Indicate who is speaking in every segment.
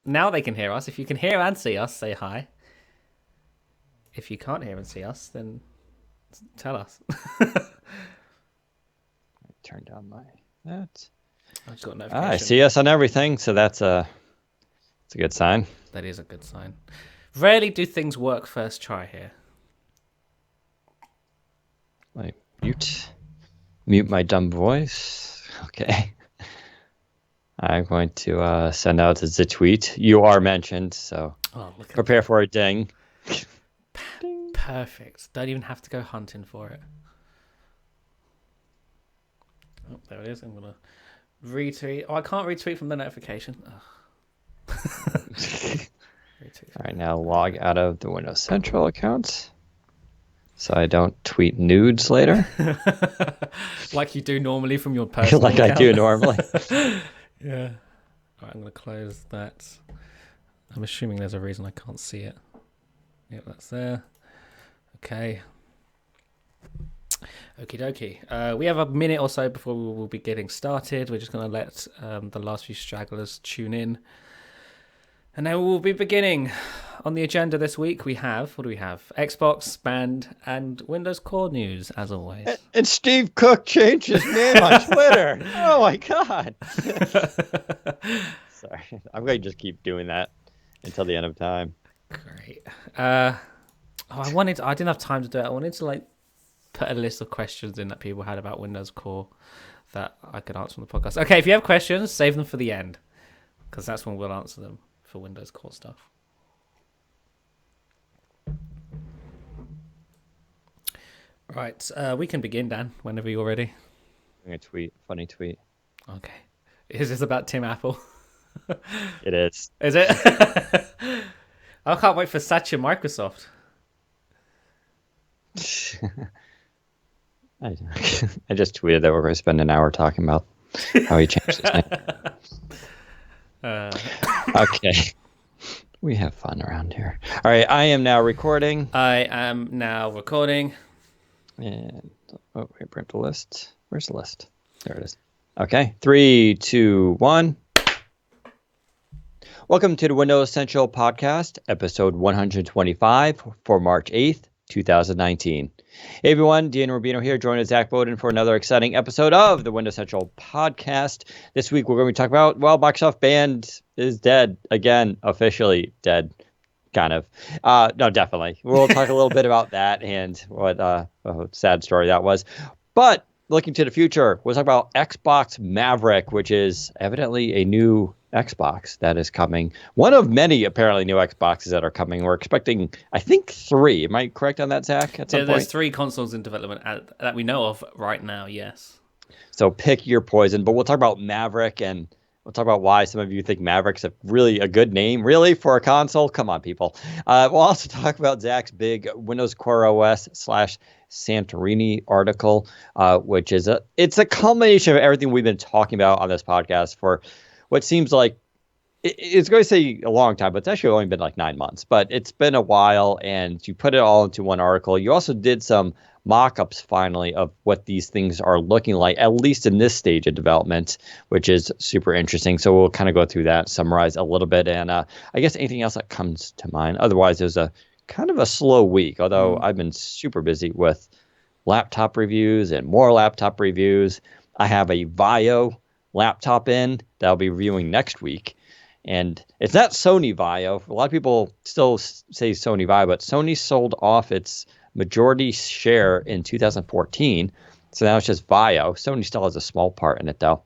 Speaker 1: Now they can hear us. If you can hear and see us, say hi. If you can't hear and see us, then tell us.
Speaker 2: Turn down my that.
Speaker 1: I just got a notification.
Speaker 2: I see us on everything, so it's a good sign.
Speaker 1: That is a good sign. Rarely do things work first try here.
Speaker 2: Like mute my dumb voice. Okay. I'm going to send out the tweet. You are mentioned, so prepare for a ding.
Speaker 1: Ding. Perfect. Don't even have to go hunting for it. Oh, there it is. I'm gonna retweet. Oh, I can't retweet from the notification.
Speaker 2: All right, now log out of the Windows Central account so I don't tweet nudes later.
Speaker 1: Like you do normally from your personal
Speaker 2: like
Speaker 1: account.
Speaker 2: I do normally.
Speaker 1: Yeah. All right, I'm gonna close that. I'm assuming there's a reason I can't see it. Yep, that's there. Okay. Okie dokie. We have a minute or so before we will be getting started. We're just going to let the last few stragglers tune in. And then we'll be beginning. On the agenda this week, we have, what do we have? Xbox, Band, and Windows Core news, as always.
Speaker 2: And Steve Cook changed his name on Twitter. Oh, my God. Sorry. I'm going to just keep doing that until the end of time.
Speaker 1: Great. I didn't have time to do it. I wanted to, put a list of questions in that people had about Windows Core that I could answer on the podcast. Okay, if you have questions, save them for the end, because that's when we'll answer them for Windows Core stuff. Right, we can begin, Dan, whenever you're ready.
Speaker 2: I'm going to funny tweet.
Speaker 1: Okay. Is this about Tim Apple?
Speaker 2: It is.
Speaker 1: Is it? I can't wait for Satya Microsoft.
Speaker 2: I just tweeted that we're going to spend an hour talking about how he changed his name. Okay. We have fun around here. All right, I am now recording.
Speaker 1: And
Speaker 2: wait, print the list. Where's the list? There it is. Okay, 3, 2, 1. Welcome to the Windows Essential Podcast, episode 125 for March 8th, 2019. Hey everyone, Dean Rubino here, joined with Zach Bowden for another exciting episode of the Windows Central Podcast. This week we're going to talk about, Microsoft Band is dead again, officially dead, kind of. No, definitely. We'll talk a little bit about that and what a sad story that was. But looking to the future, we'll talk about Xbox Maverick, which is evidently a new Xbox that is coming. One of many apparently new Xboxes that are coming. We're expecting, I think, 3. Am I correct on that, Zach? At some point?
Speaker 1: There's 3 consoles in development that we know of right now, yes.
Speaker 2: So pick your poison. But we'll talk about Maverick, and we'll talk about why some of you think Maverick's really a good name, really, for a console. Come on, people. We'll also talk about Zach's big Windows Core OS / Santorini article, which is it's a culmination of everything we've been talking about on this podcast for what seems like it's going to say a long time, but it's actually only been like 9 months. But it's been a while, and you put it all into one article. You also did some mock-ups finally of what these things are looking like, at least in this stage of development, which is super interesting. So we'll kind of go through that, summarize a little bit, and I guess anything else that comes to mind. Otherwise, it was a kind of a slow week, although I've been super busy with laptop reviews and more laptop reviews. I have a Vaio laptop in that I'll be reviewing next week. And it's not Sony Vaio. A lot of people still say Sony Vaio, but Sony sold off its majority share in 2014. So now it's just Vaio. Sony still has a small part in it, though.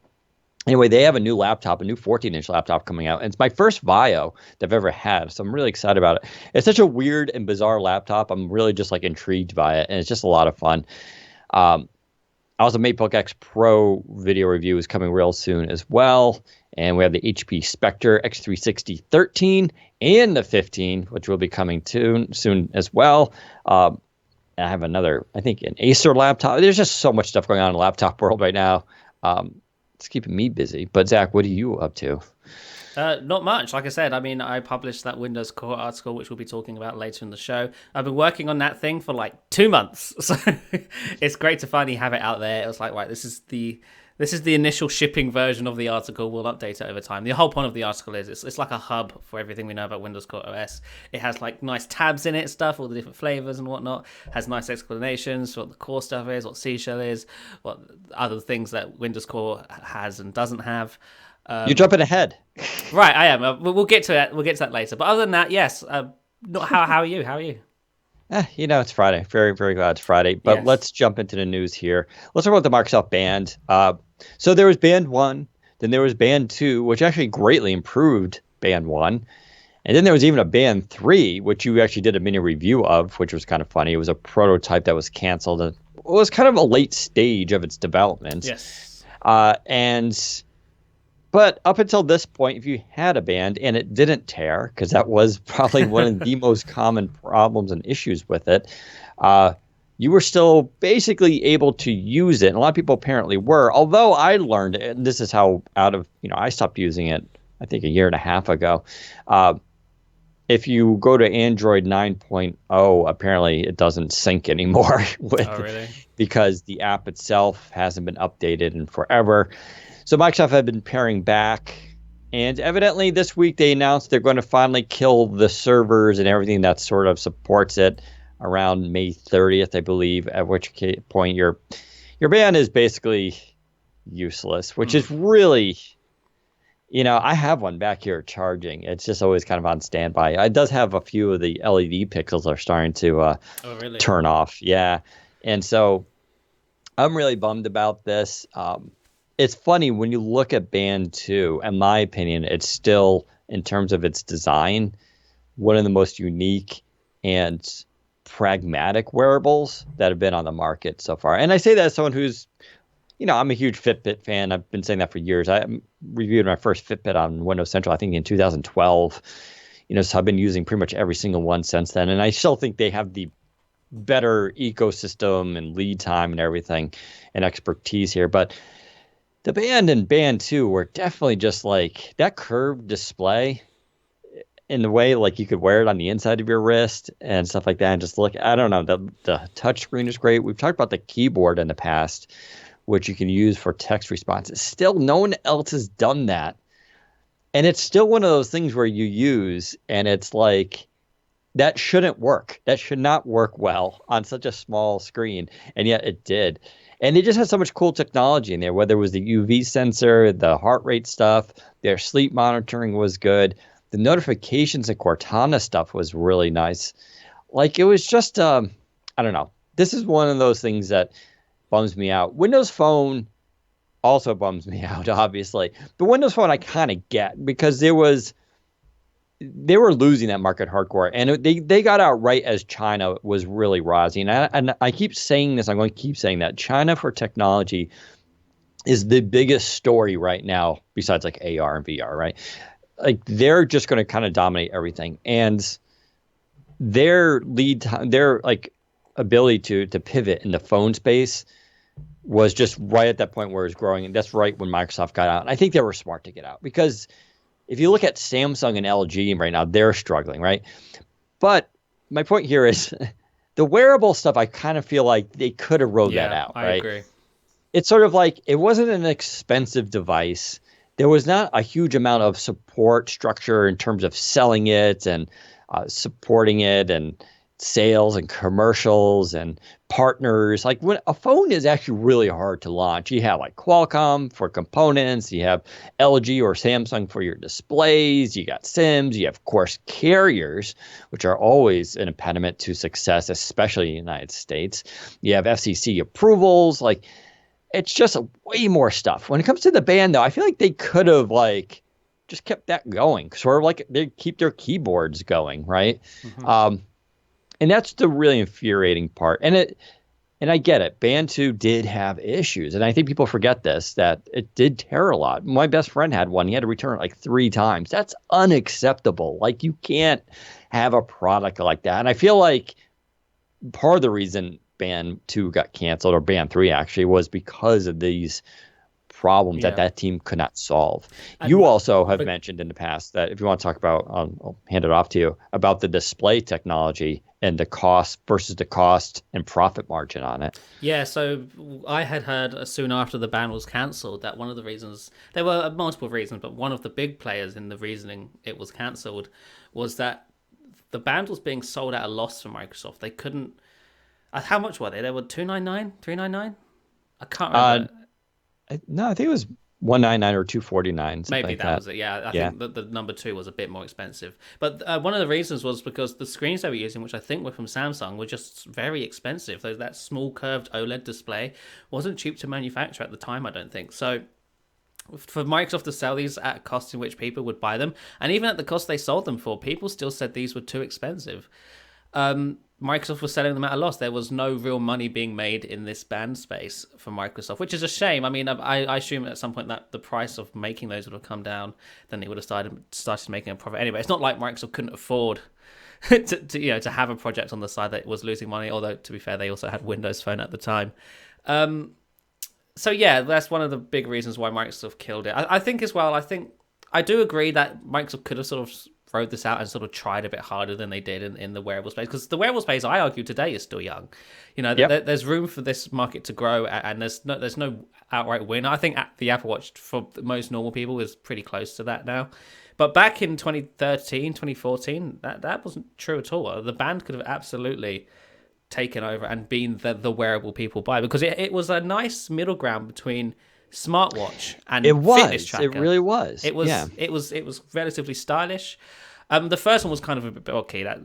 Speaker 2: Anyway, they have a new laptop, a new 14-inch laptop coming out. And it's my first Vaio that I've ever had. So I'm really excited about it. It's such a weird and bizarre laptop. I'm really just intrigued by it. And it's just a lot of fun. Also, MateBook X Pro video review is coming real soon as well. And we have the HP Spectre X360 13 and the 15, which will be coming soon as well. I have another, I think, an Acer laptop. There's just so much stuff going on in the laptop world right now. It's keeping me busy. But Zach, what are you up to?
Speaker 1: Not much. Like I said, I published that Windows Core article, which we'll be talking about later in the show. I've been working on that thing for 2 months. So it's great to finally have it out there. It was right, this is the This is the initial shipping version of the article. We'll update it over time. The whole point of the article is it's like a hub for everything we know about Windows Core OS. It has like nice tabs in it, stuff, all the different flavors and whatnot. Has nice explanations for what the core stuff is, what C Shell is, what other things that Windows Core has and doesn't have.
Speaker 2: You're jumping ahead.
Speaker 1: Right, I am. We'll get to that. We'll get to that later. But other than that, yes. How are you? How are you?
Speaker 2: It's Friday. Very, very glad it's Friday. But
Speaker 1: Yes.
Speaker 2: let's jump into the news here. Let's talk about the Microsoft Band. So there was Band 1, then there was Band 2, which actually greatly improved Band 1. And then there was even a Band 3, which you actually did a mini review of, which was kind of funny. It was a prototype that was canceled. It was kind of a late stage of its development.
Speaker 1: Yes.
Speaker 2: But up until this point, if you had a band and it didn't tear, because that was probably one of the most common problems and issues with it, you were still basically able to use it. And a lot of people apparently were, although I learned, and this is how I stopped using it, I think a year and a half ago. If you go to Android 9.0, apparently it doesn't sync anymore
Speaker 1: Really?
Speaker 2: because the app itself hasn't been updated in forever. So Microsoft had been paring back, and evidently this week they announced they're going to finally kill the servers and everything that sort of supports it around May 30th, I believe, at which point your band is basically useless, which is really, I have one back here charging. It's just always kind of on standby. It does have a few of the LED pixels are starting to
Speaker 1: Really?
Speaker 2: turn off. Yeah. And so I'm really bummed about this. It's funny when you look at Band 2, in my opinion, it's still, in terms of its design, one of the most unique and pragmatic wearables that have been on the market so far. And I say that as someone who's, I'm a huge Fitbit fan. I've been saying that for years. I reviewed my first Fitbit on Windows Central, I think in 2012. So I've been using pretty much every single one since then. And I still think they have the better ecosystem and lead time and everything and expertise here. But the Band and Band 2 were definitely just like that curved display in the way like you could wear it on the inside of your wrist and stuff like that. And just look, I don't know, the touch screen is great. We've talked about the keyboard in the past, which you can use for text responses. Still, no one else has done that. And it's still one of those things where you use and it's like, that shouldn't work. That should not work well on such a small screen. And yet it did. And it just has so much cool technology in there, whether it was the UV sensor, the heart rate stuff, their sleep monitoring was good. The notifications and Cortana stuff was really nice. Like, it was just, I don't know. This is one of those things that bums me out. Windows Phone also bums me out, obviously. The Windows Phone I kind of get because they were losing that market hardcore, and they got out right as China was really rising. And I keep saying this, I'm going to keep saying that China for technology is the biggest story right now, besides like AR and VR, right? Like they're just going to kind of dominate everything, and their lead time, their like ability to pivot in the phone space was just right at that point where it was growing, and that's right when Microsoft got out. And I think they were smart to get out because if you look at Samsung and LG right now, they're struggling, right? But my point here is the wearable stuff, I kind of feel like they could have rolled that out, right?
Speaker 1: I agree.
Speaker 2: It's sort of like it wasn't an expensive device. There was not a huge amount of support structure in terms of selling it and supporting it and sales and commercials and partners. Like when a phone is actually really hard to launch, you have like Qualcomm for components, you have LG or Samsung for your displays, you got SIMs, you have of course carriers, which are always an impediment to success, especially in the United States. You have FCC approvals, like it's just way more stuff. When it comes to the band though, I feel like they could have like just kept that going, sort of like they keep their keyboards going, right? Mm-hmm. And that's the really infuriating part. And I get it. Band 2 did have issues. And I think people forget this, that it did tear a lot. My best friend had one. He had to return it like 3 times. That's unacceptable. Like you can't have a product like that. And I feel like part of the reason Band 2 got canceled, or Band 3 actually, was because of these problems that
Speaker 1: Yeah.
Speaker 2: that team could not solve.
Speaker 1: And
Speaker 2: You also have mentioned in the past that if you want to talk about, I'll hand it off to you, about the display technology and the cost versus the cost and profit margin on it.
Speaker 1: yeah, so I had heard soon after the ban was cancelled that one of the reasons, there were multiple reasons, but one of the big players in the reasoning it was cancelled was that the band was being sold at a loss for Microsoft. They couldn't. How much were they? They were 299, 399. I can't
Speaker 2: Uh,
Speaker 1: remember.
Speaker 2: no, I think it was 199 or 249, something
Speaker 1: Maybe
Speaker 2: like
Speaker 1: that
Speaker 2: that.
Speaker 1: was it. Yeah, I
Speaker 2: Yeah.
Speaker 1: think that the number two was a bit more expensive. But one of the reasons was because the screens they were using, which I think were from Samsung, were just very expensive. That small curved OLED display wasn't cheap to manufacture at the time, I don't think. So for Microsoft to sell these at a cost in which people would buy them, and even at the cost they sold them for, people still said these were too expensive. Microsoft was selling them at a loss. There was no real money being made in this band space for Microsoft, which is a shame. I mean, I assume at some point that the price of making those would have come down, then they would have started making a profit. Anyway, it's not like Microsoft couldn't afford to have a project on the side that was losing money. Although to be fair, they also had Windows Phone at the time. So yeah, that's one of the big reasons why Microsoft killed it. I think as well. I do agree that Microsoft could have sort of rode this out and sort of tried a bit harder than they did in the wearable space, because the wearable space, I argue today, is still young.
Speaker 2: Yep.
Speaker 1: There's room for this market to grow, and there's no outright winner. I think the Apple Watch for most normal people is pretty close to that now. But back in 2013, 2014, that wasn't true at all. The band could have absolutely taken over and been the wearable people buy, because it was a nice middle ground between smartwatch and
Speaker 2: It
Speaker 1: fitness
Speaker 2: was. It
Speaker 1: tracker.
Speaker 2: really was.
Speaker 1: It was
Speaker 2: Yeah.
Speaker 1: it was relatively stylish. The first one was kind of a bit okay. That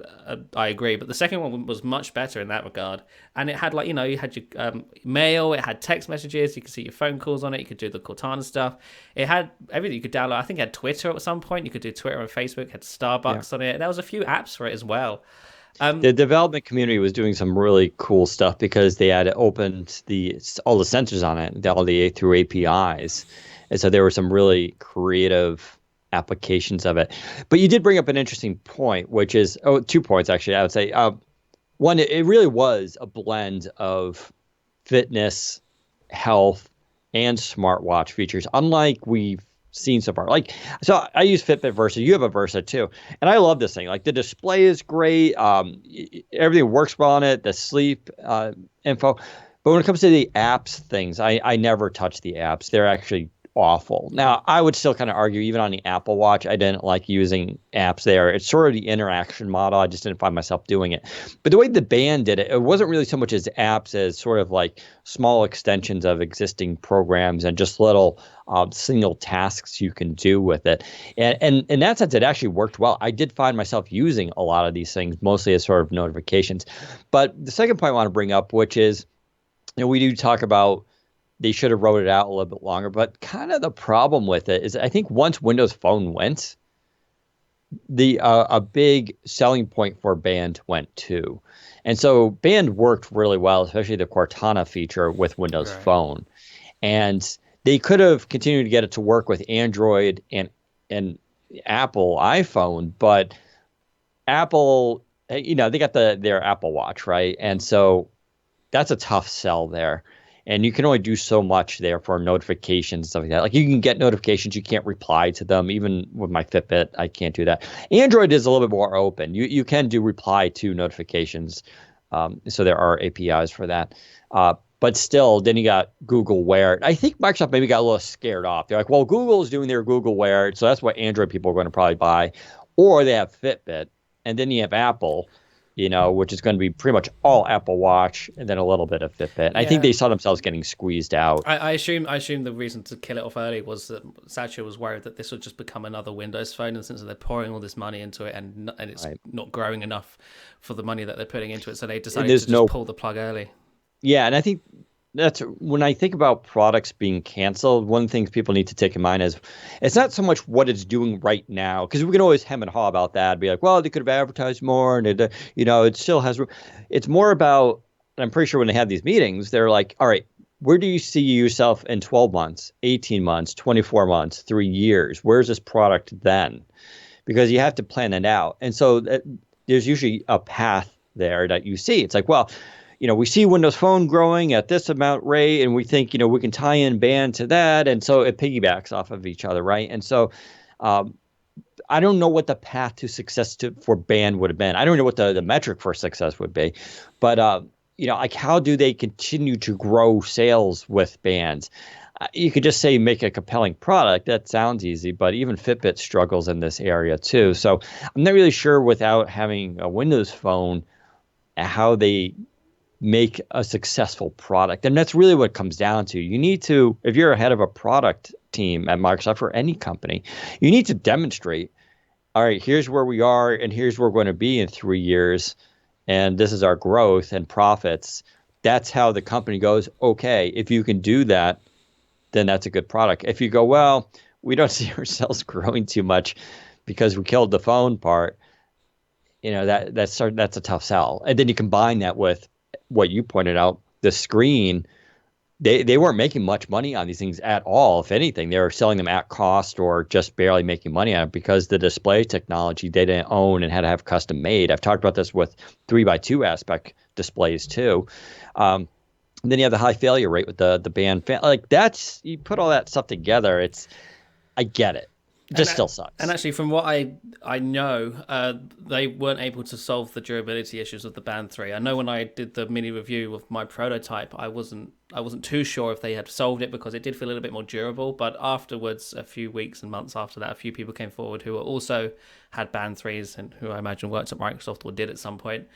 Speaker 1: I agree, but the second one was much better in that regard. And it had you had your mail, it had text messages, you could see your phone calls on it, you could do the Cortana stuff. It had everything you could download. I think it had Twitter at some point. You could do Twitter and Facebook. It had Starbucks on it. There was a few apps for it as well.
Speaker 2: The development community was doing some really cool stuff because they had opened all the sensors on it, all the through APIs, and so there were some really creative applications of it. But you did bring up an interesting point, which is 2 points actually. I would say one, it really was a blend of fitness, health, and smartwatch features, unlike we've seen so far. Like, so I use Fitbit Versa. You have a Versa too, and I love this thing. Like, the display is great. Everything works well on it. The sleep info. But when it comes to the apps things, I never touch the apps. They're actually awful. Now, I would still kind of argue, even on the Apple Watch, I didn't like using apps there. It's sort of the interaction model. I just didn't find myself doing it. But the way the band did it, it wasn't really so much as apps as sort of like small extensions of existing programs and just little single tasks you can do with it. And in that sense, it actually worked well. I did find myself using a lot of these things, mostly as sort of notifications. But the second point I want to bring up, which is, we do talk about they should have wrote it out a little bit longer, but kind of the problem with it is I think once Windows Phone went, a big selling point for Band went too. And so Band worked really well, especially the Cortana feature with Windows Phone. And they could have continued to get it to work with Android and Apple iPhone, but Apple, they got their Apple Watch, right? And so that's a tough sell there. And you can only do so much there for notifications and stuff like that. Like, you can get notifications, you can't reply to them. Even with my Fitbit, I can't do that. Android is a little bit more open. You can do reply to notifications. So there are APIs for that. But still, then you got Google Wear. I think Microsoft maybe got a little scared off. They're like, well, Google is doing their Google Wear, so that's what Android people are going to probably buy. Or they have Fitbit. And then you have Apple, which is going to be pretty much all Apple Watch and then a little bit of Fitbit. I think they saw themselves getting squeezed out.
Speaker 1: I assume the reason to kill it off early was that Satya was worried that this would just become another Windows Phone, and since they're pouring all this money into it and it's not growing enough for the money that they're putting into it, so they decided to just pull the plug early.
Speaker 2: Yeah, and I think that's when I think about products being canceled, one of the things people need to take in mind is it's not so much what it's doing right now, because we can always hem and haw about that, be like, well, they could have advertised more, and it still has. It's more about, and I'm pretty sure when they have these meetings, they're like, all right, where do you see yourself in 12 months, 18 months, 24 months, 3 years? Where's this product then? Because you have to plan it out, and so there's usually a path there that you see. It's like, well, we see Windows Phone growing at this amount rate, and we think, we can tie in band to that. And so it piggybacks off of each other, right? And so um, I don't know what the path to success for band would have been. I don't know what the metric for success would be, but like how do they continue to grow sales with bands? You could just say make a compelling product. That sounds easy, but even Fitbit struggles in this area too. So I'm not really sure without having a Windows Phone how they make a successful product. And that's really what it comes down to. You need to, if you're ahead of a product team at Microsoft or any company, you need to demonstrate, all right, here's where we are and here's where we're going to be in 3 years. And this is our growth and profits. That's how the company goes, okay, if you can do that, then that's a good product. If you go, well, we don't see ourselves growing too much because we killed the phone part, that's a tough sell. And then you combine that with what you pointed out, the screen. They weren't making much money on these things at all. If anything, they were selling them at cost or just barely making money on it because the display technology they didn't own and had to have custom made. I've talked about this with 3x2 aspect displays too. And then you have the high failure rate with the band like that's, you put all that stuff together. I get it. It just still sucks.
Speaker 1: And actually, from what I know, they weren't able to solve the durability issues of the Band 3. I know when I did the mini review of my prototype, I wasn't too sure if they had solved it because it did feel a little bit more durable. But afterwards, a few weeks and months after that, a few people came forward who also had Band 3s and who I imagine worked at Microsoft or did at some point.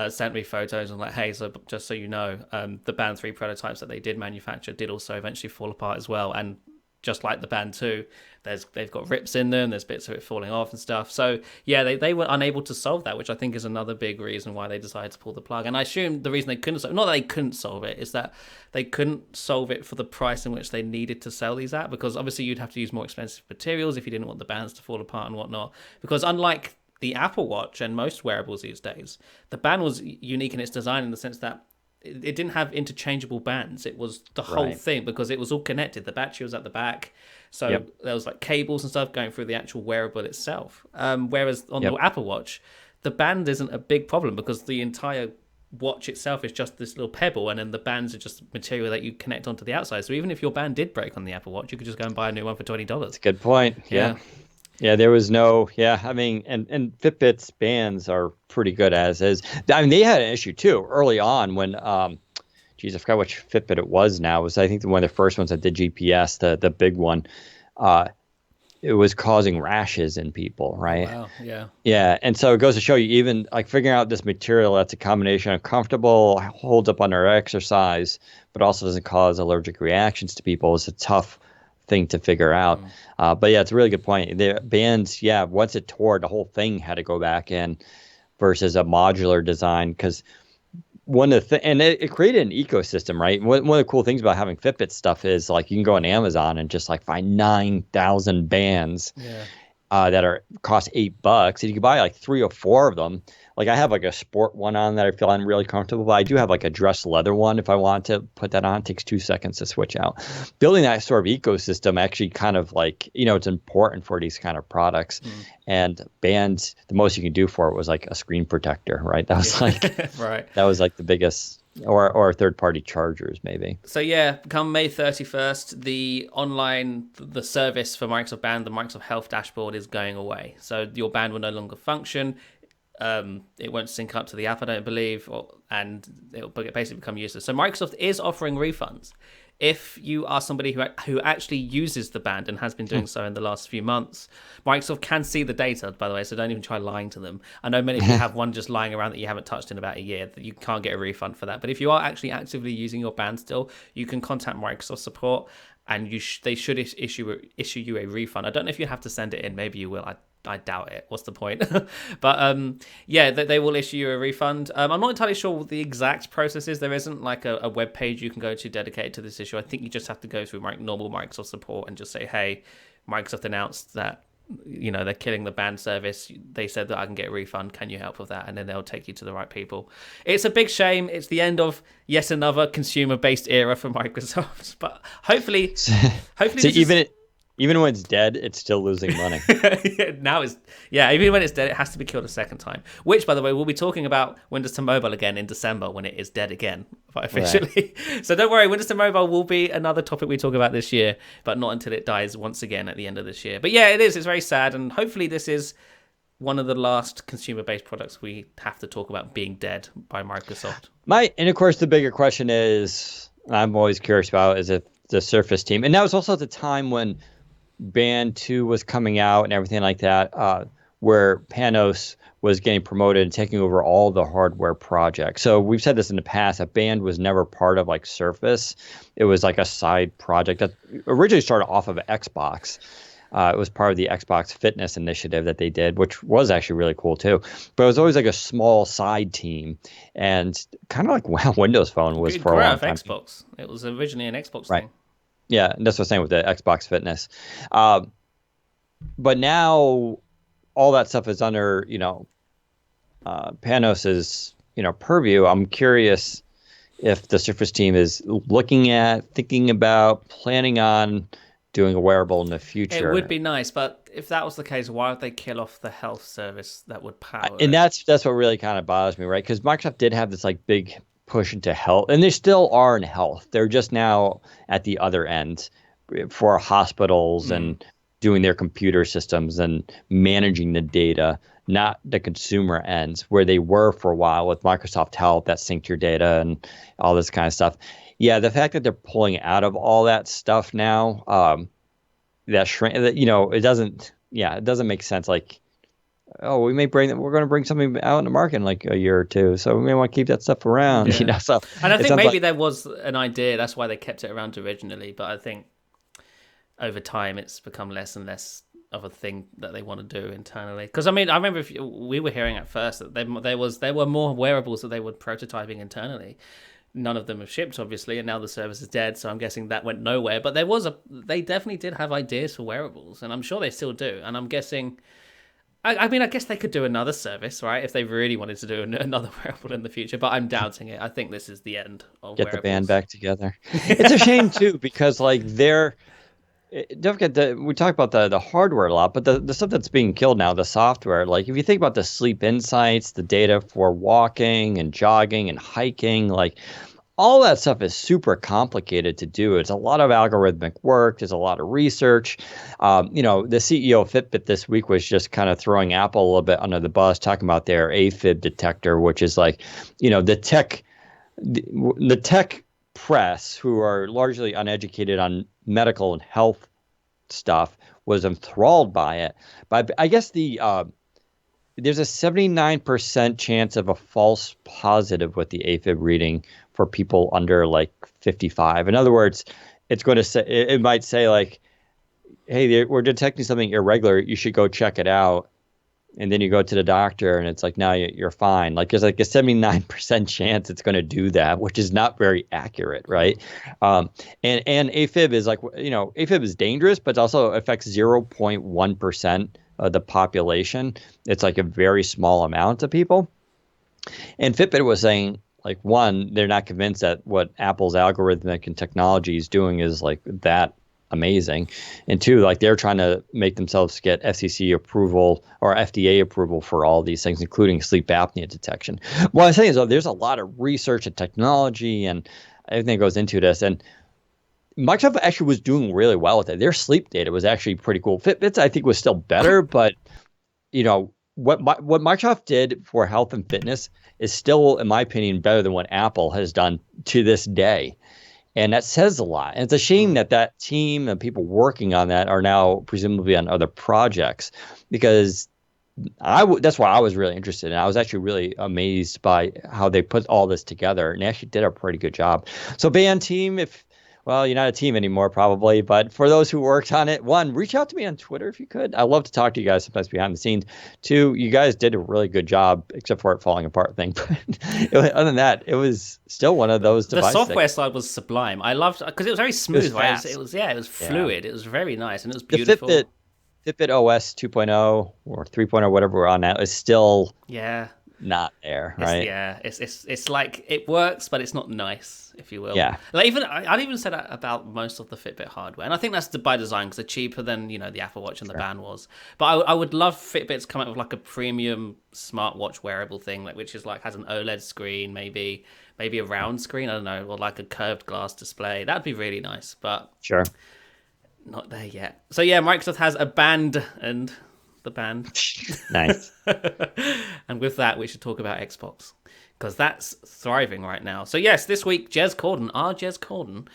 Speaker 1: Sent me photos and like, hey, so just so you know, the Band 3 prototypes that they did manufacture did also eventually fall apart as well. And just like the Band 2, they've got rips in them, there's bits of it falling off and stuff. So yeah, they were unable to solve that, which I think is another big reason why they decided to pull the plug. And I assume the reason they couldn't solve, not that they couldn't solve it, is that they couldn't solve it for the price in which they needed to sell these at, because obviously you'd have to use more expensive materials if you didn't want the bands to fall apart and whatnot. Because unlike the Apple Watch and most wearables these days, the band was unique in its design in the sense that it didn't have interchangeable bands. It was the whole thing because it was all connected. The battery was at the back. So there was like cables and stuff going through the actual wearable itself. Whereas on the Apple Watch, the band isn't a big problem because the entire watch itself is just this little pebble, and then the bands are just material that you connect onto the outside. So even if your band did break on the Apple Watch, you could just go and buy a new one for $20.
Speaker 2: That's a good point. Yeah, there was no, I mean, and Fitbit's bands are pretty good as is. I mean, they had an issue too early on when, I forgot which Fitbit it was now. It was, I think, one of the first ones that did GPS, the big one. It was causing rashes in people, right?
Speaker 1: Wow, yeah.
Speaker 2: Yeah, and so it goes to show you, even like figuring out this material that's a combination of comfortable, holds up under exercise, but also doesn't cause allergic reactions to people is a tough thing to figure out. But yeah, it's a really good point. The bands, once it tore, the whole thing had to go back in versus a modular design, because one of the and it created an ecosystem, right? One of the cool things about having Fitbit stuff is like you can go on Amazon and just like find 9,000 bands that cost $8, and you can buy like 3 or 4 of them. Like I have like a sport one on that I feel I'm really comfortable, but I do have like a dress leather one. If I want to put that on, it takes 2 seconds to switch out. Building that sort of ecosystem actually kind of like, it's important for these kind of products. And bands, the most you can do for it was like a screen protector, right? That was like, that was like the biggest, or third-party chargers maybe.
Speaker 1: So yeah, come May 31st, the service for Microsoft Band, the Microsoft Health dashboard is going away. So your band will no longer function. It won't sync up to the app, I don't believe, and it'll basically become useless. So Microsoft is offering refunds. If you are somebody who actually uses the band and has been doing so in the last few months, Microsoft can see the data, by the way, so don't even try lying to them. I know many of you have one just lying around that you haven't touched in about a year, that you can't get a refund for that. But if you are actually actively using your band still, you can contact Microsoft support, and they should issue you a refund. I don't know if you have to send it in. Maybe you will. I doubt it. What's the point? But they will issue you a refund. I'm not entirely sure what the exact process is. There isn't like a web page you can go to dedicated to this issue. I think you just have to go through normal Microsoft support and just say, hey, Microsoft announced that they're killing the band service. They said that I can get a refund. Can you help with that? And then they'll take you to the right people. It's a big shame. It's the end of yet another consumer-based era for Microsoft. But hopefully,
Speaker 2: Even when it's dead, it's still losing money.
Speaker 1: Now it's even when it's dead, it has to be killed a second time. Which, by the way, we'll be talking about Windows 10 Mobile again in December when it is dead again, officially. Right. So don't worry, Windows 10 Mobile will be another topic we talk about this year, but not until it dies once again at the end of this year. But yeah, it is. It's very sad, and hopefully this is one of the last consumer-based products we have to talk about being dead by Microsoft.
Speaker 2: And of course, the bigger question is, I'm always curious about, is if the Surface team, and that was also at the time when Band 2 was coming out and everything like that, where Panos was getting promoted and taking over all the hardware projects. So we've said this in the past, that Band was never part of like Surface. It was like a side project that originally started off of Xbox. It was part of the Xbox Fitness initiative that they did, which was actually really cool too. But it was always like a small side team, and kind of like Windows Phone was for a long time.
Speaker 1: Xbox. It was originally an Xbox thing.
Speaker 2: Yeah, and that's what I'm saying with the Xbox Fitness. But now all that stuff is under, Panos's, purview. I'm curious if the Surface team is thinking about, planning on doing a wearable in the future.
Speaker 1: It would be nice, but if that was the case, why would they kill off the health service that would power
Speaker 2: and
Speaker 1: it?
Speaker 2: That's what really kind of bothers me, right? Because Microsoft did have this like big push into health, and they still are in health. They're just now at the other end for hospitals and doing their computer systems and managing the data, not the consumer ends where they were for a while with Microsoft Health that synced your data and all this kind of stuff. Yeah, the fact that they're pulling out of all that stuff now, it doesn't make sense. Like, oh, we're going to bring something out in the market in like a year or two, so we may want to keep that stuff around.
Speaker 1: Yeah.
Speaker 2: So
Speaker 1: and I think maybe there was an idea, that's why they kept it around originally, but I think over time it's become less and less of a thing that they want to do internally. Because I remember we were hearing at first that there were more wearables that they were prototyping internally. None of them have shipped, obviously, and now the service is dead, so I'm guessing that went nowhere. But they definitely did have ideas for wearables, and I'm sure they still do. And I'm guessing, I guess they could do another service, right, if they really wanted to do another wearable in the future, but I'm doubting it. I think this is the end of
Speaker 2: Get
Speaker 1: wearables.
Speaker 2: The band back together. It's a shame, too, because, like, don't forget we talk about the hardware a lot, but the stuff that's being killed now, the software, like if you think about the sleep insights, the data for walking and jogging and hiking, like all that stuff is super complicated to do. It's a lot of algorithmic work. There's a lot of research. The CEO of Fitbit this week was just kind of throwing Apple a little bit under the bus, talking about their AFib detector, which is like, the tech press, who are largely uneducated on medical and health stuff, was enthralled by it. But I guess there's a 79% chance of a false positive with the AFib reading for people under like 55. In other words, it's going to say, it might say like, hey, we're detecting something irregular, you should go check it out. And then you go to the doctor and it's like, no, you're fine. Like there's like a 79% chance it's going to do that, which is not very accurate, right? And AFib is like, AFib is dangerous, but it also affects 0.1% of the population. It's like a very small amount of people. And Fitbit was saying, like, one, they're not convinced that what Apple's algorithmic and technology is doing is like that amazing, and two, like they're trying to make themselves get FCC approval or FDA approval for all these things, including sleep apnea detection. What I'm saying is, though, there's a lot of research and technology and everything that goes into this, and Microsoft actually was doing really well with it. Their sleep data was actually pretty cool. Fitbit's, I think, was still better, but what Microsoft did for health and fitness is still, in my opinion, better than what Apple has done to this day. And that says a lot. And it's a shame that team and people working on that are now presumably on other projects, because that's why I was really interested. And I was actually really amazed by how they put all this together, and they actually did a pretty good job. So band team, you're not a team anymore probably, but for those who worked on it, one, reach out to me on Twitter if you could. I love to talk to you guys sometimes behind the scenes. Two, you guys did a really good job, except for it falling apart thing. But other than that, it was still one of those devices.
Speaker 1: The software side was sublime. I loved, because it was very smooth, right? It was fluid. Yeah. It was very nice, and it was beautiful.
Speaker 2: The Fitbit OS 2.0 or 3.0, whatever we're on now, is still not there, right?
Speaker 1: It's like it works, but it's not nice, if you will.
Speaker 2: Yeah,
Speaker 1: Like even I'd even say that about most of the Fitbit hardware, and I think that's by design because they're cheaper than the Apple Watch and the
Speaker 2: sure.
Speaker 1: Band was. But I would love Fitbit to come out with like a premium smartwatch wearable thing, like which is like has an OLED screen, maybe a round screen, I don't know, or like a curved glass display. That'd be really nice, but
Speaker 2: Sure.
Speaker 1: not there yet. So yeah, Microsoft has a band and the band.
Speaker 2: Nice.
Speaker 1: And with that, we should talk about Xbox because that's thriving right now. So yes, this week, Jez Corden,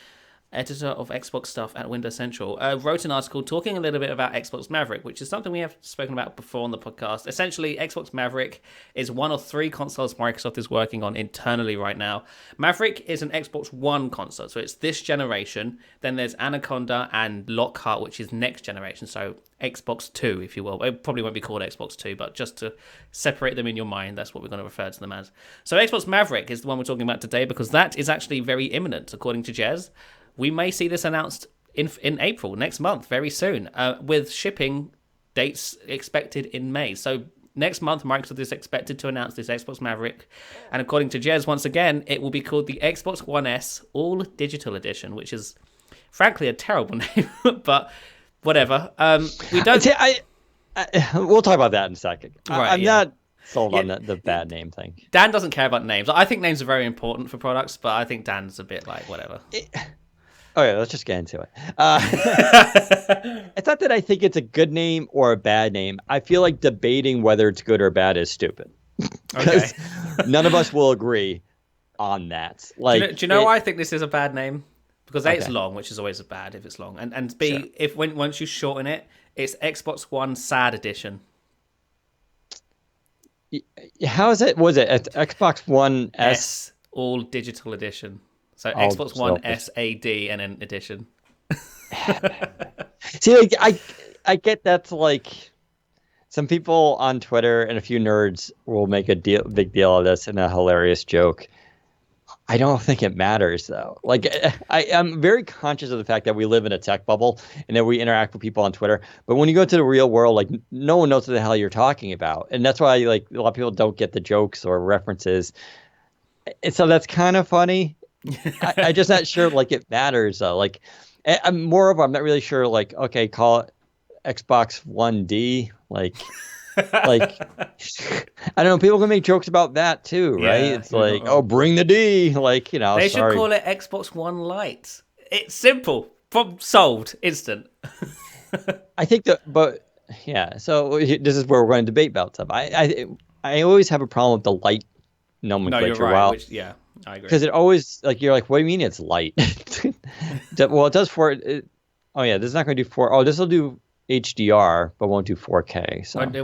Speaker 1: editor of Xbox stuff at Windows Central, wrote an article talking a little bit about Xbox Maverick, which is something we have spoken about before on the podcast. Essentially, Xbox Maverick is one of 3 consoles Microsoft is working on internally right now. Maverick is an Xbox One console, so it's this generation. Then there's Anaconda and Lockhart, which is next generation, so Xbox 2, if you will. It probably won't be called Xbox 2, but just to separate them in your mind, that's what we're going to refer to them as. So Xbox Maverick is the one we're talking about today because that is actually very imminent, according to Jez. We may see this announced in April, next month, very soon, with shipping dates expected in May. So next month, Microsoft is expected to announce this Xbox Maverick. And according to Jez, once again, it will be called the Xbox One S All Digital Edition, which is, frankly, a terrible name, but whatever. We don't...
Speaker 2: We'll talk about that in a second.
Speaker 1: Right,
Speaker 2: I'm not sold on the bad name thing.
Speaker 1: Dan doesn't care about names. I think names are very important for products, but I think Dan's a bit like, whatever.
Speaker 2: Okay, let's just get into it. It's not that I think it's a good name or a bad name. I feel like debating whether it's good or bad is stupid. Because none of us will agree on that. Like,
Speaker 1: do you know why I think this is a bad name? Because A, it's long, which is always bad if it's long, and B, sure, if once you shorten it, it's Xbox One Sad Edition.
Speaker 2: How is it? Was it Xbox One S
Speaker 1: All Digital Edition? So Xbox One SAD and an edition.
Speaker 2: See, like I get that's like some people on Twitter and a few nerds will make a big deal of this in a hilarious joke. I don't think it matters though. Like I'm very conscious of the fact that we live in a tech bubble and that we interact with people on Twitter. But when you go to the real world, like no one knows what the hell you're talking about, and that's why like a lot of people don't get the jokes or references. And so that's kind of funny. I'm just not sure like it matters though. Like I'm not really sure like, okay, call it Xbox One D, like I don't know, people can make jokes about that too, right?
Speaker 1: Yeah,
Speaker 2: it's like, oh, bring the D, like,
Speaker 1: they should call it Xbox One Lite. It's simple, solved, instant.
Speaker 2: I think that, but yeah, so this is where we're going to debate about stuff. I always have a problem with the light nomenclature.
Speaker 1: No, you're right. Yeah, I agree.
Speaker 2: Because it always, like, you're like, what do you mean it's light? Well, it does oh yeah, this is not going to do 4. Oh, this will do HDR, but won't do 4K. So
Speaker 1: no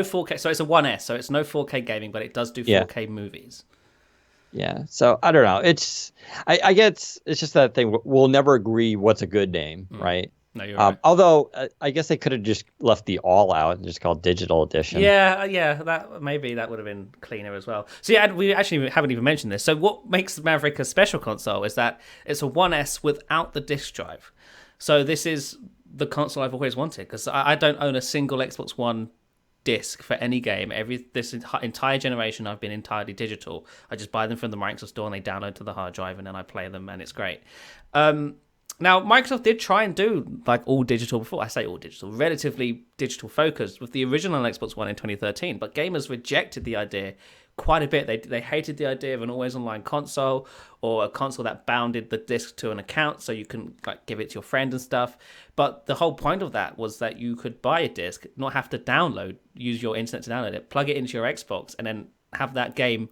Speaker 1: 4K. So it's a 1S. So it's no 4K gaming, but it does do 4K movies.
Speaker 2: Yeah. So I don't know. I guess it's just that thing. We'll never agree what's a good name, right?
Speaker 1: No, you're right.
Speaker 2: Although I guess they could have just left the all out and just called Digital Edition.
Speaker 1: Yeah. That would have been cleaner as well. So yeah, we actually haven't even mentioned this. So what makes the Maverick a special console is that it's a 1S without the disc drive. So this is the console I've always wanted because I don't own a single Xbox One disc for any game. This entire generation I've been entirely digital. I just buy them from the Microsoft store and they download to the hard drive and then I play them and it's great. Now, Microsoft did try and do like all digital before. I say all digital, relatively digital focused with the original Xbox One in 2013, but gamers rejected the idea quite a bit. They hated the idea of an always online console or a console that bounded the disc to an account so you can like give it to your friend and stuff. But the whole point of that was that you could buy a disc, not have to use your internet to download it, plug it into your Xbox, and then have that game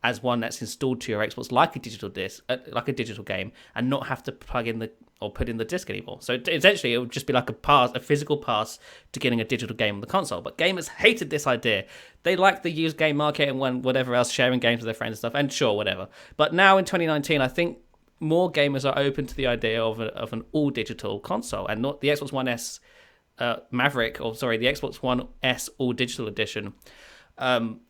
Speaker 1: as one that's installed to your Xbox like a digital disc, like a digital game, and not have to plug in or put in the disc anymore. So essentially, it would just be like a physical pass to getting a digital game on the console. But gamers hated this idea. They liked the used game market and whatever else, sharing games with their friends and stuff, and sure, whatever. But now in 2019, I think more gamers are open to the idea of an all-digital console, and not the Xbox One S Maverick, the Xbox One S All-Digital Edition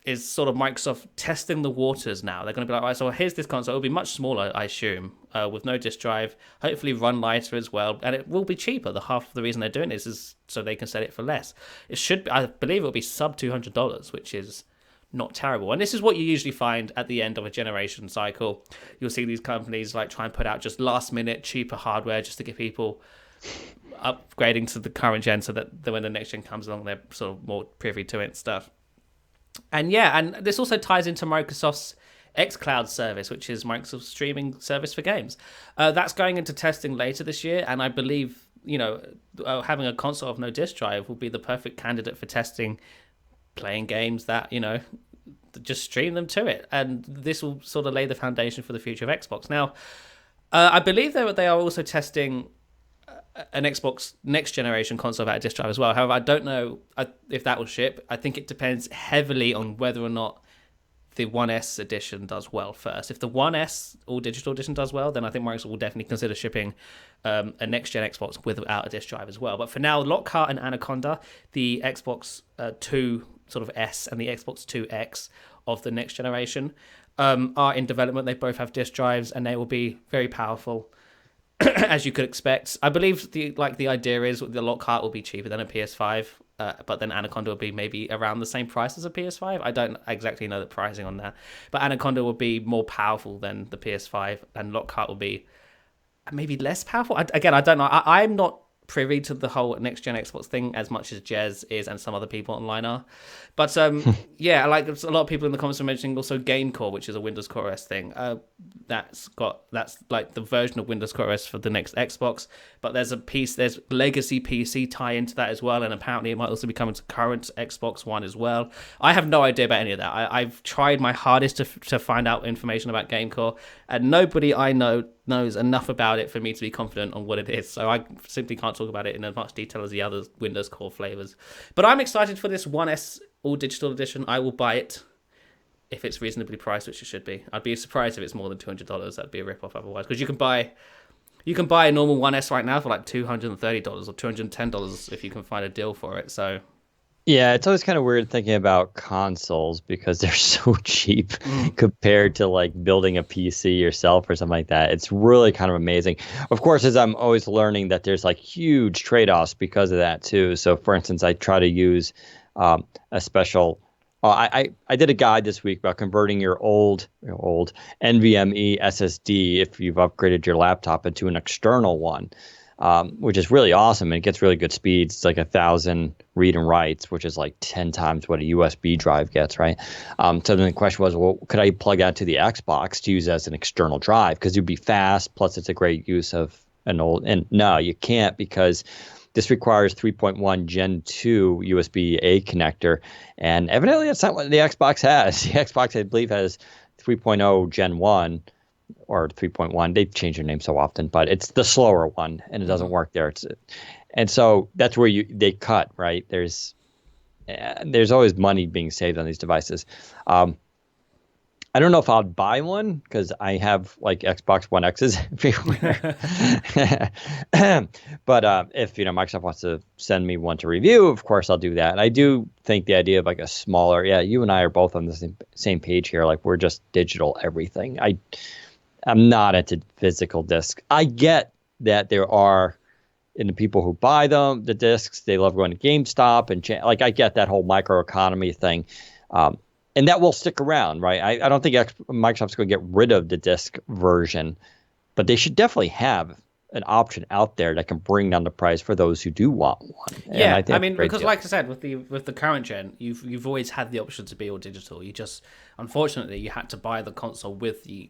Speaker 1: is sort of Microsoft testing the waters now. They're going to be like, right, so here's this console. It'll be much smaller, I assume, with no disk drive, hopefully run lighter as well, and it will be cheaper. The half of the reason they're doing this is so they can sell it for less. I believe it'll be sub $200, which is not terrible. And this is what you usually find at the end of a generation cycle. You'll see these companies like try and put out just last minute cheaper hardware just to get people upgrading to the current gen, so that when the next gen comes along, they're sort of more privy to it and stuff. And and this also ties into Microsoft's xCloud service, which is Microsoft's streaming service for games. That's going into testing later this year, and I believe having a console of no disk drive will be the perfect candidate for testing playing games that just stream them to it, and this will sort of lay the foundation for the future of Xbox. Now, I believe they are also testing an Xbox next generation console without a disk drive as well. However, I don't know if that will ship. I think it depends heavily on whether or not the One S edition does well first. If the One S all digital edition does well, then I think Microsoft will definitely consider shipping a next gen Xbox without a disk drive as well. But for now, Lockhart and Anaconda, the Xbox 2 sort of S and the Xbox 2X of the next generation, are in development. They both have disk drives, and they will be very powerful, as you could expect. I believe the idea is the Lockhart will be cheaper than a PS5, but then Anaconda will be maybe around the same price as a PS5. I don't exactly know the pricing on that, but Anaconda will be more powerful than the PS5, and Lockhart will be maybe less powerful. I don't know. I'm not privy to the whole next gen Xbox thing as much as Jez is and some other people online are, but yeah, like a lot of people in the comments are mentioning also GameCore, which is a Windows Core OS thing. That's like the version of Windows Core OS for the next Xbox, but there's legacy PC tie into that as well, and apparently it might also be coming to current Xbox One as well. I have no idea about any of that. I've tried my hardest to find out information about GameCore, and nobody I know knows enough about it for me to be confident on what it is, so I simply can't talk about it in as much detail as the other Windows Core flavors. But I'm excited for this One S all digital edition. I will buy it if it's reasonably priced, which it should be. I'd be surprised if it's more than $200. That'd be a rip-off otherwise, because you can buy a normal One S right now for like $230 or $210 if you can find a deal for it. So
Speaker 2: yeah, it's always kind of weird thinking about consoles because they're so cheap compared to like building a PC yourself or something like that. It's really kind of amazing. Of course, as I'm always learning that there's like huge trade-offs because of that too. So for instance, I try to use a special I did a guide this week about converting your old NVMe SSD if you've upgraded your laptop into an external one. Which is really awesome, and it gets really good speeds. It's like 1,000 read and writes, which is like 10 times what a USB drive gets, right? So then the question was, well, could I plug that to the Xbox to use as an external drive? Because it would be fast, plus it's a great use of an old. And no, you can't, because this requires 3.1 Gen 2 USB-A connector, and evidently that's not what the Xbox has. The Xbox, I believe, has 3.0 Gen 1. Or 3.1, they've changed their name so often, but it's the slower one, and it doesn't work there. And so that's where they cut, right? There's always money being saved on these devices. I don't know if I'll buy one because I have like Xbox One X's everywhere. But if Microsoft wants to send me one to review, of course I'll do that. And I do think the idea of like a smaller, you and I are both on the same page here. Like we're just digital everything. I'm not into physical discs. I get that there are, and the people who buy the discs, they love going to GameStop and I get that whole microeconomy thing, and that will stick around, right? I don't think Microsoft's going to get rid of the disc version, but they should definitely have an option out there that can bring down the price for those who do want one.
Speaker 1: Yeah, I mean, because like I said, with the current gen, you've always had the option to be all digital. You just, unfortunately, you had to buy the console with the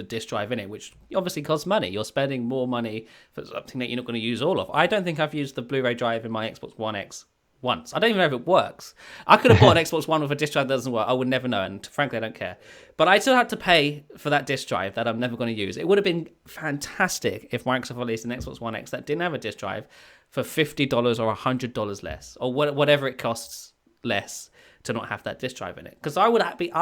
Speaker 1: disc drive in it, which obviously costs money. You're spending more money for something that you're not going to use all of. I don't think I've used the Blu-ray drive in my Xbox One X once. I don't even know if it works. I could have bought an Xbox One with a disc drive that doesn't work. I would never know, and frankly, I don't care. But I still had to pay for that disc drive that I'm never going to use. It would have been fantastic if Microsoft released an Xbox One X that didn't have a disc drive for $50 or $100 less, or whatever it costs less to not have that disc drive in it. Because I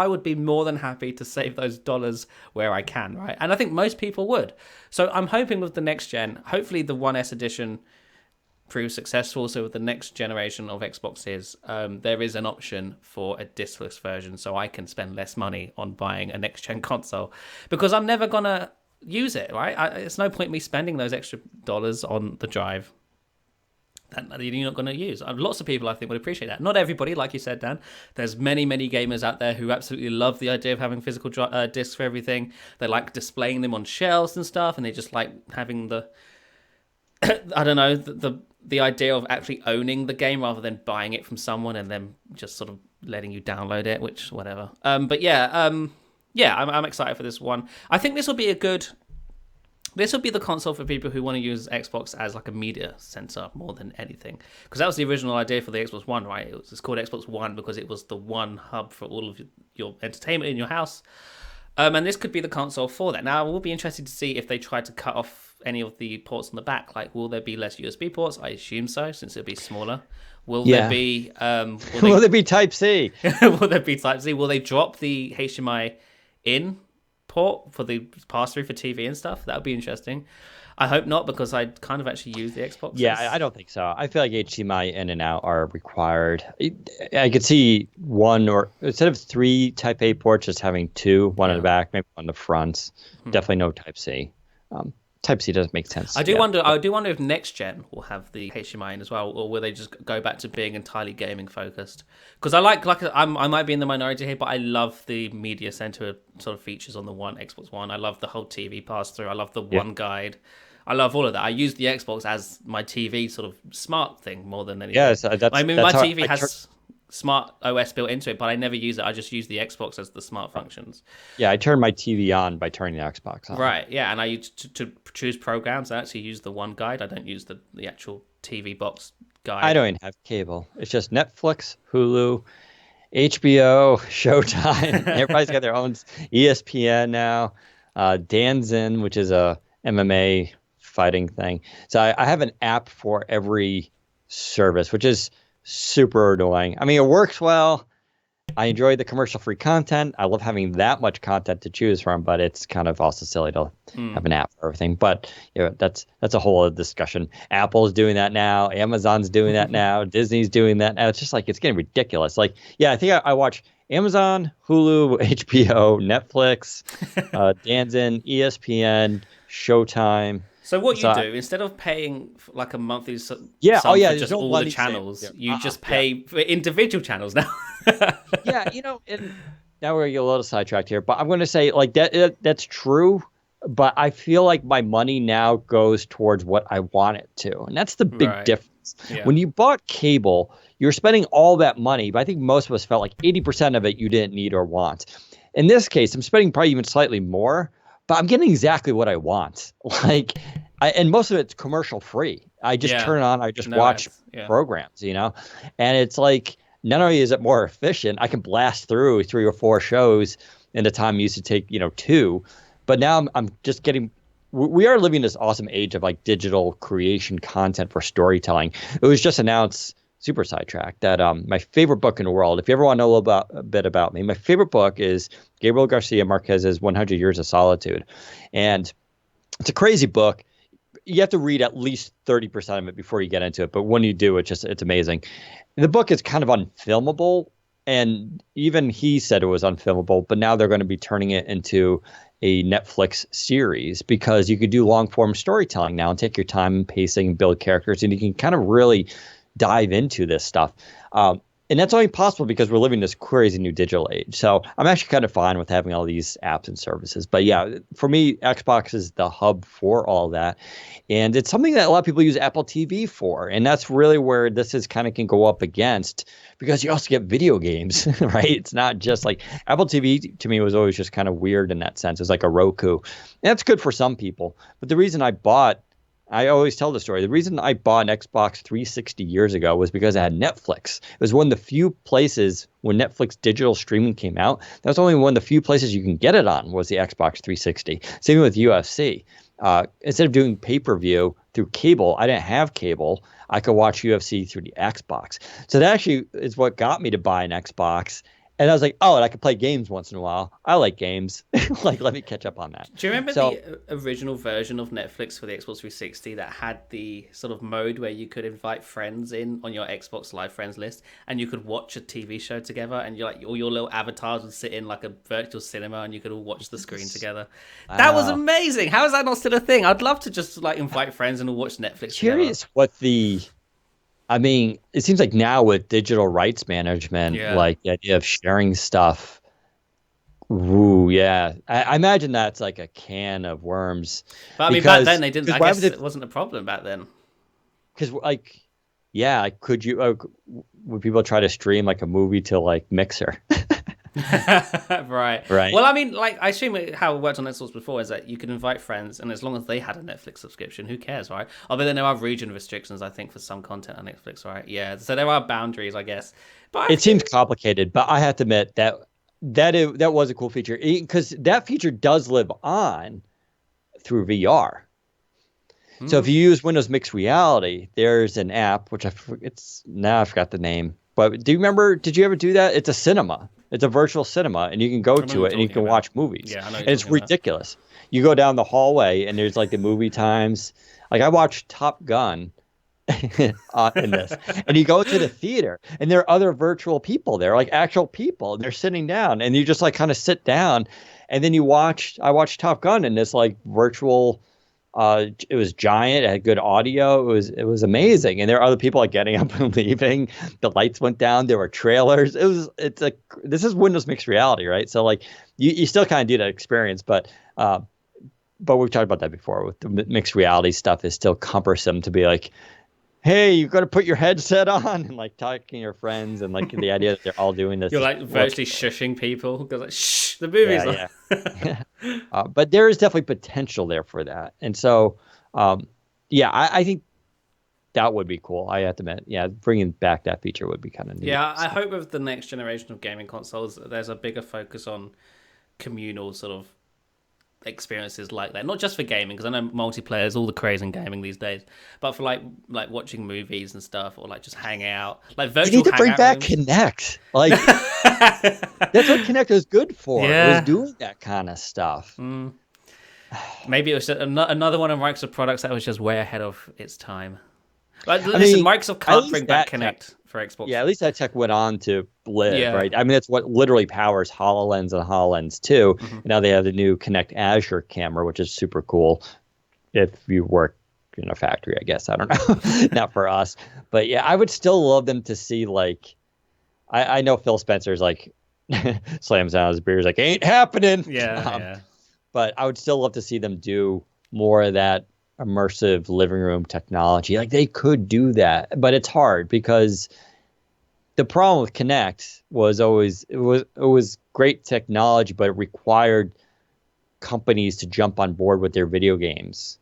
Speaker 1: would be more than happy to save those dollars where I can, right? And I think most people would. So I'm hoping with the next gen, hopefully the One S edition prove successful. So with the next generation of Xboxes, there is an option for a discless version, so I can spend less money on buying a next gen console, because I'm never gonna use it, right? It's no point me spending those extra dollars on the drive that you're not going to use. Lots of people, I think, would appreciate that. Not everybody, like you said, Dan. There's many gamers out there who absolutely love the idea of having physical discs for everything. They like displaying them on shelves and stuff, and they just like having the I don't know, the idea of actually owning the game rather than buying it from someone and then just sort of letting you download it, which whatever. But yeah, I'm excited for this one. I think this will be the console for people who want to use Xbox as like a media center more than anything, because that was the original idea for the Xbox One, right? It's called Xbox One because it was the one hub for all of your entertainment in your house. And this could be the console for that. Now, we'll be interested to see if they try to cut off any of the ports on the back. Like, will there be less USB ports? I assume so, since it'll be smaller. Will there be?
Speaker 2: Will there be Type C?
Speaker 1: Will there be Type C? Will they drop the HDMI in port for the pass through for TV and stuff? That would be interesting. I hope not, because I kind of actually use the Xbox.
Speaker 2: Yeah, I don't think so. I feel like HDMI in and out are required. I could see one, or instead of 3 Type A ports, just having 2, one in the back, maybe on the fronts. Definitely no Type C. Type C doesn't make sense.
Speaker 1: I do wonder if next gen will have the HDMI in as well, or will they just go back to being entirely gaming focused? Because I might be in the minority here, but I love the media center sort of features on the Xbox One. I love the whole TV pass through. I love the One Guide. I love all of that. I use the Xbox as my TV sort of smart thing more than anything.
Speaker 2: Yeah, so
Speaker 1: my TV has smart OS built into it, but I never use it. I just use the Xbox as the smart functions.
Speaker 2: Yeah, I turn my TV on by turning the Xbox on.
Speaker 1: Right, yeah, and I use to choose programs. I actually use the One Guide. I don't use the actual TV box guide.
Speaker 2: I don't even have cable. It's just Netflix, Hulu, HBO, Showtime. Everybody's got their own. ESPN now. Danzin, which is a MMA fighting thing. So I have an app for every service, which is super annoying. I mean, it works well. I enjoy the commercial-free content. I love having that much content to choose from, but it's kind of also silly to have an app for everything. But that's a whole other discussion. Apple's doing that now. Amazon's doing that now. Disney's doing that now. It's just like, it's getting ridiculous. Like, yeah, I think I watch Amazon, Hulu, HBO, Netflix, Danzin, ESPN, Showtime.
Speaker 1: So what you do, instead of paying like a monthly sum for just all the channels, you just pay for individual channels now.
Speaker 2: Yeah, and now we're going to get a little sidetracked here, but I'm going to say like that's true, but I feel like my money now goes towards what I want it to. And that's the big difference. Yeah. When you bought cable, you're spending all that money, but I think most of us felt like 80% of it you didn't need or want. In this case, I'm spending probably even slightly more, but I'm getting exactly what I want. And most of it's commercial free. I just turn it on. I just watch programs, and it's like, not only is it more efficient, I can blast through 3 or 4 shows in the time it used to take, 2. But now I'm just getting. We are living this awesome age of like digital creation content for storytelling. It was just announced, super sidetracked, that my favorite book in the world, if you ever want to know a bit about me, my favorite book is Gabriel Garcia Marquez's 100 Years of Solitude. And it's a crazy book. You have to read at least 30% of it before you get into it. But when you do, it's amazing. The book is kind of unfilmable. And even he said it was unfilmable. But now they're going to be turning it into a Netflix series, because you could do long form storytelling now and take your time and pacing and build characters. And you can kind of really dive into this stuff. And that's only possible because we're living this crazy new digital age. So I'm actually kind of fine with having all these apps and services. But yeah, for me, Xbox is the hub for all that. And it's something that a lot of people use Apple TV for. And that's really where this is kind of can go up against, because you also get video games, right? It's not just like Apple TV to me was always just kind of weird in that sense. It's like a Roku. And that's good for some people. But the reason I always tell the story. The reason I bought an Xbox 360 years ago was because I had Netflix. It was one of the few places when Netflix digital streaming came out. That was only one of the few places you can get it on was the Xbox 360. Same with UFC. Instead of doing pay-per-view through cable, I didn't have cable. I could watch UFC through the Xbox. So that actually is what got me to buy an Xbox. And I was like, oh, and I could play games once in a while. I like games. Like, let me catch up on that.
Speaker 1: Do you remember the original version of Netflix for the Xbox 360 that had the sort of mode where you could invite friends in on your Xbox Live friends list, and you could watch a TV show together, and you're like, all your little avatars would sit in like a virtual cinema, and you could all watch the screen together. Wow. That was amazing. How is that not still a thing? I'd love to just like invite friends and all watch Netflix together.
Speaker 2: Curious what the I mean, it seems like now with digital rights management,
Speaker 1: Yeah.
Speaker 2: like the idea of sharing stuff. Ooh, yeah. I imagine that's like a can of worms
Speaker 1: But I mean, back then
Speaker 2: because
Speaker 1: they didn't.
Speaker 2: because
Speaker 1: I
Speaker 2: what happens
Speaker 1: guess it
Speaker 2: if
Speaker 1: wasn't a problem back then.
Speaker 2: because like yeah, like, could you would people try to stream like a movie to like Mixer,
Speaker 1: Right.
Speaker 2: right?
Speaker 1: Well, I mean, like, I assume how it worked on Netflix before is that you could invite friends, and as long as they had a Netflix subscription, who cares, right? Oh, but then there are region restrictions, I think, for some content on Netflix, right? Yeah. So there are boundaries, I guess. But I
Speaker 2: It seems
Speaker 1: think,
Speaker 2: complicated, but I have to admit that that was a cool feature because that feature does live on through VR. So if
Speaker 1: hmm,
Speaker 2: you use Windows Mixed Reality, there's an app which it's now I forgot the name. But do you remember? Did you ever do that? It's a cinema. It's a virtual cinema, and you can go
Speaker 1: I know what
Speaker 2: to
Speaker 1: you're
Speaker 2: it and you
Speaker 1: talking
Speaker 2: can
Speaker 1: about.
Speaker 2: watch movies,
Speaker 1: Yeah, I know what
Speaker 2: and
Speaker 1: you're
Speaker 2: it's
Speaker 1: talking about.
Speaker 2: ridiculous. You go down the hallway and there's like the movie times. Like I watched Top Gun in this, and you go to the theater, and there are other virtual people there, like actual people. They're sitting down, and you just like kind of sit down, and then you watch. I watched Top Gun in this like virtual it was giant. It had good audio. It was amazing. And there are other people like getting up and leaving. The lights went down. There were trailers. It's like this is Windows mixed reality, right? So like you still kind of do that experience, but we've talked about that before. With the mixed reality stuff, is still cumbersome to be like, hey, you got to put your headset on and like talking to your friends and like the idea that they're all doing this
Speaker 1: You're
Speaker 2: is
Speaker 1: like
Speaker 2: well,
Speaker 1: virtually shushing people because, like, shh, the movie's
Speaker 2: yeah,
Speaker 1: on.
Speaker 2: yeah. But there is definitely potential there for that. And so, um, yeah, I think that would be cool. I have to admit, yeah, bringing back that feature would be kind of neat.
Speaker 1: Yeah, I
Speaker 2: So,
Speaker 1: hope with the next generation of gaming consoles, there's a bigger focus on communal sort of experiences like that. Not just for gaming, because I know multiplayer is all the craze in gaming these days, but for like watching movies and stuff, or like just hang out, like
Speaker 2: they need
Speaker 1: virtual
Speaker 2: to bring
Speaker 1: hangout
Speaker 2: back
Speaker 1: rooms.
Speaker 2: Connect. Like that's what Connect was good for. It was
Speaker 1: Yeah.
Speaker 2: doing that kind of stuff.
Speaker 1: Mm. Maybe it was just another one of Microsoft products that was just way ahead of its time. Like,
Speaker 2: I
Speaker 1: listen,
Speaker 2: mean,
Speaker 1: Microsoft
Speaker 2: at
Speaker 1: can't bring
Speaker 2: least
Speaker 1: back
Speaker 2: that tech,
Speaker 1: Connect for Xbox.
Speaker 2: yeah, at least that tech went on to live,
Speaker 1: Yeah.
Speaker 2: right? I mean, that's what literally powers HoloLens and HoloLens 2.
Speaker 1: Hmm.
Speaker 2: And now they have the new Connect Azure camera, which is super cool. If you work in a factory, I guess. I don't know. Not for us. But yeah, I would still love them to see like I know Phil Spencer's like slams down his beer. He's like, ain't happening.
Speaker 1: Yeah,
Speaker 2: Um,
Speaker 1: yeah.
Speaker 2: but I would still love to see them do more of that immersive living room technology. Like they could do that, but it's hard because the problem with Kinect was always it was great technology, but it required companies to jump on board with their video games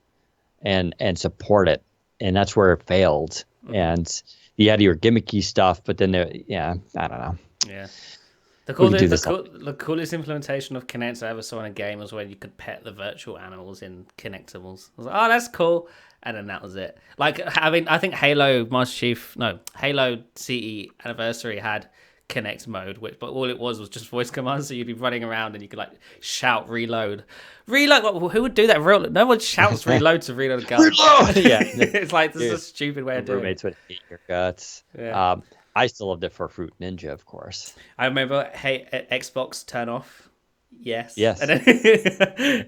Speaker 2: and support it, and that's where it failed.
Speaker 1: Hmm.
Speaker 2: And you had your gimmicky stuff, but then there, yeah, I don't know.
Speaker 1: Yeah. The
Speaker 2: We could
Speaker 1: coolest,
Speaker 2: do
Speaker 1: the,
Speaker 2: this.
Speaker 1: cool, the coolest implementation of Kinect I ever saw in a game was when you could pet the virtual animals in Kinectables. I was like, oh, that's cool. And then that was it. Like, I think Halo Master Chief, no, Halo CE Anniversary had Kinect mode, but all it was just voice commands. So you'd be running around and you could like shout reload. Reload? Who would do that? No one shouts reload to reload a gun.
Speaker 2: Reload! Yeah,
Speaker 1: It's like, this is a
Speaker 2: dude,
Speaker 1: stupid way
Speaker 2: your
Speaker 1: of doing it.
Speaker 2: roommates would hate your guts.
Speaker 1: Yeah.
Speaker 2: I still loved it for Fruit Ninja, of course.
Speaker 1: I remember, hey, Xbox turn off. Yes. And
Speaker 2: Yes.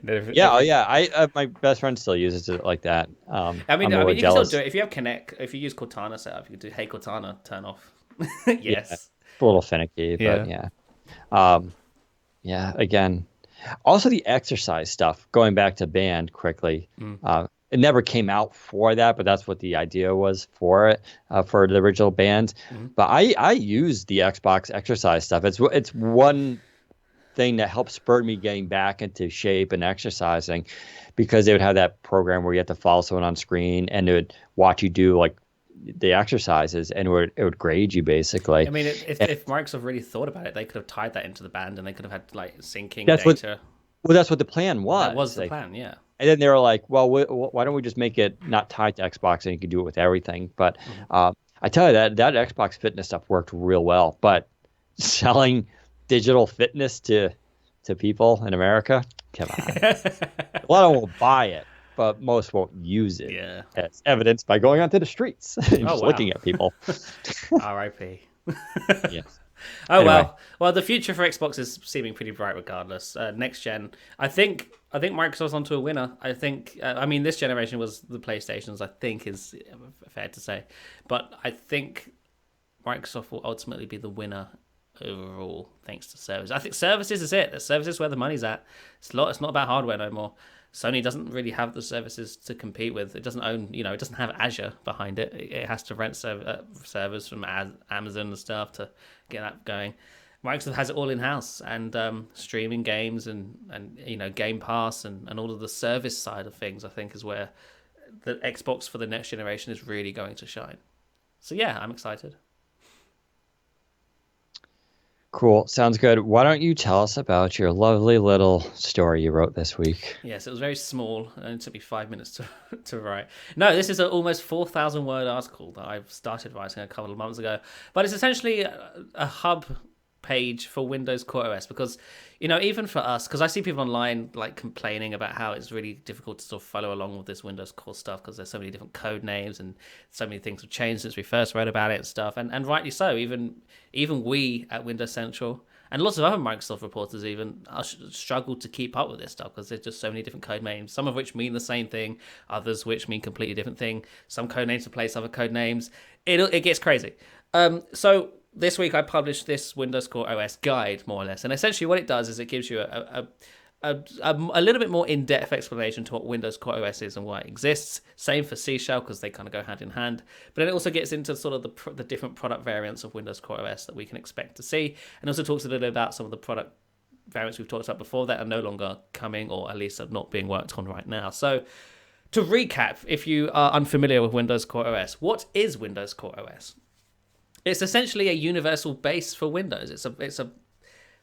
Speaker 1: then,
Speaker 2: Yeah. Oh, yeah. I my best friend still uses it like that. I'm a
Speaker 1: I
Speaker 2: little
Speaker 1: mean, you can still do
Speaker 2: jealous.
Speaker 1: it if you have Connect. If you use Cortana setup, you could do Hey Cortana turn off.
Speaker 2: Yeah,
Speaker 1: Yes.
Speaker 2: it's a little finicky, but
Speaker 1: Yeah.
Speaker 2: yeah. Um, yeah. Again, also the exercise stuff. Going back to band quickly.
Speaker 1: Mm.
Speaker 2: It never came out for that, but that's what the idea was for it, for the original band.
Speaker 1: Mhm.
Speaker 2: But I use the Xbox exercise stuff. It's one thing that helped spur me getting back into shape and exercising, because they would have that program where you have to follow someone on screen and it would watch you do like the exercises, and it would grade you basically.
Speaker 1: I mean,
Speaker 2: And
Speaker 1: if Microsoft really thought about it, they could have tied that into the band, and they could have had like syncing
Speaker 2: that's what
Speaker 1: data.
Speaker 2: well, that's what the plan
Speaker 1: That was
Speaker 2: was.
Speaker 1: the
Speaker 2: Like,
Speaker 1: plan. Yeah.
Speaker 2: and then they were like, well, why don't we just make it not tied to Xbox and you can do it with everything? But
Speaker 1: Mhm.
Speaker 2: I tell you that Xbox fitness stuff worked real well. But selling digital fitness to people in America, come on. A lot of them will buy it, but most won't use it,
Speaker 1: Yeah.
Speaker 2: as evidenced by going onto the streets and
Speaker 1: Oh
Speaker 2: just
Speaker 1: wow.
Speaker 2: looking at people.
Speaker 1: R.I.P.
Speaker 2: Yes.
Speaker 1: Oh
Speaker 2: Anyway,
Speaker 1: well, the future for Xbox is seeming pretty bright regardless. Next gen, I think Microsoft's onto a winner. I think I mean this generation was the PlayStations. I think is fair to say, but I think Microsoft will ultimately be the winner overall, thanks to service. I think services is it. The services is where the money's at. It's not about hardware no more. Sony doesn't really have the services to compete with. It doesn't own, it doesn't have Azure behind it. It has to rent servers from Amazon and stuff to get that going. Microsoft has it all in house, and streaming games and Game Pass and all of the service side of things, I think, is where the Xbox for the next generation is really going to shine. So yeah, I'm excited.
Speaker 2: cool. Sounds good. Why don't you tell us about your lovely little story you wrote this week?
Speaker 1: Yes, it was very small, and it took me 5 minutes to write. No, this is an almost 4,000 word article that I've started writing a couple of months ago. But it's essentially a hub page for Windows Core OS because, even for us, because I see people online like complaining about how it's really difficult to sort of follow along with this Windows Core stuff because there's so many different code names and so many things have changed since we first read about it and stuff. And rightly so. Even we at Windows Central and lots of other Microsoft reporters even struggle to keep up with this stuff because there's just so many different code names, some of which mean the same thing, others which mean completely different thing. Some code names replace other code names. It gets crazy. So this week I published this Windows Core OS guide, more or less, and essentially what it does is it gives you a little bit more in-depth explanation to what Windows Core OS is and why it exists. Same for C Shell because they kind of go hand in hand. But then it also gets into sort of the different product variants of Windows Core OS that we can expect to see, and also talks a little bit about some of the product variants we've talked about before that are no longer coming, or at least are not being worked on right now. So to recap, if you are unfamiliar with Windows Core OS, what is Windows Core OS? It's essentially a universal base for Windows. It's a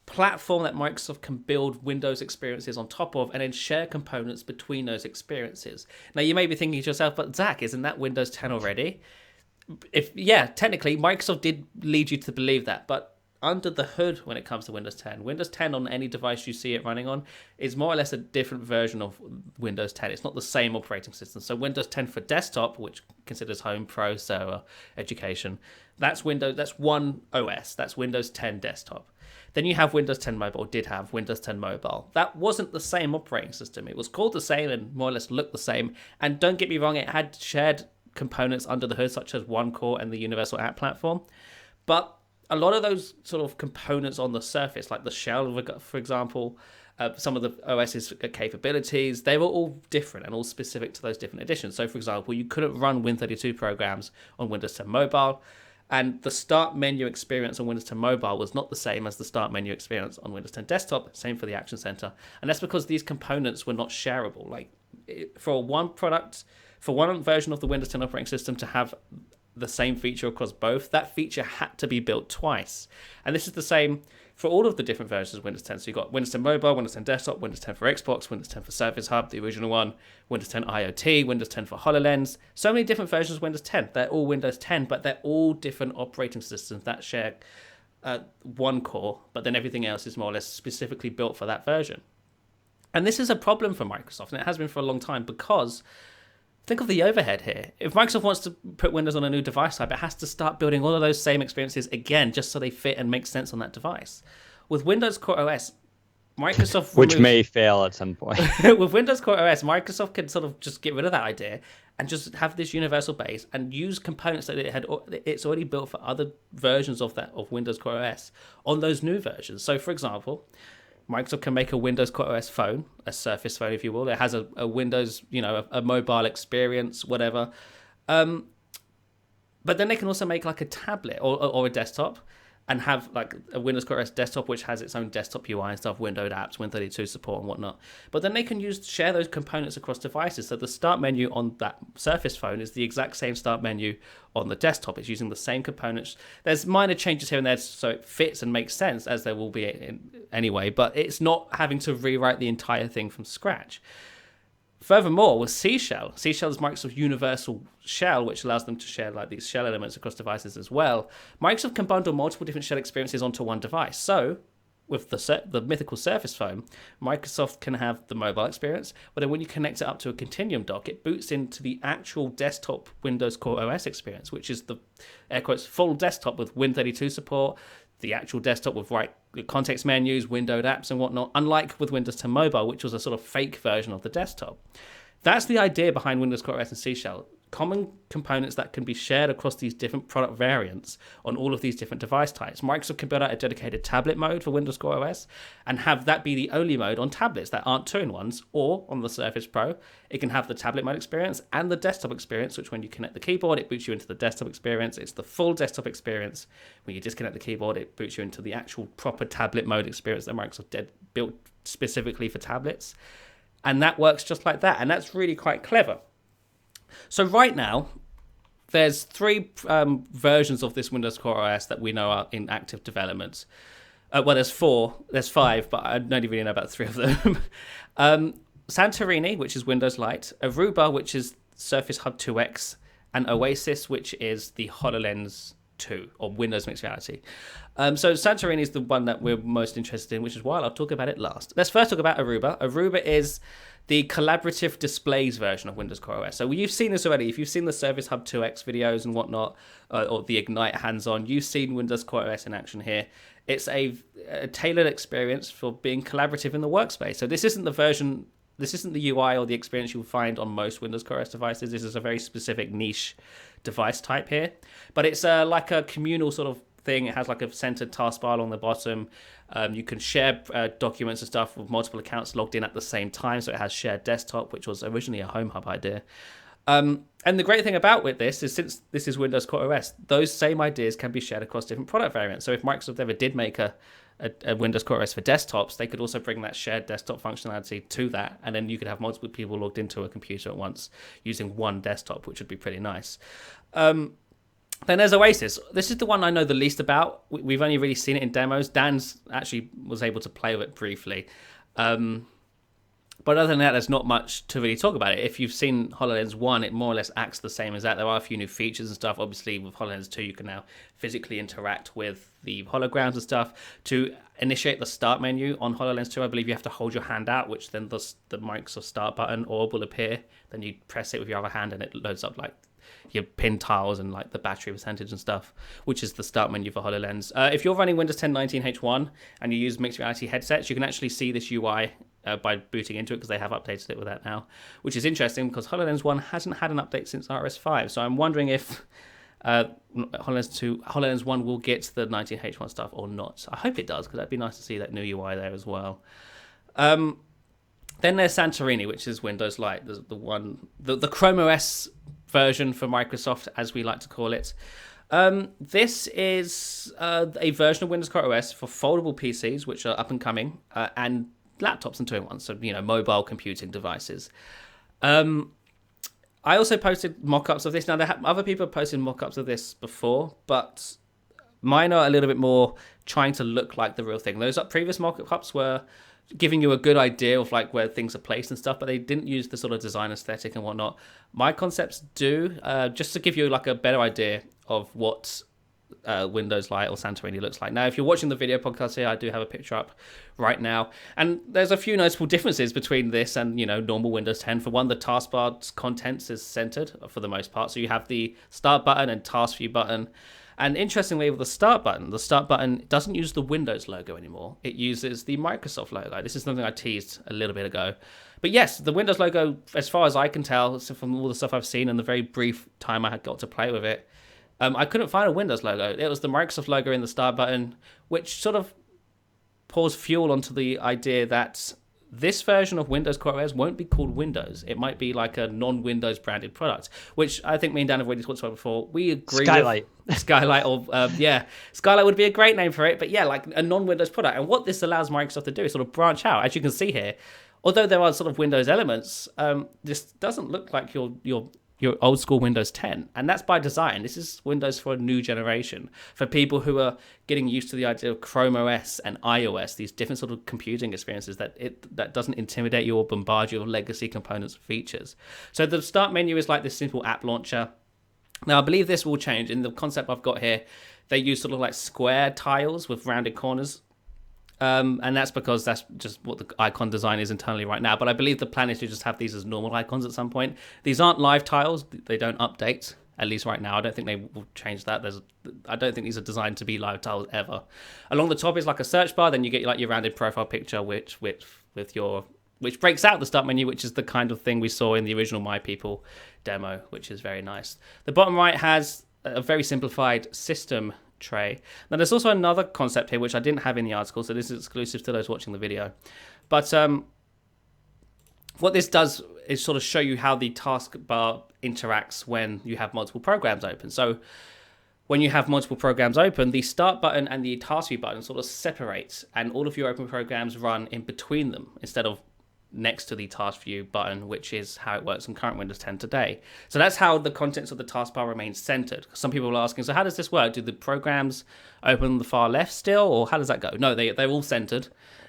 Speaker 1: platform that Microsoft can build Windows experiences on top of and then share components between those experiences. Now, you may be thinking to yourself, but Zach, isn't that Windows 10 already? Technically, Microsoft did lead you to believe that, but under the hood when it comes to Windows 10 on any device you see it running on is more or less a different version of Windows 10. It's not the same operating system. So Windows 10 for desktop, which considers home, pro, server, education, that's one OS. That's Windows 10 desktop. Then you have Windows 10 Mobile, or did have Windows 10 Mobile. That wasn't the same operating system. It was called the same and more or less looked the same. And don't get me wrong, it had shared components under the hood, such as One Core and the Universal App Platform. But a lot of those sort of components on the surface, like the shell, for example, some of the OS's capabilities, they were all different and all specific to those different editions. So, for example, you couldn't run Win32 programs on Windows 10 Mobile, and the start menu experience on Windows 10 Mobile was not the same as the start menu experience on Windows 10 Desktop, same for the Action Center. And that's because these components were not shareable. Like, for one version of the Windows 10 operating system to have the same feature across both, that feature had to be built twice. And this is the same for all of the different versions of Windows 10. So you've got Windows 10 Mobile, Windows 10 Desktop, Windows 10 for Xbox, Windows 10 for Service Hub, the original one, Windows 10 IoT, Windows 10 for HoloLens. So many different versions of Windows 10. They're all Windows 10, but they're all different operating systems that share one core, but then everything else is more or less specifically built for that version. And this is a problem for Microsoft, and it has been for a long time, because think of the overhead here. If Microsoft wants to put Windows on a new device type, it has to start building all of those same experiences again, just so they fit and make sense on that device. With Windows Core OS, Microsoft
Speaker 2: Which may fail at some point.
Speaker 1: with Windows Core OS, Microsoft can sort of just get rid of that idea and just have this universal base and use components that it's already built for other versions of Windows Core OS on those new versions. So, for example, Microsoft can make a Windows Core OS phone, a Surface phone, if you will. It has a Windows, a mobile experience, whatever. But then they can also make like a tablet or a desktop and have like a Windows Core OS desktop, which has its own desktop UI and stuff, windowed apps, Win32 support and whatnot. But then they can share those components across devices. So the start menu on that Surface phone is the exact same start menu on the desktop. It's using the same components. There's minor changes here and there so it fits and makes sense, as there will be anyway, but it's not having to rewrite the entire thing from scratch. Furthermore, with C Shell is Microsoft's universal shell, which allows them to share like these shell elements across devices as well. Microsoft can bundle multiple different shell experiences onto one device. So, with the mythical Surface phone, Microsoft can have the mobile experience, but then when you connect it up to a Continuum dock, it boots into the actual desktop Windows Core OS experience, which is the, air quotes, full desktop with Win32 support, the actual desktop with context menus, windowed apps and whatnot, unlike with Windows 10 Mobile, which was a sort of fake version of the desktop. That's the idea behind Windows Core OS and C Shell. Common components that can be shared across these different product variants on all of these different device types. Microsoft can build out a dedicated tablet mode for Windows Core OS and have that be the only mode on tablets that aren't two-in-ones, or on the Surface Pro, it can have the tablet mode experience and the desktop experience, which when you connect the keyboard, it boots you into the desktop experience. It's the full desktop experience. When you disconnect the keyboard, it boots you into the actual proper tablet mode experience that Microsoft built specifically for tablets. And that works just like that. And that's really quite clever. So right now, there's 3 versions of this Windows Core OS that we know are in active development. Well, there's 5, but I only really know about 3 of them. Santorini, which is Windows Lite, Aruba, which is Surface Hub 2X, and Oasis, which is the HoloLens 2, or Windows Mixed Reality. So Santorini is the one that we're most interested in, which is why I'll talk about it last. Let's first talk about Aruba. Aruba is the collaborative displays version of Windows Core OS. So you've seen this already. If you've seen the Surface Hub 2X videos and whatnot, or the Ignite hands-on, you've seen Windows Core OS in action here. It's a tailored experience for being collaborative in the workspace. So this isn't the UI or the experience you'll find on most Windows Core OS devices. This is a very specific niche device type here. But it's like a communal sort of thing. It has like a centered taskbar along the bottom. You can share documents and stuff with multiple accounts logged in at the same time. So it has shared desktop, which was originally a Home Hub idea. And the great thing about with this is, since this is Windows Core OS, those same ideas can be shared across different product variants. So if Microsoft ever did make a Windows Core OS for desktops, they could also bring that shared desktop functionality to that, and then you could have multiple people logged into a computer at once using one desktop, which would be pretty nice. Then there's Oasis. This is the one I know the least about. We've only really seen it in demos. Dan's actually was able to play with it briefly. But other than that, there's not much to really talk about it. If you've seen HoloLens 1, it more or less acts the same as that. There are a few new features and stuff. Obviously, with HoloLens 2, you can now physically interact with the holograms and stuff. To initiate the start menu on HoloLens 2, I believe you have to hold your hand out, which then the Microsoft Start button orb will appear. Then you press it with your other hand, and it loads up like your pin tiles and like the battery percentage and stuff, which is the start menu for HoloLens. If you're running Windows 10 19H1 and you use mixed reality headsets, you can actually see this UI by booting into it, because they have updated it with that now, which is interesting because HoloLens 1 hasn't had an update since RS5. So I'm wondering if HoloLens 1 will get the 19H1 stuff or not. I hope it does, because that'd be nice to see that new UI there as well. Then there's Santorini, which is Windows Lite, the Chrome OS version for Microsoft, as we like to call it. This is a version of Windows Core OS for foldable PCs, which are up and coming, and laptops and two-in-ones, so mobile computing devices. I also posted mock-ups of this. Now, other people have posted mock-ups of this before, but mine are a little bit more trying to look like the real thing. Those previous mock-ups were giving you a good idea of like where things are placed and stuff, but they didn't use the sort of design aesthetic and whatnot. My concepts do, just to give you like a better idea of what Windows Lite or Santorini looks like. Now, if you're watching the video podcast here, I do have a picture up right now, and there's a few noticeable differences between this and normal Windows 10. For one, the taskbar's contents is centered for the most part, so you have the start button and task view button. And interestingly, with the start button doesn't use the Windows logo anymore. It uses the Microsoft logo. This is something I teased a little bit ago. But yes, the Windows logo, as far as I can tell, from all the stuff I've seen and the very brief time I had got to play with it, I couldn't find a Windows logo. It was the Microsoft logo in the start button, which sort of pours fuel onto the idea that this version of Windows Core OS won't be called Windows. It might be like a non-Windows branded product, which I think me and Dan have already talked about before. We agree
Speaker 2: Skylight.
Speaker 1: with Skylight, or Skylight would be a great name for it, but yeah, like a non-Windows product. And what this allows Microsoft to do is sort of branch out. As you can see here, although there are sort of Windows elements, this doesn't look like your old school Windows 10, and that's by design. This is Windows for a new generation, for people who are getting used to the idea of Chrome OS and iOS, these different sort of computing experiences that doesn't intimidate you or bombard you with legacy components and features. So the start menu is like this simple app launcher. Now, I believe this will change. In the concept I've got here, they use sort of like square tiles with rounded corners. And that's because that's just what the icon design is internally right now. But I believe the plan is to just have these as normal icons at some point. These aren't live tiles. They don't update. At least right now, I don't think they will change that. I don't think these are designed to be live tiles ever. Along the top is like a search bar. Then you get like your rounded profile picture, which breaks out the start menu, which is the kind of thing we saw in the original My People demo, which is very nice. The bottom right has a very simplified system tray. Now there's also another concept here which I didn't have in the article, so this is exclusive to those watching the video. But what this does is sort of show you how the taskbar interacts when you have multiple programs open. So when you have multiple programs open, the start button and the task view button sort of separate, and all of your open programs run in between them instead of next to the task view button, which is how it works in current Windows 10 today. So that's how the contents of the taskbar remain centered. Some people are asking, so how does this work? Do the programs open on the far left still, or how does that go? No, they're all centered,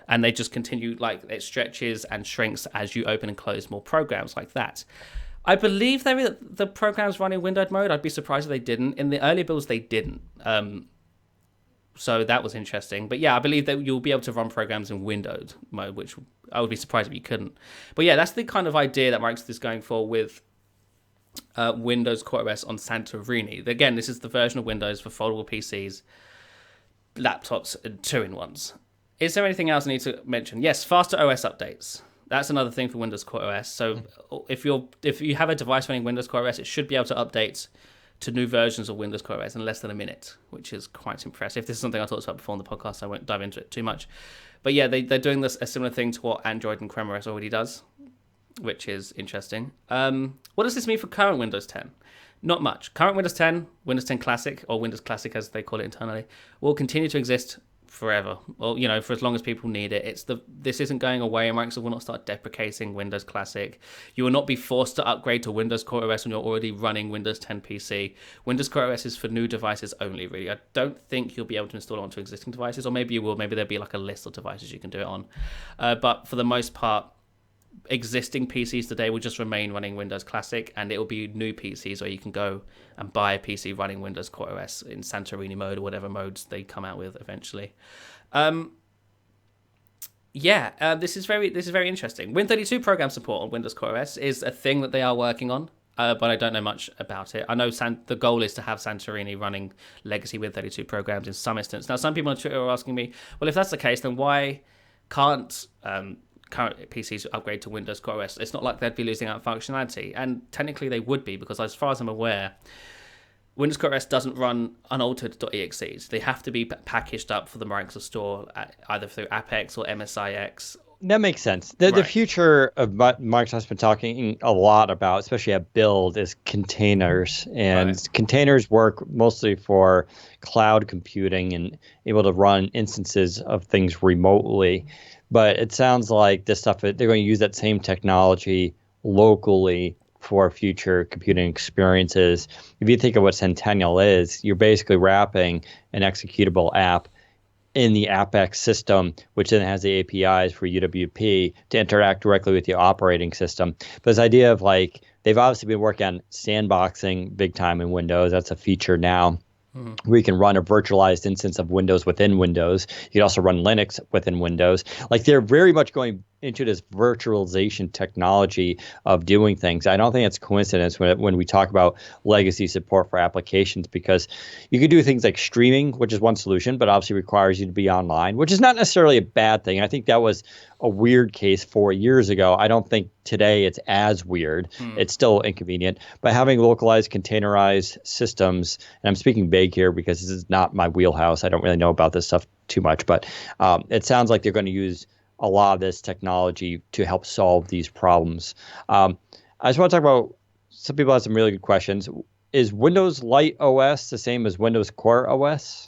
Speaker 1: and they just continue, like it stretches and shrinks as you open and close more programs like that. I believe the programs run in windowed mode. I'd be surprised if they didn't. In the earlier builds, they didn't. So that was interesting. But yeah, I believe that you'll be able to run programs in windowed mode, which I would be surprised if you couldn't. But yeah, that's the kind of idea that Microsoft is going for with Windows Core OS on Santorini. Again, this is the version of Windows for foldable PCs, laptops, and two-in-ones. Is there anything else I need to mention? Yes, faster OS updates. That's another thing for Windows Core OS. So if you have a device running Windows Core OS, it should be able to update to new versions of Windows Core OS in less than a minute, which is quite impressive. This is something I talked about before on the podcast. I won't dive into it too much. But yeah, they're doing a similar thing to what Android and Chrome OS already does, which is interesting. What does this mean for current Windows 10? Not much. Current Windows 10, Windows 10 Classic, or Windows Classic as they call it internally, will continue to exist forever, or for as long as people need it. This isn't going away, and Microsoft will not start deprecating Windows Classic. You will not be forced to upgrade to Windows Core OS when you're already running Windows 10 PC. Windows Core OS is for new devices only, really. I don't think you'll be able to install it onto existing devices, or maybe you will. Maybe there'll be like a list of devices you can do it on. But for the most part, existing PCs today will just remain running Windows Classic, and it will be new PCs where you can go and buy a PC running Windows Core OS in Santorini mode or whatever modes they come out with eventually. This is very interesting. Win32 program support on Windows Core OS is a thing that they are working on, but I don't know much about it. I know the goal is to have Santorini running legacy Win32 programs in some instance. Now, some people on Twitter are asking me, well, if that's the case, then why can't current PCs upgrade to Windows Core OS? It's not like they'd be losing out functionality, and technically they would be, because as far as I'm aware, Windows Core OS doesn't run unaltered .exes. They have to be packaged up for the Microsoft Store either through Apex or MSIX.
Speaker 2: That makes sense. The future of Microsoft's been talking a lot about, especially at Build, is containers. And containers work mostly for cloud computing and able to run instances of things remotely. But it sounds like this stuff, they're going to use that same technology locally for future computing experiences. If you think of what Centennial is, you're basically wrapping an executable app in the Apex system, which then has the APIs for UWP to interact directly with the operating system. But this idea of they've obviously been working on sandboxing big time in Windows. That's a feature now. We can run a virtualized instance of Windows within Windows. You can also run Linux within Windows. They're very much going into this virtualization technology of doing things. I don't think it's coincidence when we talk about legacy support for applications, because you can do things like streaming, which is one solution, but obviously requires you to be online, which is not necessarily a bad thing. I think that was a weird case 4 years ago. I don't think today it's as weird. It's still inconvenient. But having localized, containerized systems, and I'm speaking big here because this is not my wheelhouse. I don't really know about this stuff too much, but it sounds like they're going to use a lot of this technology to help solve these problems. I just want to talk about, some people have some really good questions. Is Windows Lite OS the same as Windows Core OS?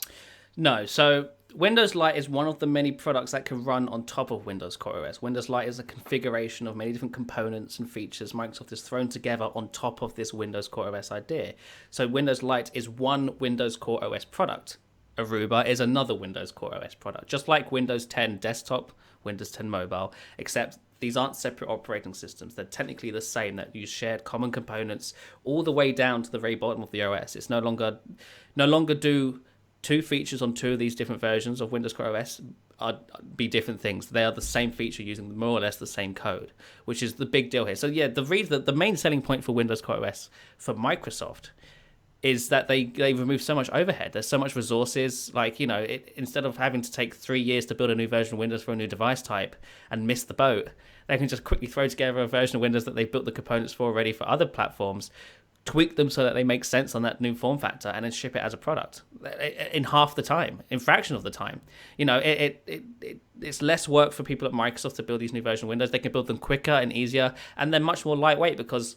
Speaker 1: No. So Windows Lite is one of the many products that can run on top of Windows Core OS. Windows Lite is a configuration of many different components and features Microsoft has thrown together on top of this Windows Core OS idea. So Windows Lite is one Windows Core OS product. Aruba is another Windows Core OS product, just like Windows 10 Desktop, Windows 10 Mobile, except these aren't separate operating systems. They're technically the same, that use shared common components all the way down to the very bottom of the OS. It's no longer do two features on two of these different versions of Windows Core OS be different things. They are the same feature using more or less the same code, which is the big deal here. So yeah, the main selling point for Windows Core OS for Microsoft is that they remove so much overhead. There's so much resources. Like, instead of having to take 3 years to build a new version of Windows for a new device type and miss the boat, they can just quickly throw together a version of Windows that they've built the components for already for other platforms, tweak them so that they make sense on that new form factor, and then ship it as a product in half the time, in fraction of the time. It's less work for people at Microsoft to build these new version of Windows. They can build them quicker and easier, and they're much more lightweight because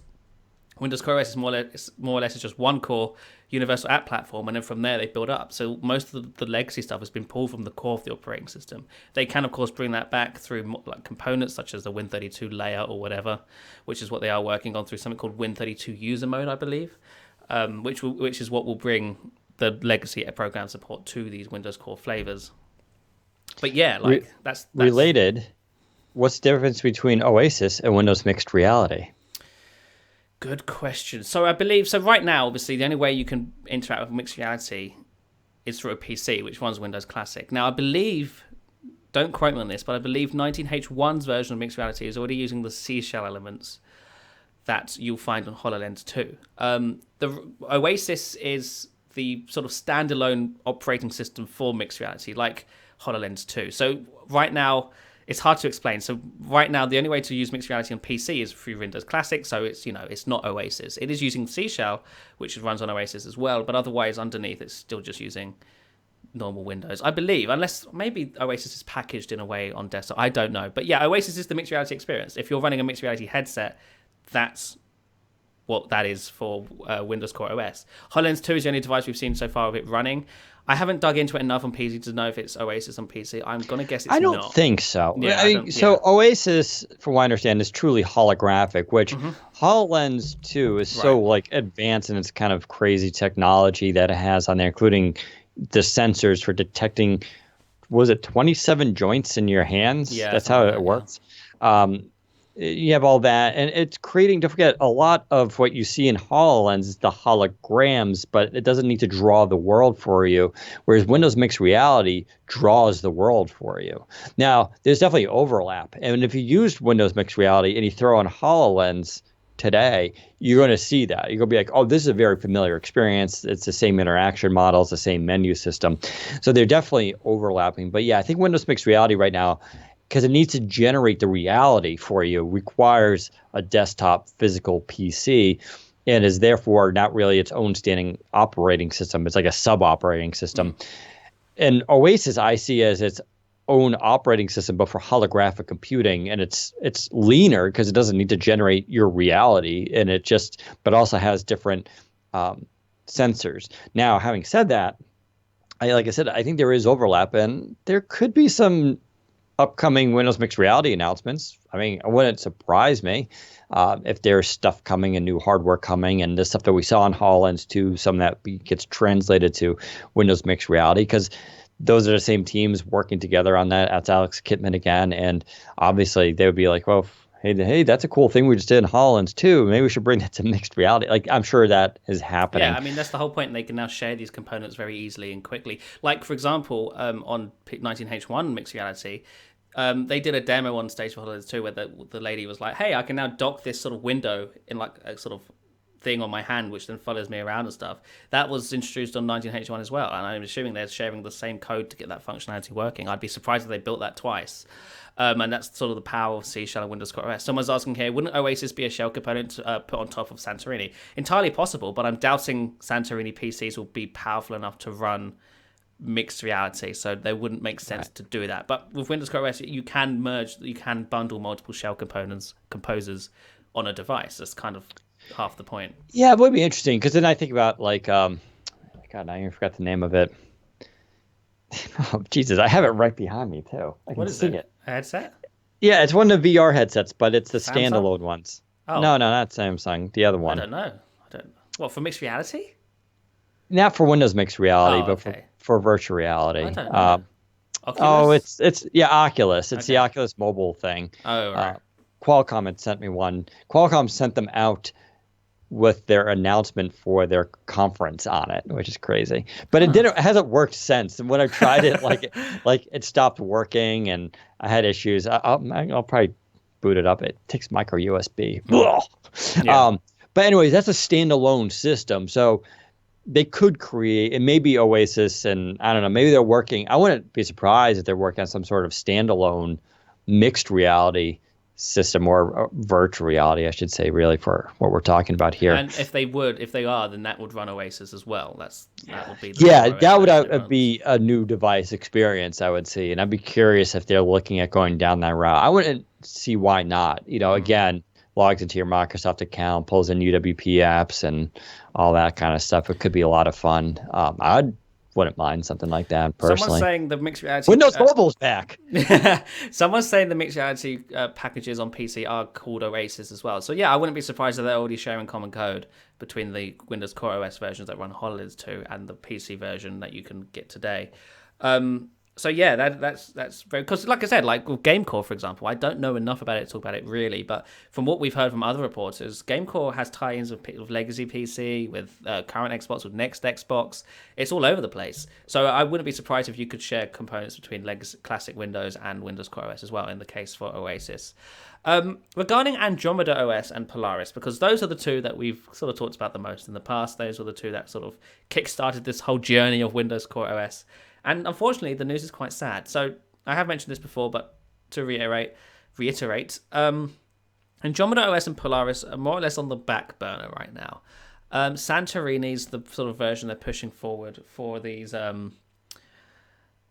Speaker 1: Windows Core OS is more or less just one core universal app platform, and then from there they build up. So most of the legacy stuff has been pulled from the core of the operating system. They can, of course, bring that back through like components such as the Win32 layer or whatever, which is what they are working on through something called Win32 user mode, I believe, which is what will bring the legacy program support to these Windows Core flavors. But yeah, that's
Speaker 2: related. What's the difference between Oasis and Windows Mixed Reality?
Speaker 1: Good question. So I believe, right now, obviously, the only way you can interact with mixed reality is through a PC, which runs Windows Classic. Now, I believe, don't quote me on this, but I believe 19H1's version of mixed reality is already using the C shell elements that you'll find on HoloLens 2. The Oasis is the sort of standalone operating system for mixed reality, like HoloLens 2. So right now, it's hard to explain. So right now, the only way to use mixed reality on PC is through Windows Classic. So it's not Oasis. It is using C Shell, which runs on Oasis as well. But otherwise, underneath, it's still just using normal Windows, I believe. Unless maybe Oasis is packaged in a way on desktop. I don't know. But yeah, Oasis is the mixed reality experience. If you're running a mixed reality headset, that's what that is for Windows Core OS. HoloLens 2 is the only device we've seen so far of it running. I haven't dug into it enough on PC to know if it's Oasis on PC. I'm going to guess it's not.
Speaker 2: I don't think so.
Speaker 1: Yeah,
Speaker 2: Oasis, from what I understand, is truly holographic, which HoloLens 2 is so like advanced in its kind of crazy technology that it has on there, including the sensors for detecting, was it 27 joints in your hands?
Speaker 1: Yeah,
Speaker 2: that's how it works. You have all that, and it's creating, don't forget, a lot of what you see in HoloLens is the holograms, but it doesn't need to draw the world for you, whereas Windows Mixed Reality draws the world for you. Now, there's definitely overlap, and if you used Windows Mixed Reality and you throw on HoloLens today, you're going to see that. You're going to be like, oh, this is a very familiar experience. It's the same interaction models, the same menu system. So they're definitely overlapping. But yeah, I think Windows Mixed Reality right now, because it needs to generate the reality for you, requires a desktop physical PC and is therefore not really its own standing operating system. It's like a sub-operating system. And Oasis I see as its own operating system, but for holographic computing, and it's leaner because it doesn't need to generate your reality, and but also has different sensors. Now, having said that, like I said, I think there is overlap, and there could be some upcoming Windows Mixed Reality announcements. I mean, it wouldn't surprise me if there's stuff coming and new hardware coming, and the stuff that we saw on HoloLens 2, some that gets translated to Windows Mixed Reality, because those are the same teams working together on that. That's Alex Kipman again, and obviously they would be like, well, hey, that's a cool thing we just did in HoloLens 2. Maybe we should bring that to Mixed Reality. Like, I'm sure that is happening.
Speaker 1: Yeah, I mean, that's the whole point. They can now share these components very easily and quickly. Like, for example, on 19H1 Mixed Reality, they did a demo on stage for HoloLens 2 where the lady was like, hey, I can now dock this sort of window in like a sort of thing on my hand, which then follows me around and stuff. That was introduced on 19H1 as well, and I'm assuming they're sharing the same code to get that functionality working. I'd be surprised if they built that twice. And that's sort of the power of C Shell and Windows Core OS. Someone's asking here, wouldn't Oasis be a shell component put on top of Santorini? Entirely possible, but I'm doubting Santorini PCs will be powerful enough to run mixed reality, so they wouldn't make sense to do that. But with Windows Core OS, you can bundle multiple shell composers on a device. That's kind of half the point.
Speaker 2: Yeah, it would be interesting, because then I think about like, God, I even forgot the name of it. Oh, Jesus, I have it right behind me too. I can see it.
Speaker 1: A headset?
Speaker 2: Yeah, it's one of the VR headsets, but it's the
Speaker 1: Samsung?
Speaker 2: Standalone ones.
Speaker 1: Oh.
Speaker 2: No, not Samsung. The other one.
Speaker 1: I don't know. What, for mixed reality?
Speaker 2: Not for Windows Mixed Reality,
Speaker 1: Oh,
Speaker 2: but
Speaker 1: okay.
Speaker 2: for virtual reality.
Speaker 1: I don't know.
Speaker 2: Oculus? It's Oculus. It's
Speaker 1: Okay.
Speaker 2: the Oculus mobile thing.
Speaker 1: Oh, right.
Speaker 2: Qualcomm had sent me one. Qualcomm sent them out with their announcement for their conference on it, which is crazy. But it hasn't worked since. And when I tried it, like it stopped working, and I had issues. I'll probably boot it up. It takes micro USB.
Speaker 1: Yeah.
Speaker 2: But anyways, that's a standalone system. So they could create, and maybe Oasis, and I don't know, maybe they're working. I wouldn't be surprised if they're working on some sort of standalone mixed reality system, or virtual reality, I should say, really, for what we're talking about here.
Speaker 1: And if they are, then that would run Oasis as well. That would be the
Speaker 2: Yeah,
Speaker 1: Core OS
Speaker 2: that would
Speaker 1: version it runs.
Speaker 2: be a new device experience, I would see, and I'd be curious if they're looking at going down that route. I wouldn't see why not. Again, logs into your Microsoft account, pulls in UWP apps, and all that kind of stuff. It could be a lot of fun. I wouldn't mind something like that
Speaker 1: Someone's
Speaker 2: personally.
Speaker 1: saying the mixed reality.
Speaker 2: Windows Mobile's back.
Speaker 1: Someone's saying the mixed reality packages on PC are called Oasis as well. So yeah, I wouldn't be surprised if they're already sharing common code between the Windows Core OS versions that run HoloLens 2 and the PC version that you can get today. So yeah, that's very, because like I said, like with GameCore, for example, I don't know enough about it to talk about it really, but from what we've heard from other reporters, GameCore has tie-ins with Legacy PC, with current Xbox, with next Xbox. It's all over the place. So I wouldn't be surprised if you could share components between Legacy, classic Windows and Windows Core OS as well, in the case for Oasis. Regarding Andromeda OS and Polaris, because those are the two that we've sort of talked about the most in the past. Those were the two that sort of kick-started this whole journey of Windows Core OS. And unfortunately, the news is quite sad. So I have mentioned this before, but to reiterate, Andromeda OS and Polaris are more or less on the back burner right now. Santorini's the sort of version they're pushing forward for these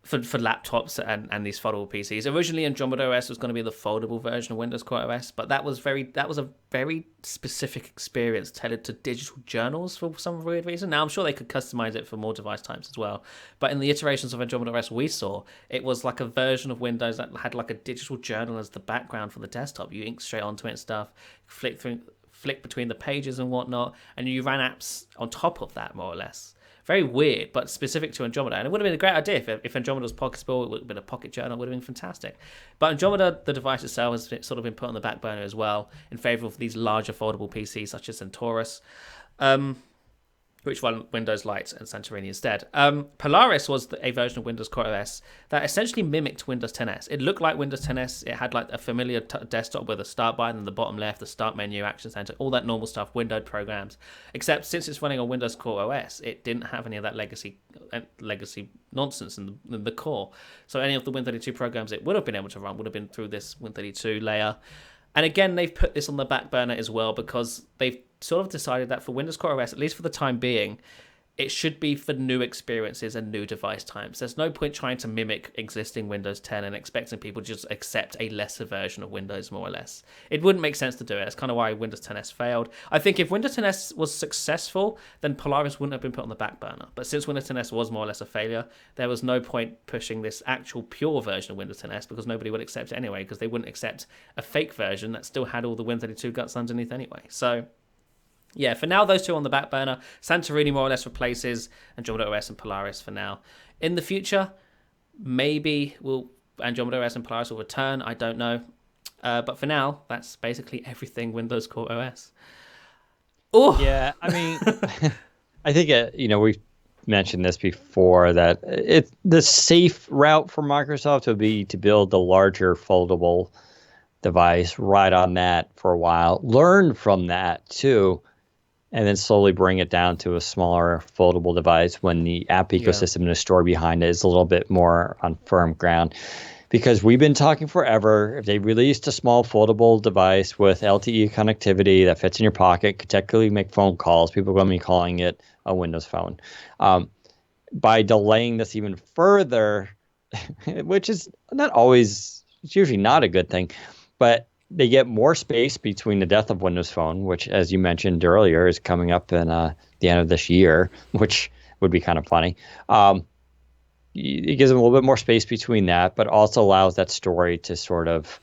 Speaker 1: for laptops and these foldable PCs. Originally, Andromeda OS was going to be the foldable version of Windows Core OS, but that was a very specific experience tailored to digital journals for some weird reason. Now, I'm sure they could customize it for more device types as well, but in the iterations of Andromeda OS we saw, it was like a version of Windows that had like a digital journal as the background for the desktop. You ink straight onto it and stuff, flick between the pages and whatnot, and you ran apps on top of that, more or less. Very weird, but specific to Andromeda. And it would have been a great idea if Andromeda was pocketable. It would have been a pocket journal. It would have been fantastic. But Andromeda, the device itself, has sort of been put on the back burner as well in favor of these larger foldable PCs such as Centaurus, which run Windows Lite and Santorini instead. Polaris was a version of Windows Core OS that essentially mimicked Windows 10s. It looked like Windows 10s. It had like a familiar desktop with a start button in the bottom left, the start menu, action center, all that normal stuff, windowed programs. Except since it's running on Windows Core OS, it didn't have any of that legacy nonsense in the core. So any of the Win32 programs it would have been able to run would have been through this Win32 layer. And again, they've put this on the back burner as well because they've sort of decided that for Windows Core OS, at least for the time being, it should be for new experiences and new device types. There's no point trying to mimic existing Windows 10 and expecting people to just accept a lesser version of Windows, more or less. It wouldn't make sense to do it. That's kind of why Windows 10s failed. I think if Windows 10s was successful, then Polaris wouldn't have been put on the back burner. But since Windows 10s was more or less a failure, there was no point pushing this actual pure version of Windows 10s because nobody would accept it anyway, because they wouldn't accept a fake version that still had all the Win32 guts underneath anyway. So yeah, for now, those two on the back burner. Santorini more or less replaces Andromeda OS and Polaris for now. In the future, maybe Andromeda OS and Polaris will return. I don't know. But for now, that's basically everything Windows Core OS. Oh,
Speaker 2: yeah. I mean, I think we've mentioned this before that the safe route for Microsoft would be to build the larger foldable device, ride on that for a while, learn from that too, and then slowly bring it down to a smaller foldable device when the app ecosystem and the story behind it is a little bit more on firm ground. Because we've been talking forever, if they released a small foldable device with LTE connectivity that fits in your pocket, could technically make phone calls, people are going to be calling it a Windows Phone. By delaying this even further, which is not always, it's usually not a good thing, but they get more space between the death of Windows Phone, which, as you mentioned earlier, is coming up in the end of this year, which would be kind of funny. It gives them a little bit more space between that, but also allows that story to sort of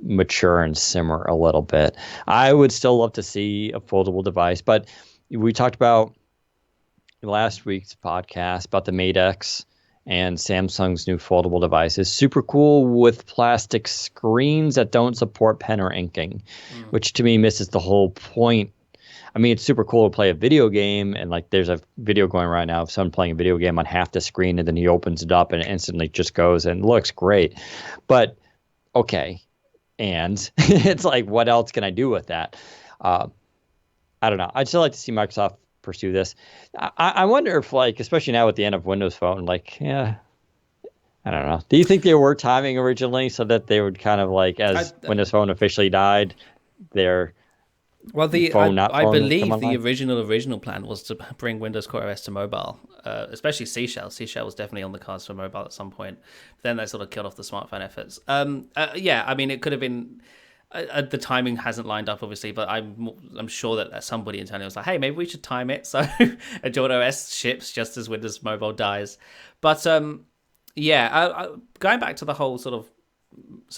Speaker 2: mature and simmer a little bit. I would still love to see a foldable device, but we talked about last week's podcast about the Mate X and Samsung's new foldable devices. Super cool with plastic screens that don't support pen or inking, which to me misses the whole point. I mean, it's super cool to play a video game, and like there's a video going right now of someone playing a video game on half the screen, and then he opens it up and it instantly just goes and looks great. But okay, and it's like, what else can I do with that? I don't know. I'd still like to see Microsoft pursue this. I wonder if, like, especially now with the end of Windows Phone, like, yeah, I don't know. Do you think they were timing originally so that they would kind of like, as Windows Phone officially died, their
Speaker 1: Well,
Speaker 2: phone, not
Speaker 1: I
Speaker 2: phone, would come
Speaker 1: believe the
Speaker 2: online?
Speaker 1: original plan was to bring Windows Core OS to mobile, especially Seashell. Seashell was definitely on the cards for mobile at some point. But then they sort of killed off the smartphone efforts. Yeah, I mean, it could have been. The timing hasn't lined up, obviously, but I'm sure that somebody internally was like, "Hey, maybe we should time it so Android OS ships just as Windows Mobile dies." But yeah, going back to the whole sort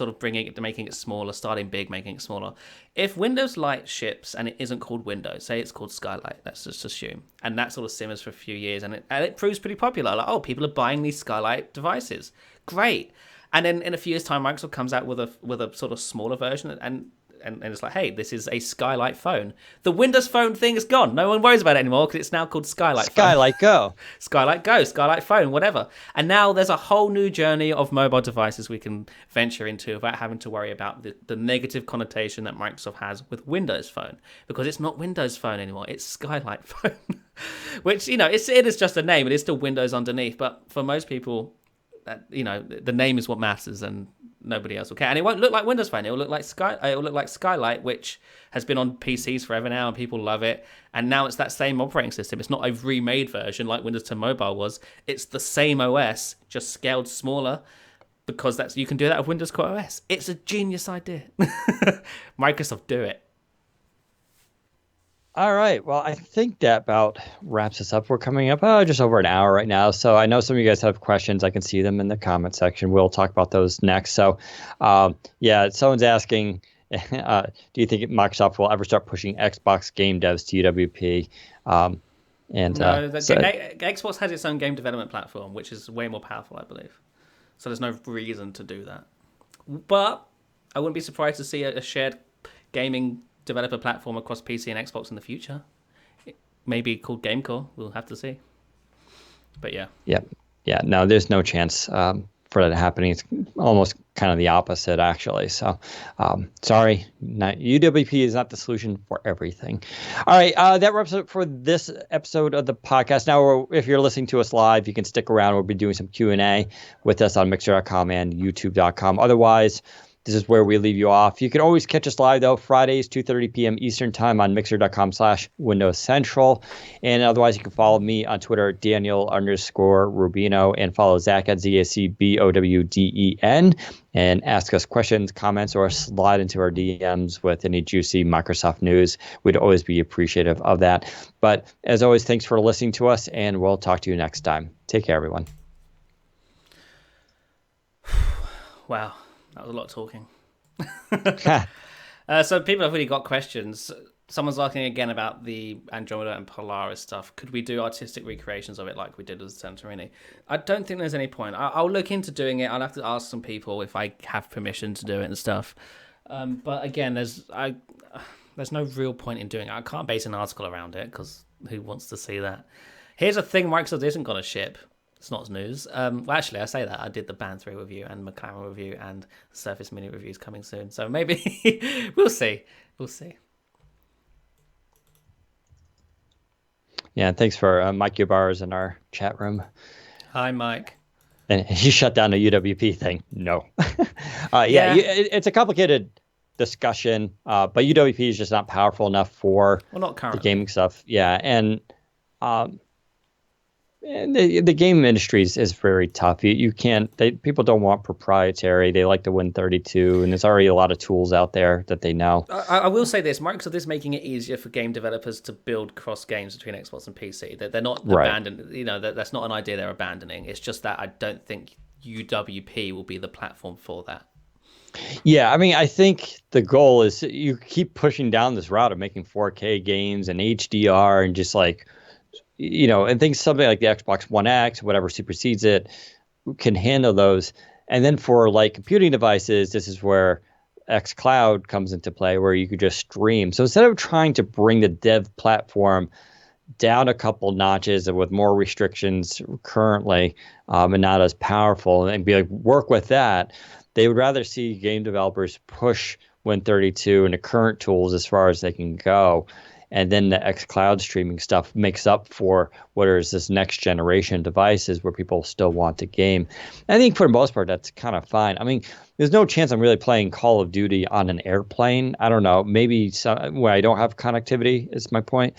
Speaker 1: of bringing it to making it smaller, starting big, making it smaller. If Windows Lite ships and it isn't called Windows, say it's called Skylight, let's just assume, and that sort of simmers for a few years, and it proves pretty popular. Like, oh, people are buying these Skylight devices, great. And then in a few years' time, Microsoft comes out with a sort of smaller version, and it's like, hey, this is a Skylight phone. The Windows Phone thing is gone. No one worries about it anymore because it's now called Skylight phone.
Speaker 2: Skylight Go.
Speaker 1: Skylight Go, Skylight Phone, whatever. And now there's a whole new journey of mobile devices we can venture into without having to worry about the negative connotation that Microsoft has with Windows Phone, because it's not Windows Phone anymore. It's Skylight Phone, which, it is just a name. It is still Windows underneath. But for most people, the name is what matters, and nobody else will care. And it won't look like Windows Phone. It will look like Skylight, which has been on PCs forever now, and people love it. And now it's that same operating system. It's not a remade version like Windows 10 Mobile was. It's the same OS, just scaled smaller, because you can do that with Windows Core OS. It's a genius idea. Microsoft, do it.
Speaker 2: All right. Well, I think that about wraps us up. We're coming up just over an hour right now. So I know some of you guys have questions. I can see them in the comment section. We'll talk about those next. So, yeah, someone's asking, do you think Microsoft will ever start pushing Xbox game devs to UWP?
Speaker 1: No, Xbox has its own game development platform, which is way more powerful, I believe. So there's no reason to do that. But I wouldn't be surprised to see a shared gaming developer platform across PC and Xbox in the future. It may be called GameCore. We'll have to see. But yeah.
Speaker 2: Yeah. No, there's no chance for that happening. It's almost kind of the opposite, actually. So, sorry, UWP is not the solution for everything. All right, that wraps up for this episode of the podcast. Now, if you're listening to us live, you can stick around. We'll be doing some Q&A with us on Mixer.com and YouTube.com. Otherwise, this is where we leave you off. You can always catch us live, though, Fridays, 2:30 p.m. Eastern Time on Mixer.com/Windows Central. And otherwise, you can follow me on Twitter, Daniel_Rubino, and follow Zach at ZACBOWDEN, and ask us questions, comments, or slide into our DMs with any juicy Microsoft news. We'd always be appreciative of that. But as always, thanks for listening to us, and we'll talk to you next time. Take care, everyone.
Speaker 1: Wow. That was a lot of talking. So people have really got questions. Someone's asking again about the Andromeda and Polaris stuff. Could we do artistic recreations of it like we did with Santorini? I don't think there's any point. I'll look into doing it. I'll have to ask some people if I have permission to do it and stuff. But again, there's no real point in doing it. I can't base an article around it because who wants to see that? Here's a thing Microsoft isn't going to ship. It's not news. Well, actually, I say that. I did the Band 3 review and McLaren review and Surface Mini reviews coming soon. So maybe we'll see. We'll see.
Speaker 2: Yeah, thanks for Mike Ybar's in our chat room.
Speaker 1: Hi, Mike.
Speaker 2: And he shut down the UWP thing. No. It's a complicated discussion, but UWP is just not powerful enough for
Speaker 1: not currently.
Speaker 2: The gaming stuff. Yeah, and the game industry is very tough. You can't. People don't want proprietary. They like to Win32, and there's already a lot of tools out there that they know.
Speaker 1: I will say this: Microsoft is making it easier for game developers to build cross games between Xbox and PC. They're not abandoning. That's not an idea they're abandoning. It's just that I don't think UWP will be the platform for that.
Speaker 2: Yeah, I mean, I think the goal is you keep pushing down this route of making 4K games and HDR and just like. And things, something like the Xbox One X, whatever supersedes it, can handle those. And then for like computing devices, this is where xCloud comes into play, where you could just stream. So instead of trying to bring the dev platform down a couple notches and with more restrictions currently and not as powerful and be like, work with that, they would rather see game developers push Win32 and the current tools as far as they can go. and then the xCloud streaming stuff makes up for what is this next generation devices where people still want to game. I think for the most part that's kind of fine. I mean, there's no chance I'm really playing Call of Duty on an airplane. I don't know. Maybe where I don't have connectivity is my point.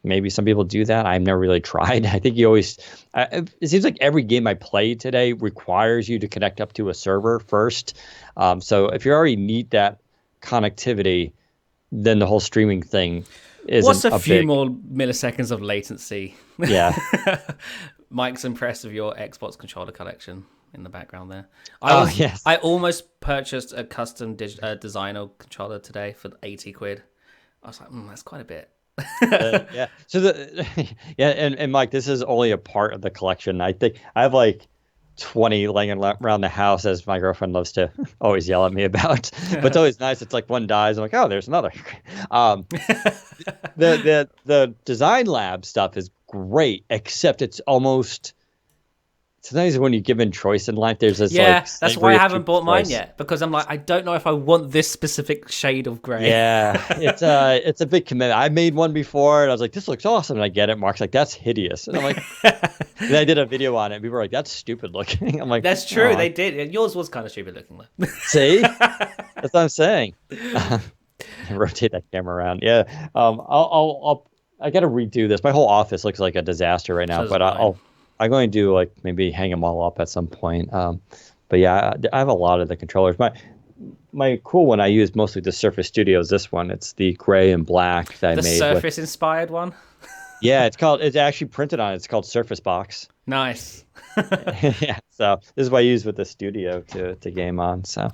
Speaker 2: Maybe some people do that. I've never really tried. I think you always. It seems like every game I play today requires you to connect up to a server first. So if you already need that connectivity, then the whole streaming thing isn't
Speaker 1: What's a few
Speaker 2: big.
Speaker 1: more milliseconds of latency?
Speaker 2: Yeah.
Speaker 1: Mike's impressed with your Xbox controller collection in the background there.
Speaker 2: Yes.
Speaker 1: I almost purchased a custom designer controller today for 80 quid. I was like, that's quite a bit.
Speaker 2: Yeah. So yeah, and Mike, this is only a part of the collection. I think I have like 20 laying around the house, as my girlfriend loves to always yell at me about. But it's always nice. It's like one dies, I'm like, oh, there's another. The design lab stuff is great, except it's almost. Sometimes when you given choice in life, there's this
Speaker 1: that's why I haven't bought mine yet, because I'm like, I don't know if I want this specific shade of gray.
Speaker 2: Yeah, it's a big commitment. I made one before, and I was like, this looks awesome, and I get it. Mark's like, that's hideous, and I'm like, and I did a video on it. People were like, that's stupid looking. I'm like,
Speaker 1: that's true. They did. And yours was kind of stupid looking though.
Speaker 2: See, that's what I'm saying. Rotate that camera around. Yeah, I got to redo this. My whole office looks like a disaster right now, but I'm going to do like maybe hang them all up at some point. But yeah, I have a lot of the controllers. My cool one I use mostly the Surface Studios. This one, it's the gray and black that I made.
Speaker 1: The Surface inspired one.
Speaker 2: Yeah, it's actually printed on it. It's called Surface Box.
Speaker 1: Nice.
Speaker 2: Yeah, so this is what I use with the studio to game on. So.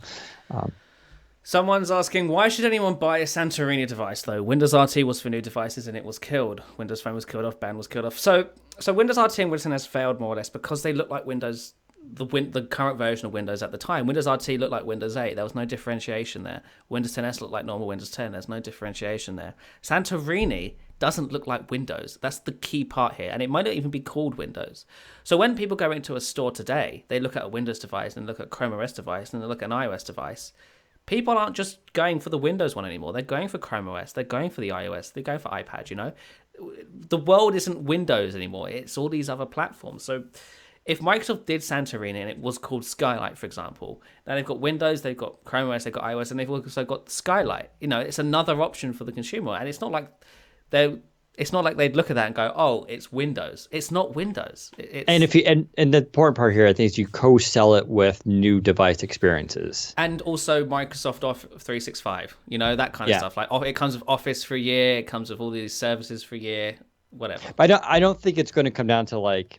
Speaker 1: Someone's asking, why should anyone buy a Santorini device, though? Windows RT was for new devices and it was killed. Windows Phone was killed off, Band was killed off. So Windows RT and Windows 10 has failed more or less because they look like Windows, the current version of Windows at the time. Windows RT looked like Windows 8. There was no differentiation there. Windows 10S looked like normal Windows 10. There's no differentiation there. Santorini doesn't look like Windows. That's the key part here. And it might not even be called Windows. So when people go into a store today, they look at a Windows device and look at a Chrome OS device and they look at an iOS device. People aren't just going for the Windows one anymore. They're going for Chrome OS. They're going for the iOS. They're going for iPad, you know? The world isn't Windows anymore. It's all these other platforms. So if Microsoft did Santorini and it was called Skylight, for example, now they've got Windows, they've got Chrome OS, they've got iOS, and they've also got Skylight. You know, it's another option for the consumer. And it's not like they'd look at that and go, "Oh, it's Windows." It's not Windows.
Speaker 2: And the important part here, I think, is you co-sell it with new device experiences,
Speaker 1: and also Microsoft Office 365. You know, that kind of stuff. Like, it comes with Office for a year. It comes with all these services for a year. Whatever.
Speaker 2: But I don't think it's going to come down to like,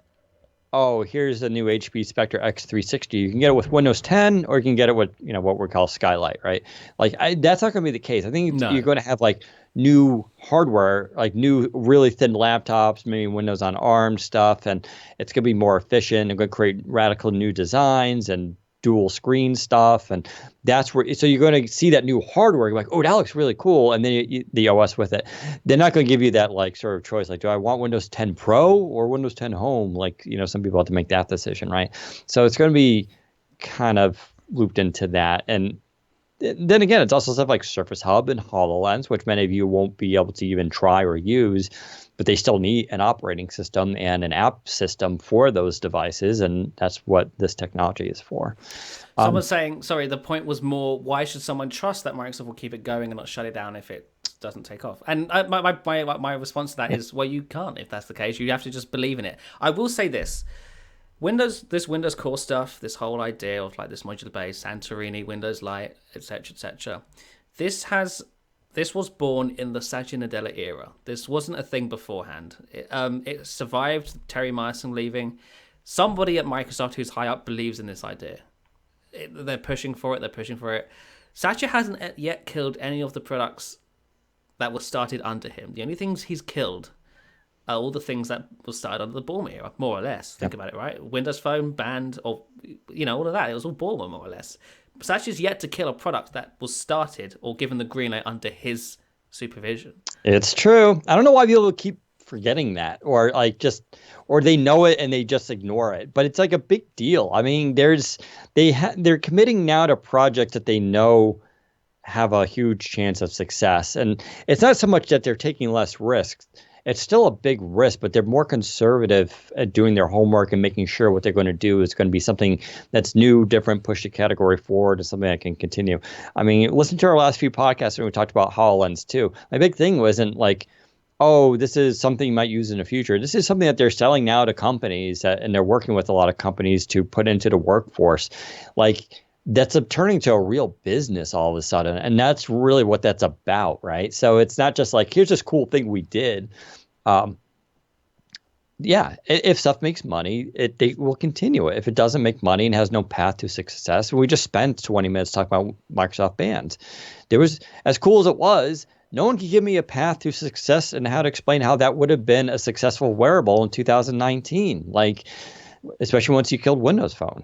Speaker 2: oh, here's a new HP Spectre X360. You can get it with Windows 10, or you can get it with what we call Skylight, right? Like that's not going to be the case. I think you're going to have like new hardware, like new really thin laptops, maybe Windows on ARM stuff, and it's going to be more efficient and going to create radical new designs and dual screen stuff, and that's where. So you're going to see that new hardware. You're like, oh, that looks really cool, and then the OS with it. They're not going to give you that like sort of choice. Like, do I want Windows 10 Pro or Windows 10 Home? Like, some people have to make that decision, right? So it's going to be kind of looped into that, and then again, it's also stuff like Surface Hub and HoloLens, which many of you won't be able to even try or use, but they still need an operating system and an app system for those devices, and that's what this technology is for.
Speaker 1: Someone's saying, sorry, the point was more, why should someone trust that Microsoft will keep it going and not shut it down if it doesn't take off? And my response to that is, well, you can't if that's the case. You have to just believe in it. I will say this. This Windows core stuff, this whole idea of like this modular base, Santorini, Windows Lite, etc. This was born in the Satya Nadella era. This wasn't a thing beforehand. It survived Terry Myerson leaving. Somebody at Microsoft who's high up believes in this idea. They're pushing for it. Satya hasn't yet killed any of the products that were started under him. The only things he's killed are all the things that were started under the Ballmer era, more or less. Think about it, right? Windows Phone, Band, or all of that. It was all Ballmer, more or less. Satya's yet to kill a product that was started or given the green light under his supervision. It's true. I don't know why people keep forgetting that, or they know it and they just ignore it. But it's like a big deal. I mean, they're committing now to projects that they know
Speaker 2: have a huge chance of success. And it's not so much that they're taking less risks. It's still a big risk, but they're more conservative at doing their homework and making sure what they're going to do is going to be something that's new, different, push the category forward, and something that can continue. I mean, listen to our last few podcasts when we talked about HoloLens too. My big thing wasn't like, oh, this is something you might use in the future. This is something that they're selling now to companies and they're working with a lot of companies to put into the workforce. Like that's turning to a real business all of a sudden. And that's really what that's about, right? So it's not just like, here's this cool thing we did. Um, yeah, if stuff makes money, they will continue it. If it doesn't make money and has no path to success, we just spent 20 minutes talking about Microsoft Bands. There was, as cool as it was, no one could give me a path to success and how to explain how that would have been a successful wearable in 2019. Like, especially once you killed Windows Phone.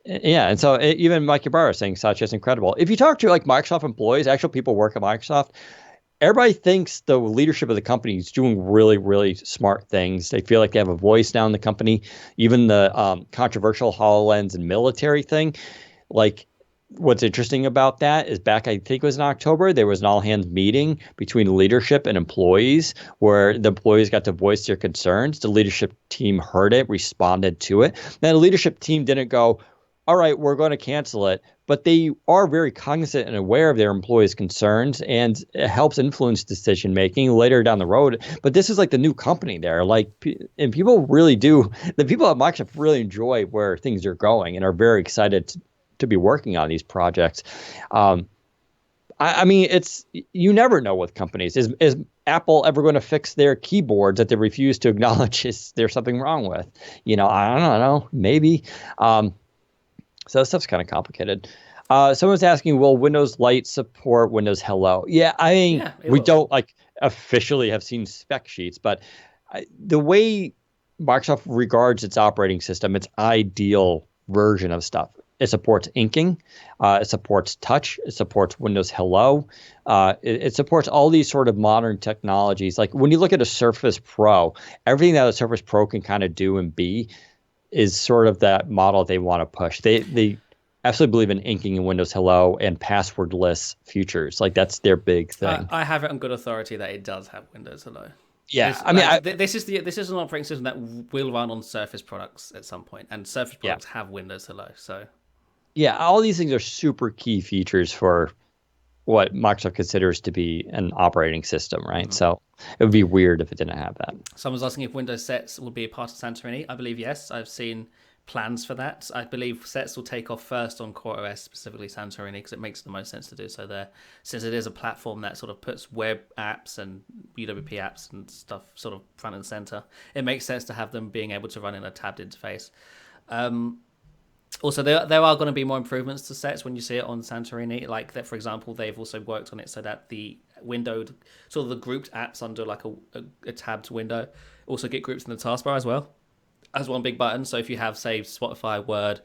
Speaker 2: Yeah, and so even Mike Ybarra is saying Satya is incredible. If you talk to like Microsoft employees, actual people work at Microsoft, everybody thinks the leadership of the company is doing really, really smart things. They feel like they have a voice now in the company. Even the controversial HoloLens and military thing, like what's interesting about that is back, I think it was in October, there was an all hands meeting between leadership and employees where the employees got to voice their concerns. The leadership team heard it, responded to it. Now the leadership team didn't go, all right, we're going to cancel it. But they are very cognizant and aware of their employees' concerns, and it helps influence decision making later down the road. But this is like the new company there, like, and people really do. The people at Microsoft really enjoy where things are going and are very excited to be working on these projects. I mean, it's you never know with companies. Is Apple ever going to fix their keyboards that they refuse to acknowledge is there's something wrong with? I don't know, maybe. So that stuff's kind of complicated. Someone's asking, will Windows Lite support Windows Hello? Yeah, I mean, we don't like officially have seen spec sheets, but the way Microsoft regards its operating system, its ideal version of stuff, it supports inking, it supports touch, it supports Windows Hello, it supports all these sort of modern technologies. Like when you look at a Surface Pro, everything that a Surface Pro can kind of do and be is sort of that model they want to push. They absolutely believe in inking in Windows Hello and passwordless futures. Like that's their big thing.
Speaker 1: I have it on good authority that it does have Windows Hello.
Speaker 2: Yeah, I mean,
Speaker 1: this is an operating system that will run on Surface products at some point, and Surface products have Windows Hello. So
Speaker 2: yeah, all these things are super key features for what Microsoft considers to be an operating system, right? Mm-hmm. So it would be weird if it didn't have that.
Speaker 1: Someone's asking if Windows Sets will be a part of Santorini. I believe yes. I've seen plans for that. I believe Sets will take off first on CoreOS, specifically Santorini, because it makes the most sense to do so there, since it is a platform that sort of puts web apps and UWP apps and stuff sort of front and center. It makes sense to have them being able to run in a tabbed interface. Also, there are going to be more improvements to Sets when you see it on Santorini. Like that, for example, they've also worked on it so that the windowed, sort of the grouped apps under like a tabbed window also get grouped in the taskbar as well as one big button. So if you have, say, Spotify, Word,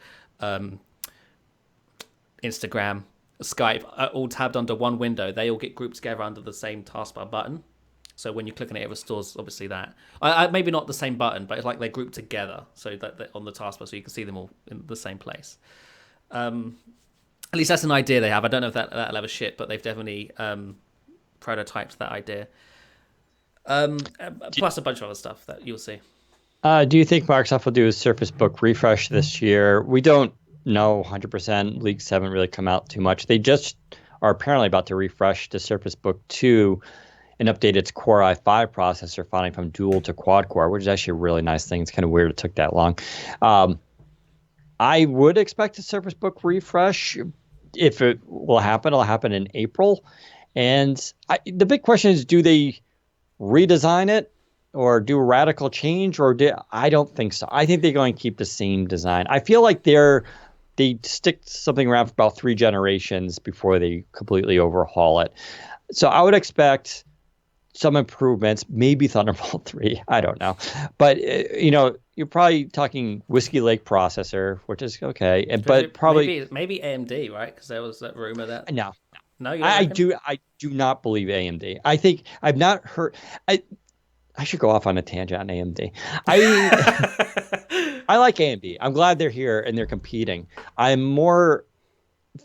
Speaker 1: Instagram, Skype, all tabbed under one window, they all get grouped together under the same taskbar button. So when you click on it, it restores obviously that. Maybe not the same button, but it's like they're grouped together so that they're on the taskbar, so you can see them all in the same place. At least that's an idea they have. I don't know if that'll ever ship, but they've definitely prototyped that idea. Plus a bunch of other stuff that you'll see.
Speaker 2: Do you think Microsoft will do a Surface Book refresh this year? We don't know 100%. Leaks haven't really come out too much. They just are apparently about to refresh the Surface Book 2 and update its Core i5 processor, finally from dual to quad core, which is actually a really nice thing. It's kind of weird it took that long. I would expect a Surface Book refresh. If it will happen, it'll happen in April. And the big question is, do they redesign it or do a radical change? I don't think so. I think they're going to keep the same design. I feel like they stick something around for about 3 generations before they completely overhaul it. So I would expect some improvements, maybe Thunderbolt 3. I don't know. But, you're probably talking Whiskey Lake processor, which is okay. But probably
Speaker 1: maybe AMD, right? Because there was that rumor that...
Speaker 2: No.
Speaker 1: I
Speaker 2: do not believe AMD. I think I've not heard... I should go off on a tangent on AMD. I like AMD. I'm glad they're here and they're competing. I'm more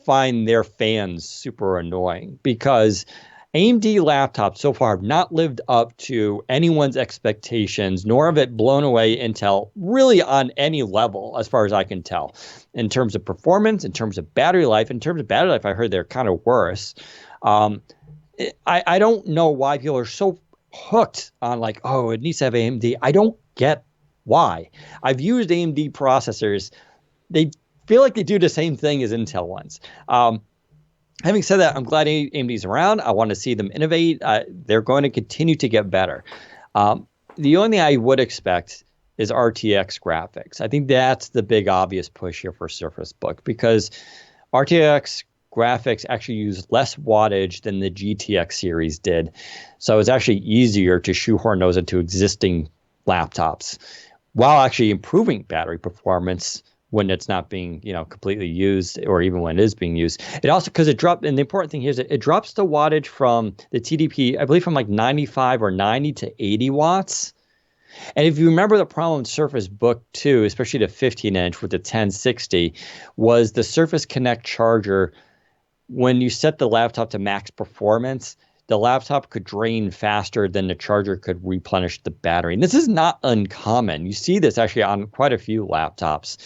Speaker 2: find their fans super annoying because AMD laptops so far have not lived up to anyone's expectations, nor have it blown away Intel really on any level, as far as I can tell, in terms of performance, in terms of battery life. In terms of battery life, I heard they're kind of worse. Um, I don't know why people are so hooked on like, oh, it needs to have AMD. I don't get why. I've used AMD processors. They feel like they do the same thing as Intel ones. Having said that, I'm glad AMD's around. I want to see them innovate. They're going to continue to get better. The only thing I would expect is RTX graphics. I think that's the big obvious push here for Surface Book because RTX graphics actually use less wattage than the GTX series did. So it's actually easier to shoehorn those into existing laptops while actually improving battery performance when it's not being, completely used, or even when it is being used. It also, because it dropped, and the important thing here is it drops the wattage from the TDP, I believe from like 95 or 90 to 80 watts. And if you remember the problem with Surface Book 2, especially the 15-inch with the 1060, was the Surface Connect charger. When you set the laptop to max performance, the laptop could drain faster than the charger could replenish the battery. And this is not uncommon. You see this actually on quite a few laptops.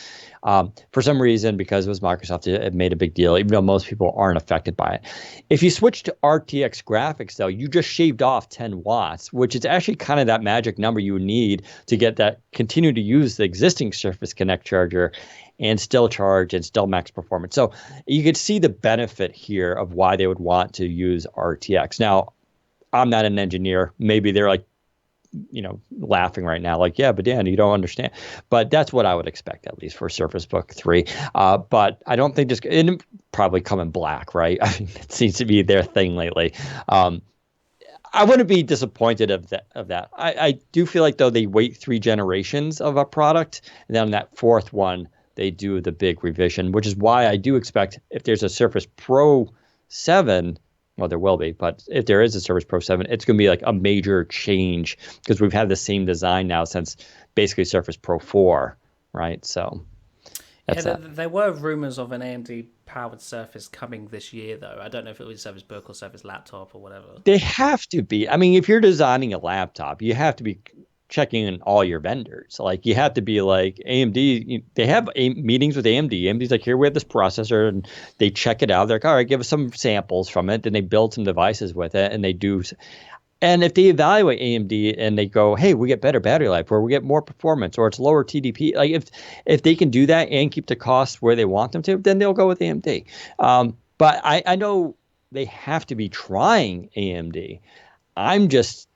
Speaker 2: For some reason, because it was Microsoft, it made a big deal, even though most people aren't affected by it. If you switch to RTX graphics, though, you just shaved off 10 watts, which is actually kind of that magic number you need to get that, continue to use the existing Surface Connect charger and still charge and still max performance. So you could see the benefit here of why they would want to use RTX. Now, I'm not an engineer. Maybe they're like, laughing right now, like, yeah, but Dan, you don't understand. But that's what I would expect, at least for Surface Book 3. But I don't think just, it'd probably come in black, right? I mean, it seems to be their thing lately. I wouldn't be disappointed of that. I do feel like, though, they wait 3 generations of a product, and then on that 4th one, they do the big revision, which is why I do expect if there's a Surface Pro 7, well, there will be, but if there is a Surface Pro 7, it's going to be like a major change because we've had the same design now since basically Surface Pro 4, right? So that's
Speaker 1: there were rumors of an AMD powered Surface coming this year, though. I don't know if it was Surface Book or Surface Laptop or whatever.
Speaker 2: They have to be. I mean, if you're designing a laptop, you have to be checking in all your vendors. Like you have to be like AMD, they have meetings with AMD. AMD's like, here we have this processor, and they check it out. They're like, all right, give us some samples from it. Then they build some devices with it, and they do. And if they evaluate AMD and they go, hey, we get better battery life, or we get more performance, or it's lower TDP, like if they can do that and keep the costs where they want them to, then they'll go with AMD. But I know they have to be trying AMD. I'm just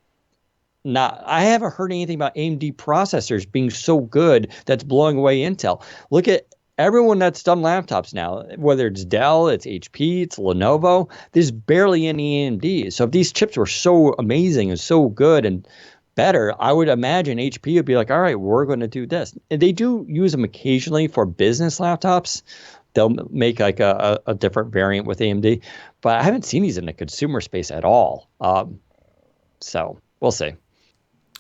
Speaker 2: I haven't heard anything about AMD processors being so good that's blowing away Intel. Look at everyone that's done laptops now, whether it's Dell, it's HP, it's Lenovo, there's barely any AMD. So if these chips were so amazing and so good and better, I would imagine HP would be like, all right, we're going to do this. And they do use them occasionally for business laptops. They'll make like a different variant with AMD, but I haven't seen these in the consumer space at all. So we'll see.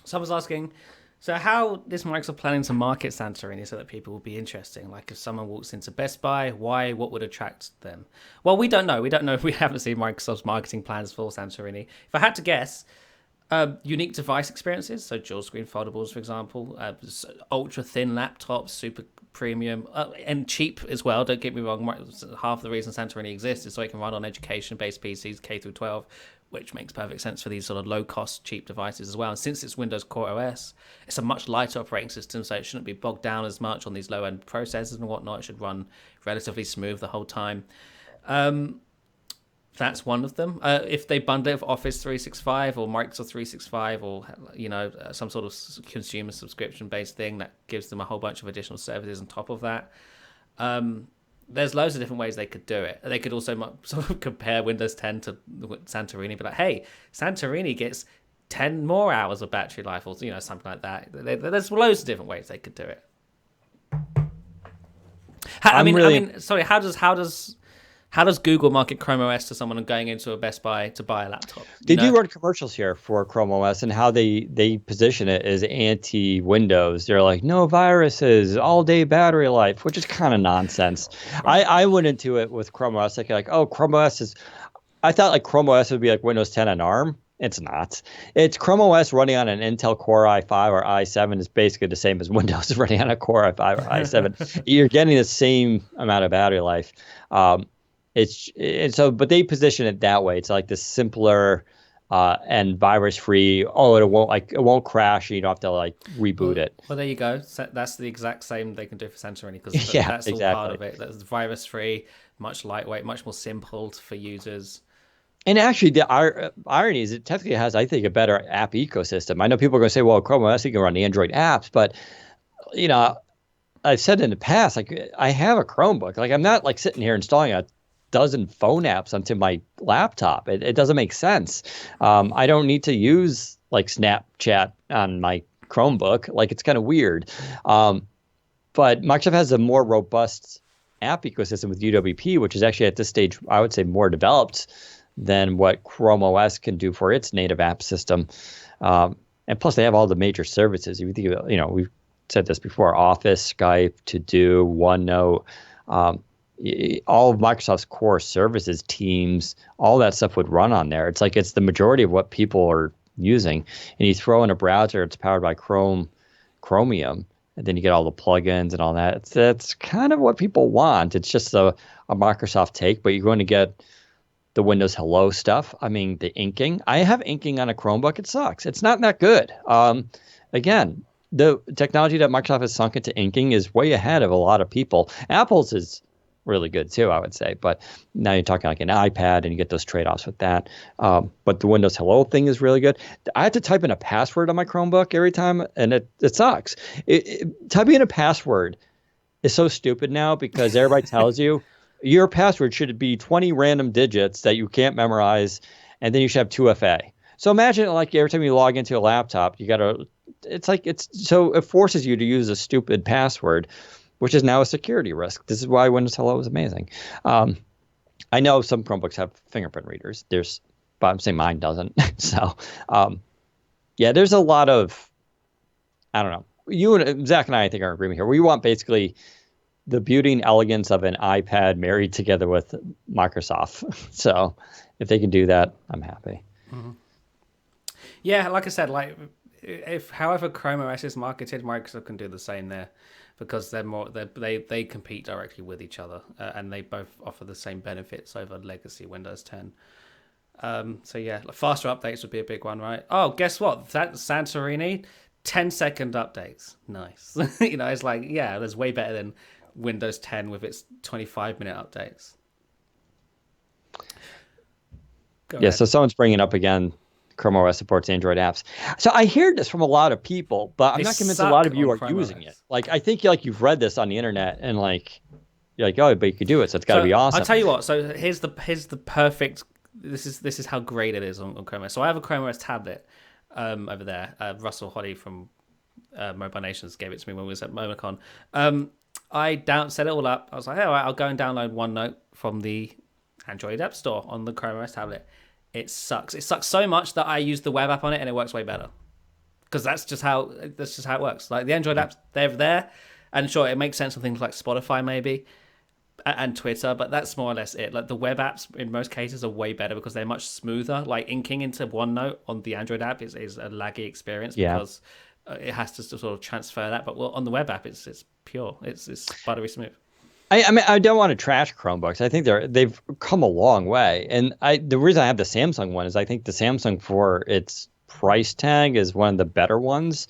Speaker 1: Someone's asking, so how is Microsoft planning to market Santorini so that people will be interesting? Like if someone walks into Best Buy, why? What would attract them? Well, we don't know. We don't know. We haven't seen Microsoft's marketing plans for Santorini. If I had to guess, unique device experiences, so dual screen foldables, for example, ultra thin laptops, super premium, and cheap as well. Don't get me wrong. Half the reason Santorini exists is so it can run on education-based PCs, K through 12, which makes perfect sense for these sort of low-cost, cheap devices as well. And since it's Windows Core OS, it's a much lighter operating system, so it shouldn't be bogged down as much on these low-end processors and whatnot. It should run relatively smooth the whole time. That's one of them. If they bundle it with Office 365 or Microsoft 365 or some sort of consumer subscription-based thing that gives them a whole bunch of additional services on top of that, there's loads of different ways they could do it. They could also sort of compare Windows 10 to Santorini, but like, hey, Santorini gets 10 more hours of battery life, or something like that. There's loads of different ways they could do it. How how does Google market Chrome OS to someone going into a Best Buy to buy a laptop?
Speaker 2: They do run commercials here for Chrome OS, and how they position it as anti-Windows. They're like, no viruses, all-day battery life, which is kind of nonsense. Right. I went into it with Chrome OS like, oh, Chrome OS is. I thought like Chrome OS would be like Windows 10 on ARM. It's not. It's Chrome OS running on an Intel Core i5 or i7 is basically the same as Windows running on a Core i5 or i7. You're getting the same amount of battery life. But they position it that way. It's like the simpler and virus-free. Oh, it won't crash. And you don't have to like reboot it.
Speaker 1: Well, there you go. So that's the exact same they can do for Santorini, because that's
Speaker 2: exactly.
Speaker 1: all part of it. That's virus-free, much lightweight, much more simple for users.
Speaker 2: And actually, the irony is it technically has, I think, a better app ecosystem. I know people are going to say, well, Chrome OS, you can run Android apps. But, I've said in the past, like, I have a Chromebook. Like, I'm not, like, sitting here installing a dozen phone apps onto my laptop. It doesn't make sense. I don't need to use, like, Snapchat on my Chromebook. Like, it's kind of weird. But Microsoft has a more robust app ecosystem with UWP, which is actually at this stage, I would say, more developed than what Chrome OS can do for its native app system. And plus, they have all the major services. If you think about, we've said this before, Office, Skype, To Do, OneNote, all of Microsoft's core services, Teams, all that stuff would run on there. It's like it's the majority of what people are using. And you throw in a browser, it's powered by Chromium, and then you get all the plugins and all that. That's kind of what people want. It's just a Microsoft take, but you're going to get the Windows Hello stuff. I mean, the inking. I have inking on a Chromebook. It sucks. It's not that good. Again, the technology that Microsoft has sunk into inking is way ahead of a lot of people. Apple's is really good too, I would say. But now you're talking like an iPad, and you get those trade-offs with that. But the Windows Hello thing is really good. I have to type in a password on my Chromebook every time, and it sucks. Typing in a password is so stupid now because everybody tells you, your password should be 20 random digits that you can't memorize, and then you should have 2FA. So imagine like every time you log into a laptop, it forces you to use a stupid password, which is now a security risk. This is why Windows Hello is amazing. I know some Chromebooks have fingerprint readers. But I'm saying mine doesn't. So, there's a lot of, I don't know. You and Zach and I think, are in agreement here. We want basically the beauty and elegance of an iPad married together with Microsoft. So if they can do that, I'm happy.
Speaker 1: Mm-hmm. Yeah, like I said, like however Chrome OS is marketed, Microsoft can do the same there, because they compete directly with each other, and they both offer the same benefits over legacy Windows 10. Faster updates would be a big one, right? Oh, guess what? That Santorini, 10-second updates. Nice. It's like, that's way better than Windows 10 with its 25-minute updates.
Speaker 2: So someone's bringing up again, Chrome OS supports Android apps. So I hear this from a lot of people, but I'm not convinced a lot of you are using it. Like, I think you've read this on the internet, and you're like, oh, but you could do it, so it's got to be awesome.
Speaker 1: I'll tell you what. So here's the perfect. This is how great it is on Chrome OS. So I have a Chrome OS tablet over there. Russell Hoddy from Mobile Nations gave it to me when we was at MomoCon. I set it all up. I was like, all right, I'll go and download OneNote from the Android App Store on the Chrome OS tablet. It sucks. It sucks so much that I use the web app on it, and it works way better. Because that's just how it works. Like, the Android apps, they're there, and sure, it makes sense on things like Spotify maybe, and Twitter, but that's more or less it. Like, the web apps in most cases are way better because they're much smoother. Like, inking into OneNote on the Android app is a laggy experience because it has to sort of transfer that. But on the web app, it's pure. It's buttery smooth.
Speaker 2: I mean, I don't want to trash Chromebooks. I think they've come a long way. And the reason I have the Samsung one is I think the Samsung, for its price tag, is one of the better ones.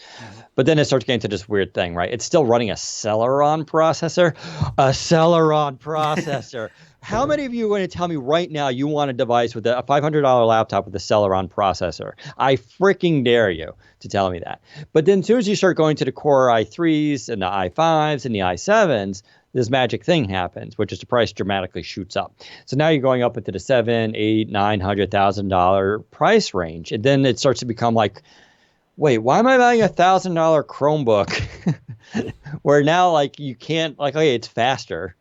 Speaker 2: But then it starts getting to this weird thing, right? It's still running a Celeron processor. A Celeron processor. How many of you are going to tell me right now you want a device with a $500 laptop with a Celeron processor? I freaking dare you to tell me that. But then as soon as you start going to the Core i3s and the i5s and the i7s, this magic thing happens, which is the price dramatically shoots up. So now you're going up into the $700,000, $800,000, $900,000 price range. And then it starts to become like, wait, why am I buying a $1,000 Chromebook? Where now, like, you can't, like, okay, it's faster.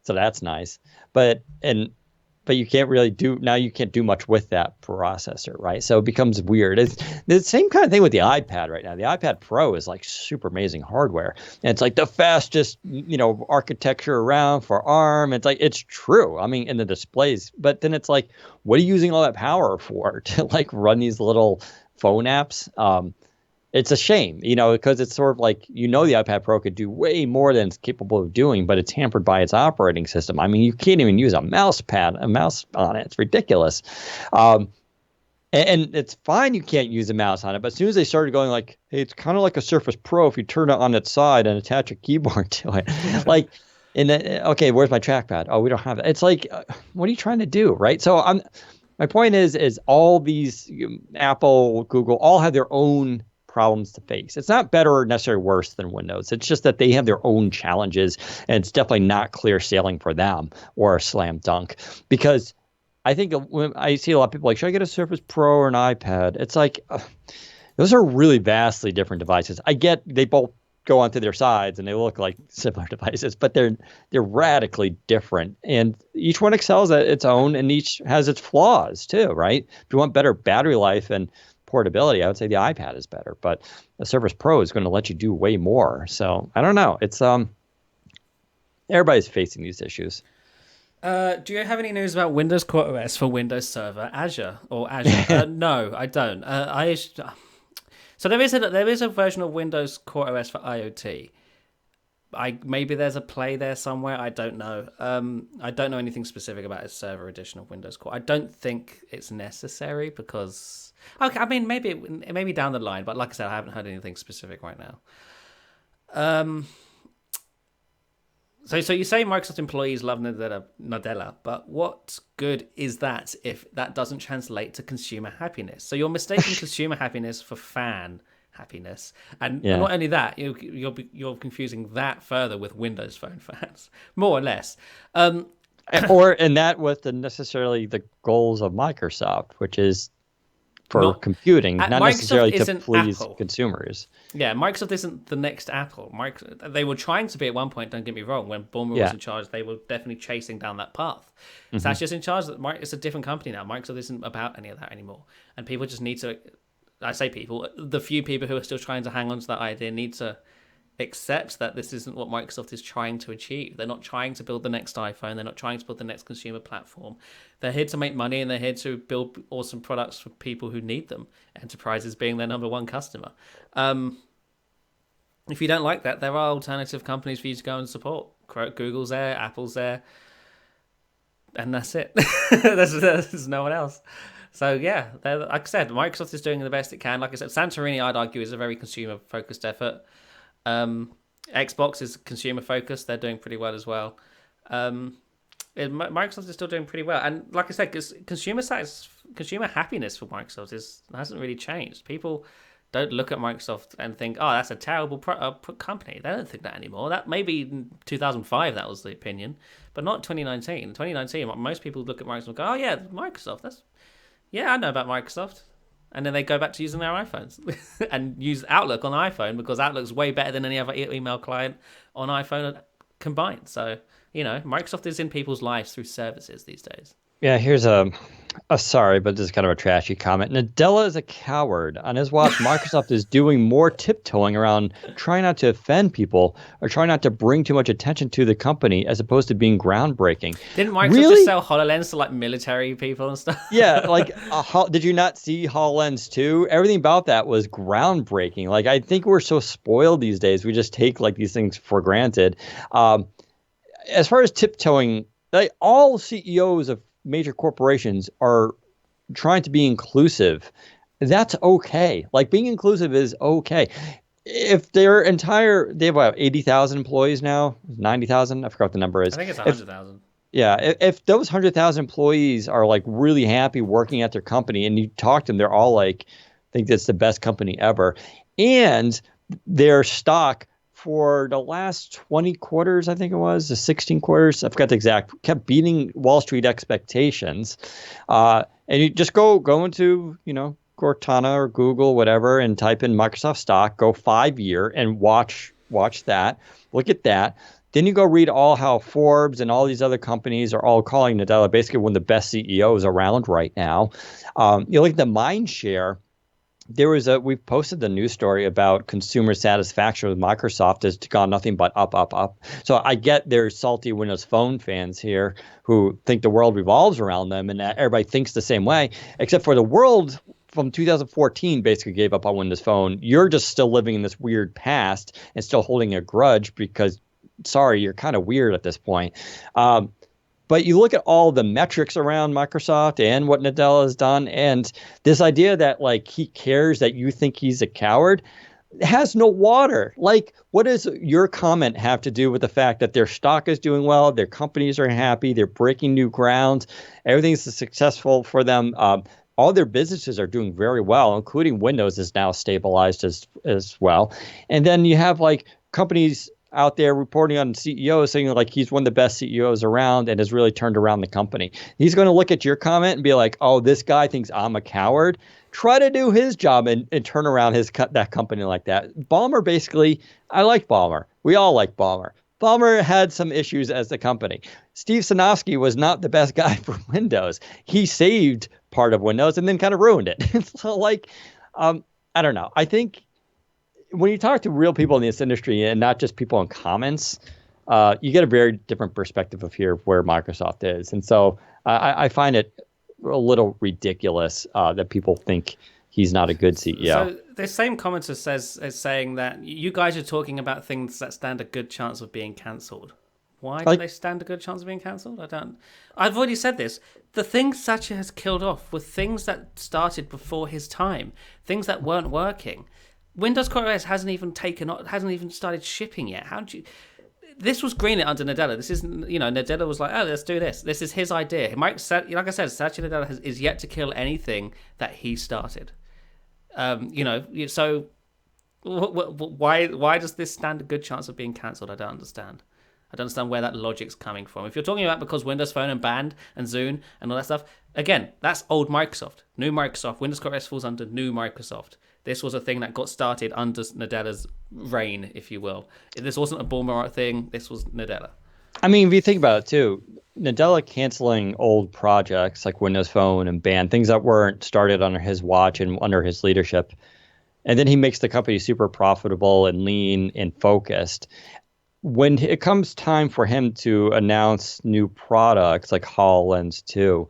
Speaker 2: So that's nice. But, and but you can't really you can't do much with that processor, right? So it becomes weird. It's the same kind of thing with the iPad right now. The iPad Pro is like super amazing hardware, and it's like the fastest, architecture around for ARM. It's like, it's true. I mean, in the displays, but then it's like, what are you using all that power for to like run these little phone apps? It's a shame, because it's sort of like, the iPad Pro could do way more than it's capable of doing, but it's hampered by its operating system. I mean, you can't even use a mouse on it. It's ridiculous. And it's fine you can't use a mouse on it, but as soon as they started going like, hey, it's kind of like a Surface Pro if you turn it on its side and attach a keyboard to it. Like, okay, where's my trackpad? Oh, we don't have it. It's like, what are you trying to do, right? So my point is all these, Apple, Google, all have their own problems to face. It's not better or necessarily worse than Windows. It's just that they have their own challenges, and it's definitely not clear sailing for them or a slam dunk. Because I think when I see a lot of people like, should I get a Surface Pro or an iPad? It's like, those are really vastly different devices. I get they both go onto their sides and they look like similar devices, but they're radically different. And each one excels at its own, and each has its flaws too, right? If you want better battery life and portability, I would say the iPad is better, but the Surface Pro is going to let you do way more. So I don't know. It's everybody's facing these issues.
Speaker 1: Do you have any news about Windows Core OS for Windows Server Azure or Azure? No, I don't. So there is a version of Windows Core OS for IoT. Maybe there's a play there somewhere. I don't know. I don't know anything specific about a server edition of Windows Core. I don't think it's necessary because, okay, I mean, maybe down the line, but like I said, I haven't heard anything specific right now. So you say Microsoft employees love Nadella, but what good is that if that doesn't translate to consumer happiness? So you're mistaking consumer happiness for fan happiness, and not only that, you're confusing that further with Windows Phone fans, more or less.
Speaker 2: And that with necessarily the goals of Microsoft, which is for computing, not necessarily to please Apple. Consumers.
Speaker 1: Yeah, Microsoft isn't the next Apple. They were trying to be at one point, don't get me wrong. When Ballmer was in charge, they were definitely chasing down that path. Mm-hmm. Satya's in charge. It's a different company now. Microsoft isn't about any of that anymore. And people just need to, I say people, the few people who are still trying to hang on to that idea need to accept that this isn't what Microsoft is trying to achieve. They're not trying to build the next iPhone. They're not trying to build the next consumer platform. They're here to make money, and they're here to build awesome products for people who need them. Enterprises being their number one customer. If you don't like that, there are alternative companies for you to go and support. Google's there, Apple's there, and that's it. There's no one else. So yeah, like I said, Microsoft is doing the best it can. Like I said, Santorini, I'd argue, is a very consumer-focused effort. Xbox is consumer focused. They're doing pretty well as well. Microsoft is still doing pretty well, and like I said, consumer happiness for Microsoft hasn't really changed. People don't look at Microsoft and think, "Oh, that's a terrible company." They don't think that anymore. That maybe in 2005 that was the opinion, but not 2019. In 2019, most people look at Microsoft and go, "Oh yeah, Microsoft. I know about Microsoft." And then they go back to using their iPhones and use Outlook on iPhone because Outlook's way better than any other email client on iPhone combined. So, Microsoft is in people's lives through services these days.
Speaker 2: Yeah, here's a sorry, but this is kind of a trashy comment. Nadella is a coward. On his watch, Microsoft is doing more tiptoeing around trying not to offend people or trying not to bring too much attention to the company as opposed to being groundbreaking.
Speaker 1: Didn't Microsoft just sell HoloLens to like military people and stuff?
Speaker 2: Yeah, like did you not see HoloLens 2? Everything about that was groundbreaking. Like, I think we're so spoiled these days, we just take like these things for granted. As far as tiptoeing, like, all CEOs of major corporations are trying to be inclusive. That's okay. Like, being inclusive is okay. If they have what, 80,000 employees now, 90,000, I forgot what the number is.
Speaker 1: I think it's 100,000.
Speaker 2: Yeah, if those 100,000 employees are like really happy working at their company, and you talk to them, they're all like, think that's the best company ever, and their stock for the last 20 quarters, I think it was, the 16 quarters, I forgot the exact, kept beating Wall Street expectations. And you just go into, Cortana or Google, whatever, and type in Microsoft stock, go 5 year and watch that, look at that. Then you go read all how Forbes and all these other companies are all calling Nadella basically one of the best CEOs around right now. You look at the mind share. We've posted the news story about consumer satisfaction with Microsoft has gone nothing but up, up, up. So I get there's salty Windows Phone fans here who think the world revolves around them and that everybody thinks the same way, except for the world from 2014 basically gave up on Windows Phone. You're just still living in this weird past and still holding a grudge because, sorry, you're kind of weird at this point. But you look at all the metrics around Microsoft and what Nadella has done, and this idea that like he cares that you think he's a coward has no water. Like, what does your comment have to do with the fact that their stock is doing well, their companies are happy, they're breaking new ground, everything's successful for them. All their businesses are doing very well, including Windows is now stabilized as well. And then you have like companies out there reporting on CEOs saying like he's one of the best CEOs around and has really turned around the company. He's going to look at your comment and be like, oh, this guy thinks I'm a coward. Try to do his job and turn around that company like that. Ballmer basically, I like Ballmer. We all like Ballmer. Ballmer had some issues as the company. Steve Sinofsky was not the best guy for Windows. He saved part of Windows and then kind of ruined it. So like, I don't know. I think when you talk to real people in this industry and not just people in comments, you get a very different perspective of here where Microsoft is. And so I find it a little ridiculous that people think he's not a good CEO.
Speaker 1: So the same commenter is saying that you guys are talking about things that stand a good chance of being cancelled. Why do they stand a good chance of being cancelled? I've already said this. The things Satcher has killed off were things that started before his time, things that weren't working. Windows Core OS hasn't even started shipping yet. This was greenlit under Nadella. This isn't, Nadella was like, oh, let's do this. This is his idea. Like I said, Satya Nadella is yet to kill anything that he started. So why does this stand a good chance of being cancelled? I don't understand. I don't understand where that logic's coming from. If you're talking about because Windows Phone and Band and Zune and all that stuff, again, that's old Microsoft. New Microsoft. Windows Core OS falls under new Microsoft. This was a thing that got started under Nadella's reign, if you will. This wasn't a Ballmer thing. This was Nadella.
Speaker 2: I mean, if you think about it, too, Nadella canceling old projects like Windows Phone and Band, things that weren't started under his watch and under his leadership. And then he makes the company super profitable and lean and focused. When it comes time for him to announce new products like HoloLens 2,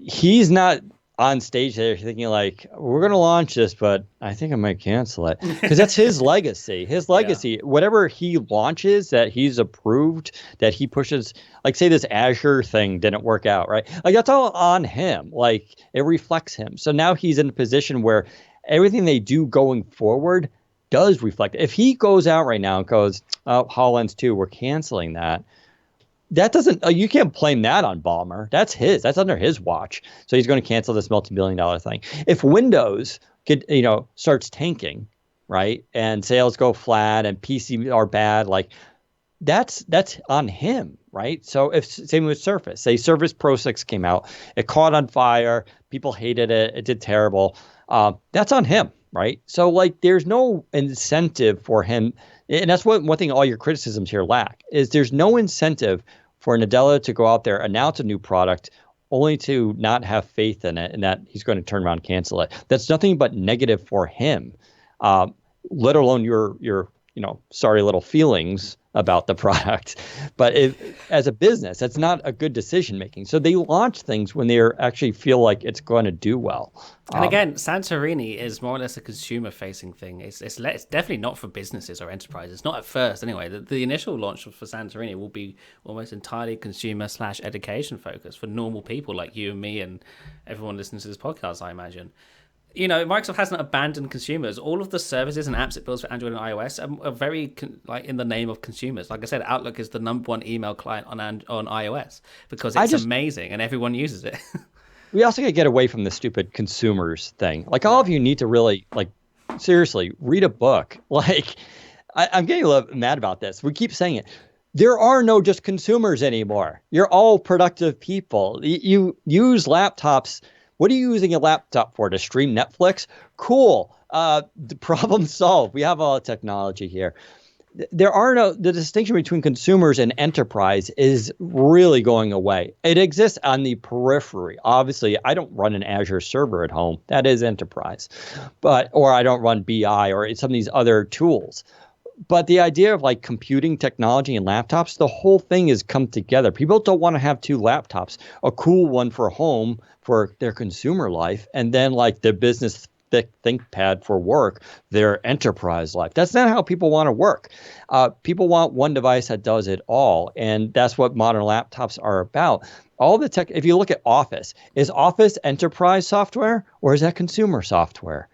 Speaker 2: he's not on stage there thinking like, we're going to launch this, but I think I might cancel it. Because that's his legacy. His legacy, whatever he launches that he's approved, that he pushes, like say this Azure thing didn't work out, right? Like that's all on him. Like it reflects him. So now he's in a position where everything they do going forward does reflect. If he goes out right now and goes, oh, HoloLens 2, we're canceling that. That doesn't, you can't blame that on Ballmer. That's under his watch. So he's going to cancel this multi-billion-dollar thing. If Windows starts tanking, right, and sales go flat and PC are bad, like that's on him, right? So same with Surface. Say Surface Pro 6 came out, it caught on fire, people hated it, it did terrible. That's on him, right? So like there's no incentive for him. And that's one thing all your criticisms here lack is there's no incentive for Nadella to go out there, announce a new product, only to not have faith in it and that he's going to turn around and cancel it. That's nothing but negative for him, let alone your sorry little feelings about the product. But as a business, that's not a good decision making. So they launch things when they actually feel like it's going to do well.
Speaker 1: And again, Santorini is more or less a consumer-facing thing. It's definitely not for businesses or enterprises. Not at first, anyway. The initial launch for Santorini will be almost entirely consumer/education focused for normal people like you and me and everyone listening to this podcast, I imagine. Microsoft hasn't abandoned consumers. All of the services and apps it builds for Android and iOS are very in the name of consumers. Like I said, Outlook is the #1 email client on iOS because it's amazing and everyone uses it.
Speaker 2: We also got to get away from the stupid consumers thing. Like all of you need to really seriously read a book. Like I'm getting a little mad about this. We keep saying it. There are no just consumers anymore. You're all productive people. You use laptops. What are you using a laptop for? To stream Netflix? Cool. The problem solved. We have all the technology here. the distinction between consumers and enterprise is really going away. It exists on the periphery. Obviously, I don't run an Azure server at home. That is enterprise. Or I don't run BI or some of these other tools. But the idea of like computing technology and laptops, the whole thing has come together. People don't want to have two laptops, a cool one for home for their consumer life, and then like the business ThinkPad for work, their enterprise life. That's not how people want to work. People want one device that does it all, and that's what modern laptops are about. All the tech. If you look at Office, is Office enterprise software or is that consumer software?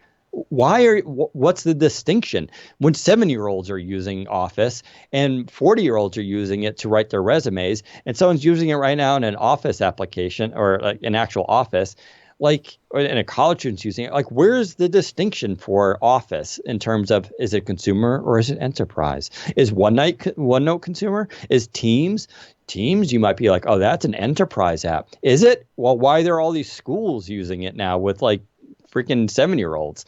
Speaker 2: What's the distinction when 7-year-olds are using Office and 40-year-olds are using it to write their resumes, and someone's using it right now in an Office application or like an actual Office? Like, and a college student's using it, like, where's the distinction for Office in terms of, is it consumer or is it enterprise? Is OneNote consumer? Is Teams? Teams, you might be like, oh, that's an enterprise app. Is it? Well, why are there all these schools using it now with like freaking 7-year-olds?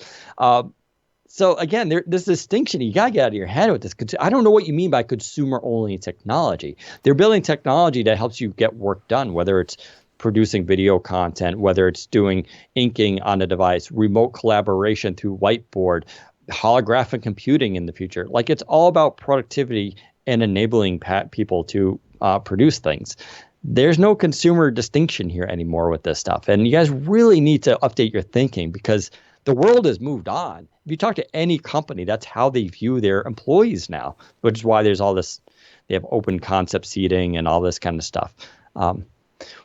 Speaker 2: So again, this distinction, you got to get out of your head with this. I don't know what you mean by consumer-only technology. They're building technology that helps you get work done, whether it's producing video content, whether it's doing inking on a device, remote collaboration through whiteboard, holographic computing in the future. Like, it's all about productivity and enabling people to produce things. There's no consumer distinction here anymore with this stuff. And you guys really need to update your thinking because the world has moved on. If you talk to any company, that's how they view their employees now, which is why there's all this, they have open concept seating and all this kind of stuff.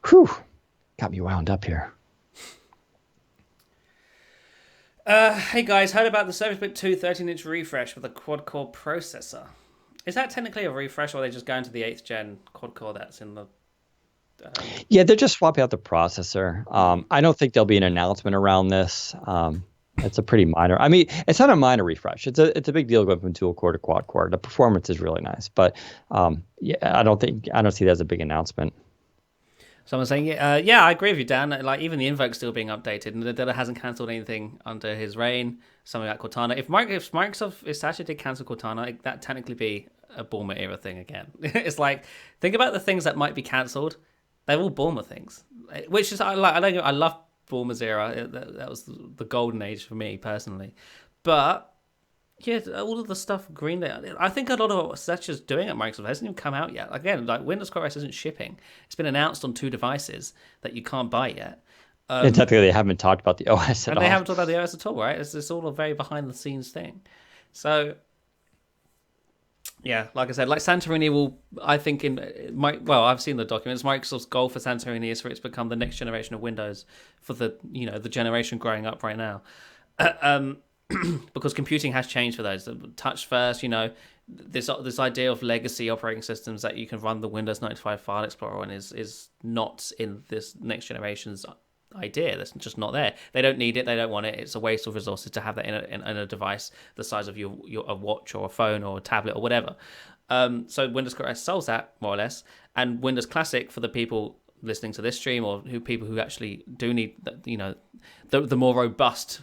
Speaker 2: Whew, got me wound up here.
Speaker 1: Hey guys, heard about the Surface Book 2 13-inch refresh with a quad-core processor. Is that technically a refresh, or are they just going to the 8th gen quad-core that's in the...
Speaker 2: Yeah, they're just swapping out the processor. I don't think there'll be an announcement around this. It's a pretty minor. I mean, it's not a minor refresh. It's a big deal going from dual core to quad core. The performance is really nice, but yeah, I don't see that as a big announcement.
Speaker 1: Someone's saying, yeah, I agree with you, Dan. Like, even the Invoke's still being updated, and Nadella hasn't cancelled anything under his reign. Something like Cortana. If Satya did cancel Cortana, that technically be a Bulma era thing again. It's like, think about the things that might be cancelled. They're all Bulma things, which is I love Bulma's era. That was the golden age for me personally, but. Yeah, all of the stuff Green Day. I think a lot of what Satya's doing at Microsoft hasn't even come out yet. Again, like Windows Core OS isn't shipping. It's been announced on 2 devices that you can't buy yet.
Speaker 2: And technically, they haven't talked about the OS at all.
Speaker 1: And they haven't talked about the OS at all, right? It's all a very behind-the-scenes thing. So, yeah, like I said, like Santorini will, I think, I've seen the documents. Microsoft's goal for Santorini is for it to become the next generation of Windows for the generation growing up right now. Because computing has changed for those. Touch first, this idea of legacy operating systems that you can run the Windows 95 File Explorer on is not in this next generation's idea. That's just not there. They don't need it. They don't want it. It's a waste of resources to have that in a device the size of your a watch or a phone or a tablet or whatever. So Windows Core OS solves that more or less, and Windows Classic for the people listening to this stream or people who actually do need the more robust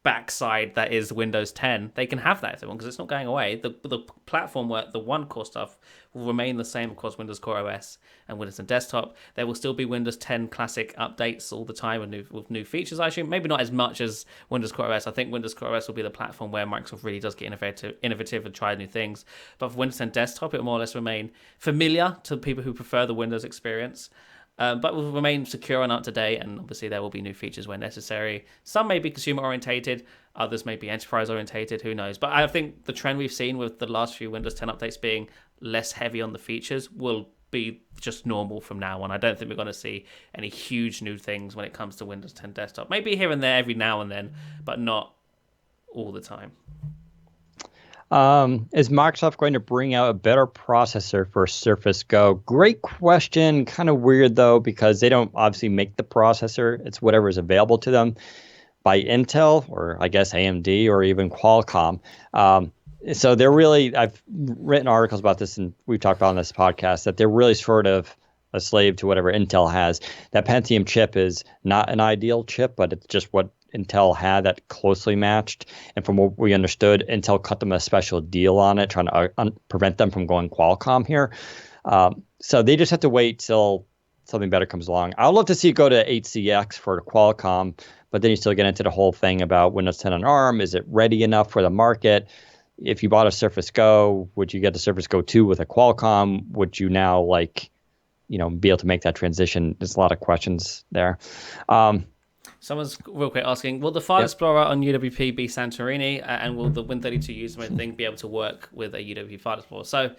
Speaker 1: backside that is Windows 10, they can have that if they want, because it's not going away. The platform work, the one core stuff will remain the same across Windows Core OS and Windows 10 Desktop. There will still be Windows 10 Classic updates all the time with new features, I assume. Maybe not as much as Windows Core OS. I think Windows Core OS will be the platform where Microsoft really does get innovative and try new things. But for Windows 10 Desktop, it will more or less remain familiar to people who prefer the Windows experience. But will remain secure and up to date, and obviously there will be new features where necessary. Some may be consumer orientated, others may be enterprise orientated, who knows. But I think the trend we've seen with the last few Windows 10 updates being less heavy on the features will be just normal from now on. I don't think we're going to see any huge new things when it comes to Windows 10 Desktop. Maybe here and there every now and then, but not all the time.
Speaker 2: Is Microsoft going to bring out a better processor for Surface Go? Great question. Kind of weird, though, because they don't obviously make the processor. It's whatever is available to them by Intel or, I guess, AMD or even Qualcomm. So they're really, I've written articles about this and we've talked about on this podcast, that they're really sort of a slave to whatever Intel has. That Pentium chip is not an ideal chip, but it's just what Intel had that closely matched. And from what we understood, Intel cut them a special deal on it, trying to prevent them from going Qualcomm here. So they just have to wait till something better comes along. I'd love to see it go to HCX for Qualcomm, but then you still get into the whole thing about Windows 10 on ARM. Is it ready enough for the market? If you bought a Surface Go, would you get the Surface Go 2 with a Qualcomm? Would you now be able to make that transition? There's a lot of questions there.
Speaker 1: Someone's real quick asking, will the File Explorer on UWP be Santorini, and will the Win32 user mode thing be able to work with a UWP File Explorer? So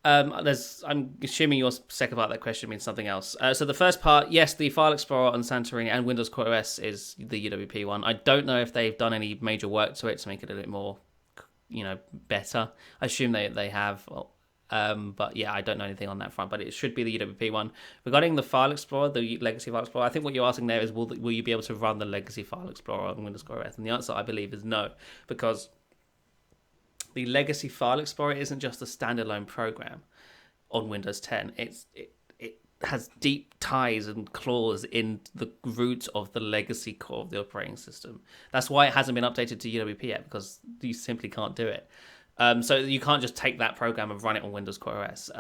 Speaker 1: I'm assuming your second part of that question means something else. So the first part, yes, the File Explorer on Santorini and Windows Core OS is the UWP one. I don't know if they've done any major work to it to make it a bit more, better. I assume they have. But yeah, I don't know anything on that front, but it should be the UWP one. Regarding the File Explorer, the legacy File Explorer, I think what you're asking there is will you be able to run the legacy File Explorer on Windows Core OS? And the answer, I believe, is no, because the legacy File Explorer isn't just a standalone program on Windows 10. It has deep ties and claws in the root of the legacy core of the operating system. That's why it hasn't been updated to UWP yet, because you simply can't do it. So you can't just take that program and run it on Windows Core OS.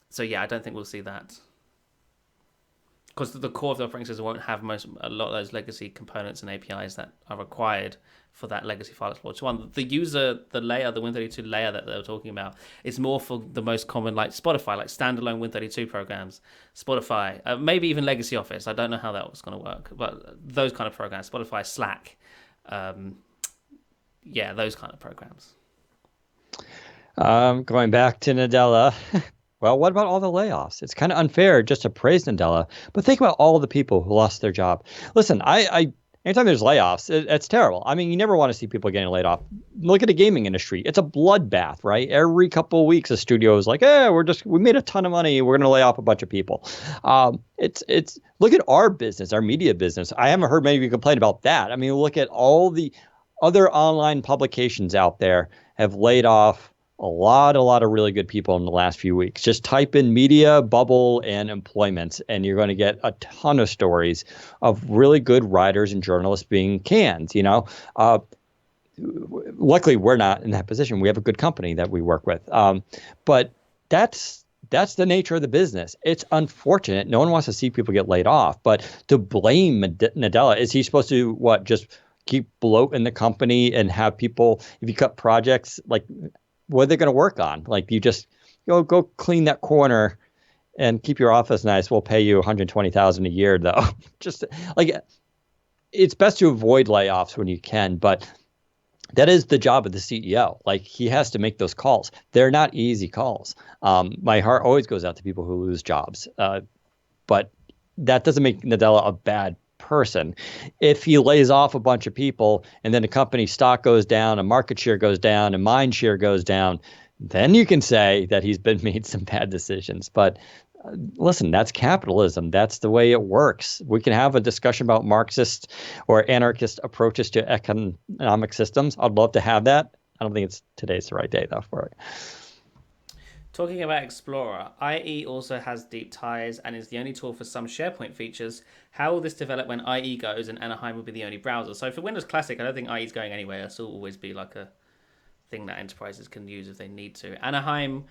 Speaker 1: So yeah, I don't think we'll see that, because the core of the operating system won't have a lot of those legacy components and APIs that are required for that legacy File Explorer. So one, the layer, the Win32 layer that they were talking about, is more for the most common, like Spotify, like standalone Win32 programs, Spotify, maybe even legacy Office. I don't know how that was going to work, but those kind of programs, Spotify, Slack, those kind of programs.
Speaker 2: Going back to Nadella. Well, what about all the layoffs? It's kind of unfair just to praise Nadella, but think about all the people who lost their job. Listen, anytime there's layoffs, it's terrible. I mean, you never want to see people getting laid off. Look at the gaming industry. It's a bloodbath, right? Every couple of weeks, a studio is like, we made a ton of money. We're going to lay off a bunch of people. It's look at our business, our media business. I haven't heard many of you complain about that. I mean, look at all the other online publications out there have laid off a lot of really good people in the last few weeks. Just type in media, bubble, and employment, and you're going to get a ton of stories of really good writers and journalists being canned. Luckily, we're not in that position. We have a good company that we work with. But that's the nature of the business. It's unfortunate. No one wants to see people get laid off. But to blame Nadella, is he supposed to, just keep bloating the company and have people, if you cut projects, like, what are they going to work on? Like, you just go clean that corner and keep your office nice. We'll pay you $120,000 a year, though. Just like, it's best to avoid layoffs when you can, but that is the job of the CEO. Like, he has to make those calls. They're not easy calls. My heart always goes out to people who lose jobs, but that doesn't make Nadella a bad person. If he lays off a bunch of people and then the company's stock goes down and market share goes down and mind share goes down, then you can say that he's been made some bad decisions. But listen, that's capitalism. That's the way it works. We can have a discussion about Marxist or anarchist approaches to economic systems. I'd love to have that. I don't think today's the right day, though, for it.
Speaker 1: Talking about Explorer, IE also has deep ties and is the only tool for some SharePoint features. How will this develop when IE goes and Anaheim will be the only browser? So for Windows Classic, I don't think IE is going anywhere. It'll always be like a thing that enterprises can use if they need to. Anaheim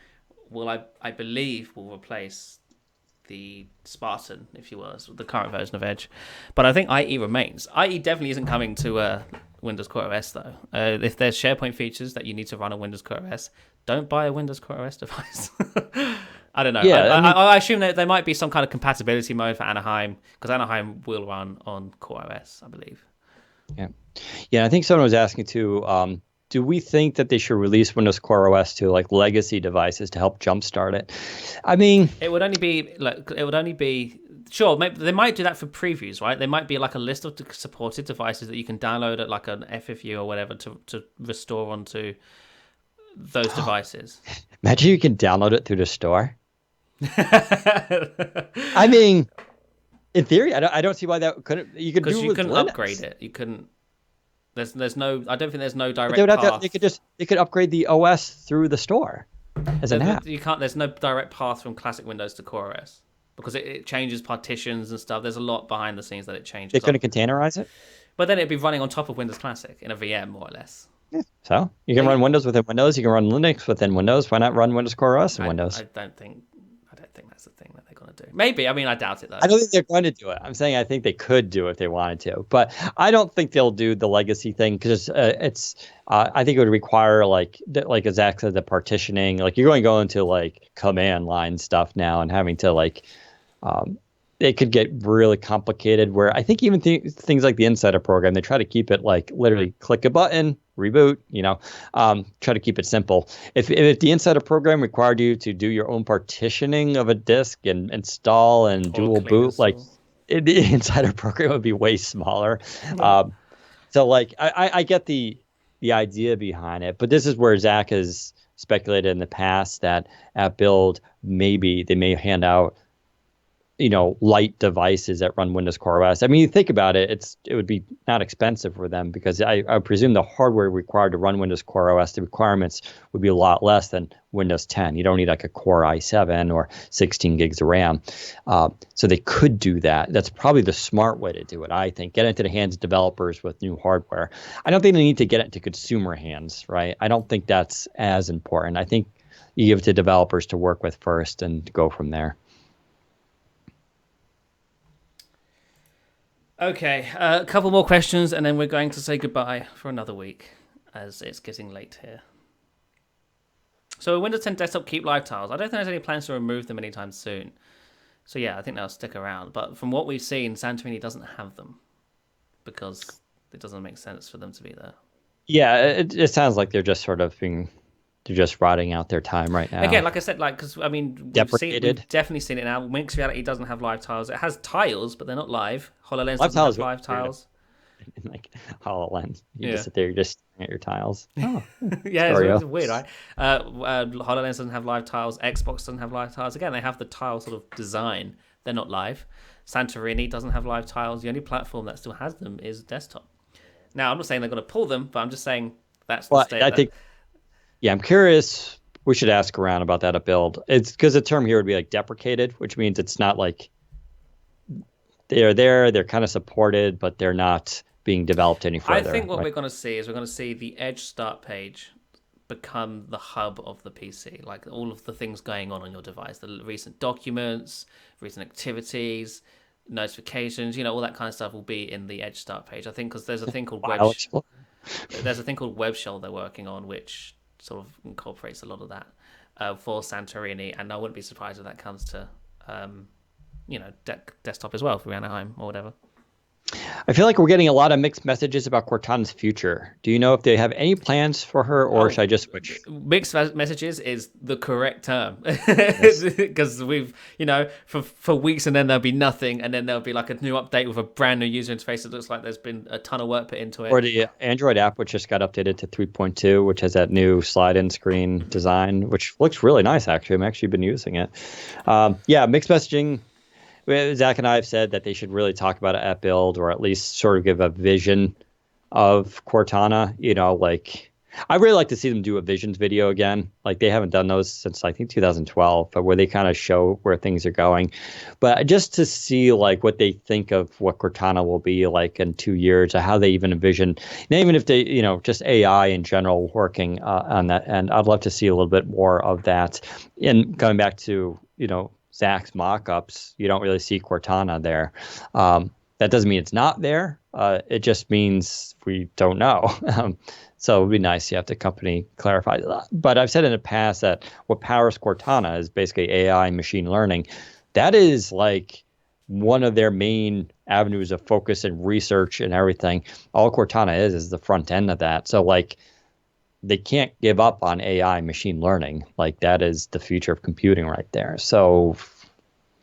Speaker 1: I believe, will replace the Spartan, if you will, the current version of Edge. But I think IE remains. IE definitely isn't coming to Windows Core OS, though. If there's SharePoint features that you need to run on Windows Core OS, don't buy a Windows Core OS device. I don't know. Yeah, I assume that there might be some kind of compatibility mode for Anaheim, because Anaheim will run on Core OS, I believe.
Speaker 2: Yeah. I think someone was asking too. Do we think that they should release Windows Core OS to like legacy devices to help jumpstart it? I mean,
Speaker 1: it would only be sure. Maybe they might do that for previews, right? There might be like a list of supported devices that you can download at like an FFU or whatever to restore onto those devices.
Speaker 2: Imagine you can download it through the store. I mean, in theory, I don't see why that couldn't. You could do it with
Speaker 1: couldn't
Speaker 2: Linux.
Speaker 1: Upgrade it. You couldn't. There's no. I don't think there's no direct path.
Speaker 2: They could upgrade the OS through the store as an app.
Speaker 1: You can't. There's no direct path from classic Windows to Core OS because it changes partitions and stuff. There's a lot behind the scenes that it changes.
Speaker 2: They're going to containerize it.
Speaker 1: But then it'd be running on top of Windows Classic in a VM, more or less.
Speaker 2: So you can run Windows within Windows. You can run Linux within Windows. Why not run Windows Core OS in Windows?
Speaker 1: I don't think that's the thing that they're going to do. Maybe. I mean, I doubt it though.
Speaker 2: I don't think they're going to do it. I'm saying I think they could do it if they wanted to, but I don't think they'll do the legacy thing because I think it would require like as Zach said, the partitioning. Like you're going to go into like command line stuff now and having to like. It could get really complicated where I think even things like the Insider program, they try to keep it like literally click a button, reboot, try to keep it simple. If the Insider program required you to do your own partitioning of a disk and install and dual boot, like the Insider program would be way smaller. Yeah. So like I get the idea behind it, but this is where Zach has speculated in the past that at Build, maybe they may hand out light devices that run Windows Core OS. I mean, you think about it, it would be not expensive for them because I presume the hardware required to run Windows Core OS, the requirements would be a lot less than Windows 10. You don't need like a Core i7 or 16 gigs of RAM. So they could do that. That's probably the smart way to do it, I think. Get it into the hands of developers with new hardware. I don't think they need to get it into consumer hands, right? I don't think that's as important. I think you give it to developers to work with first and go from there.
Speaker 1: Okay, a couple more questions, and then we're going to say goodbye for another week, as it's getting late here. So, Windows 10 Desktop keep live tiles. I don't think there's any plans to remove them anytime soon. So, yeah, I think they'll stick around. But from what we've seen, Santorini doesn't have them because it doesn't make sense for them to be there.
Speaker 2: Yeah, it sounds like they're just sort of they're just rotting out their time right now.
Speaker 1: Again, like I said, because I mean, we've definitely seen it now. Mixed Reality doesn't have live tiles. It has tiles, but they're not live. HoloLens doesn't have live tiles.
Speaker 2: Like HoloLens, you just sit there, you're just staring at your tiles. Oh,
Speaker 1: yeah, it's weird, right? HoloLens doesn't have live tiles. Xbox doesn't have live tiles. Again, they have the tile sort of design. They're not live. Santorini doesn't have live tiles. The only platform that still has them is desktop. Now, I'm not saying they're going to pull them, but I'm just saying that's the state.
Speaker 2: I think. Yeah, I'm curious. We should ask around about that at Build. It's because the term here would be like deprecated, which means it's not like they're there, they're kind of supported, but they're not being developed any further.
Speaker 1: I think what we're going to see is we're going to see the Edge start page become the hub of the PC, like all of the things going on your device, the recent documents, recent activities, notifications, all that kind of stuff will be in the Edge start page. I think because there's a thing called Web Shell they're working on, which sort of incorporates a lot of that for Santorini, and I wouldn't be surprised if that comes to desktop as well for Anaheim or whatever.
Speaker 2: I feel like we're getting a lot of mixed messages about Cortana's future. Do you know if they have any plans for her, or should I just switch?
Speaker 1: Mixed messages is the correct term because we've, for weeks and then there'll be nothing, and then there'll be like a new update with a brand new user interface that looks like there's been a ton of work put into it.
Speaker 2: Or the Android app, which just got updated to 3.2, which has that new slide-in screen design, which looks really nice, actually. I've actually been using it. Mixed messaging. Zach and I have said that they should really talk about it at Build, or at least sort of give a vision of Cortana. I really like to see them do a visions video again. Like they haven't done those since I think 2012, but where they kind of show where things are going. But just to see like what they think of what Cortana will be like in 2 years, or how they even envision, and even if they, just AI in general working on that. And I'd love to see a little bit more of that. And going back to, Zach's mock-ups, you don't really see Cortana there. That doesn't mean it's not there. It just means we don't know. So it would be nice to have the company clarify that. But I've said in the past that what powers Cortana is basically AI and machine learning. That is like one of their main avenues of focus and research and everything. All Cortana is the front end of that. So like they can't give up on AI machine learning. Like that is the future of computing right there. So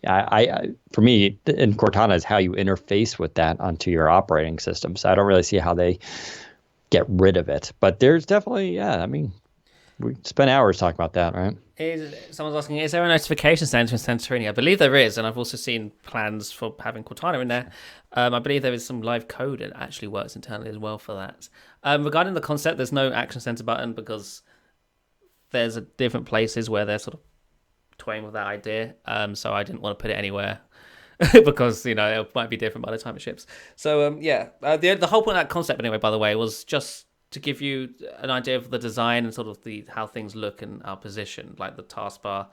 Speaker 2: I for me, in Cortana is how you interface with that onto your operating system. So I don't really see how they get rid of it. But there's definitely, we spent hours talking about that, right?
Speaker 1: Someone's asking, is there a notification center in Santorini? I believe there is, and I've also seen plans for having Cortana in there. I believe there is some live code that actually works internally as well for that. Regarding the concept, there's no action center button because there's different places where they're sort of toying with that idea. So I didn't want to put it anywhere because it might be different by the time it ships. So the whole point of that concept, anyway, by the way, was just to give you an idea of the design and sort of how things look and our position, like the taskbar.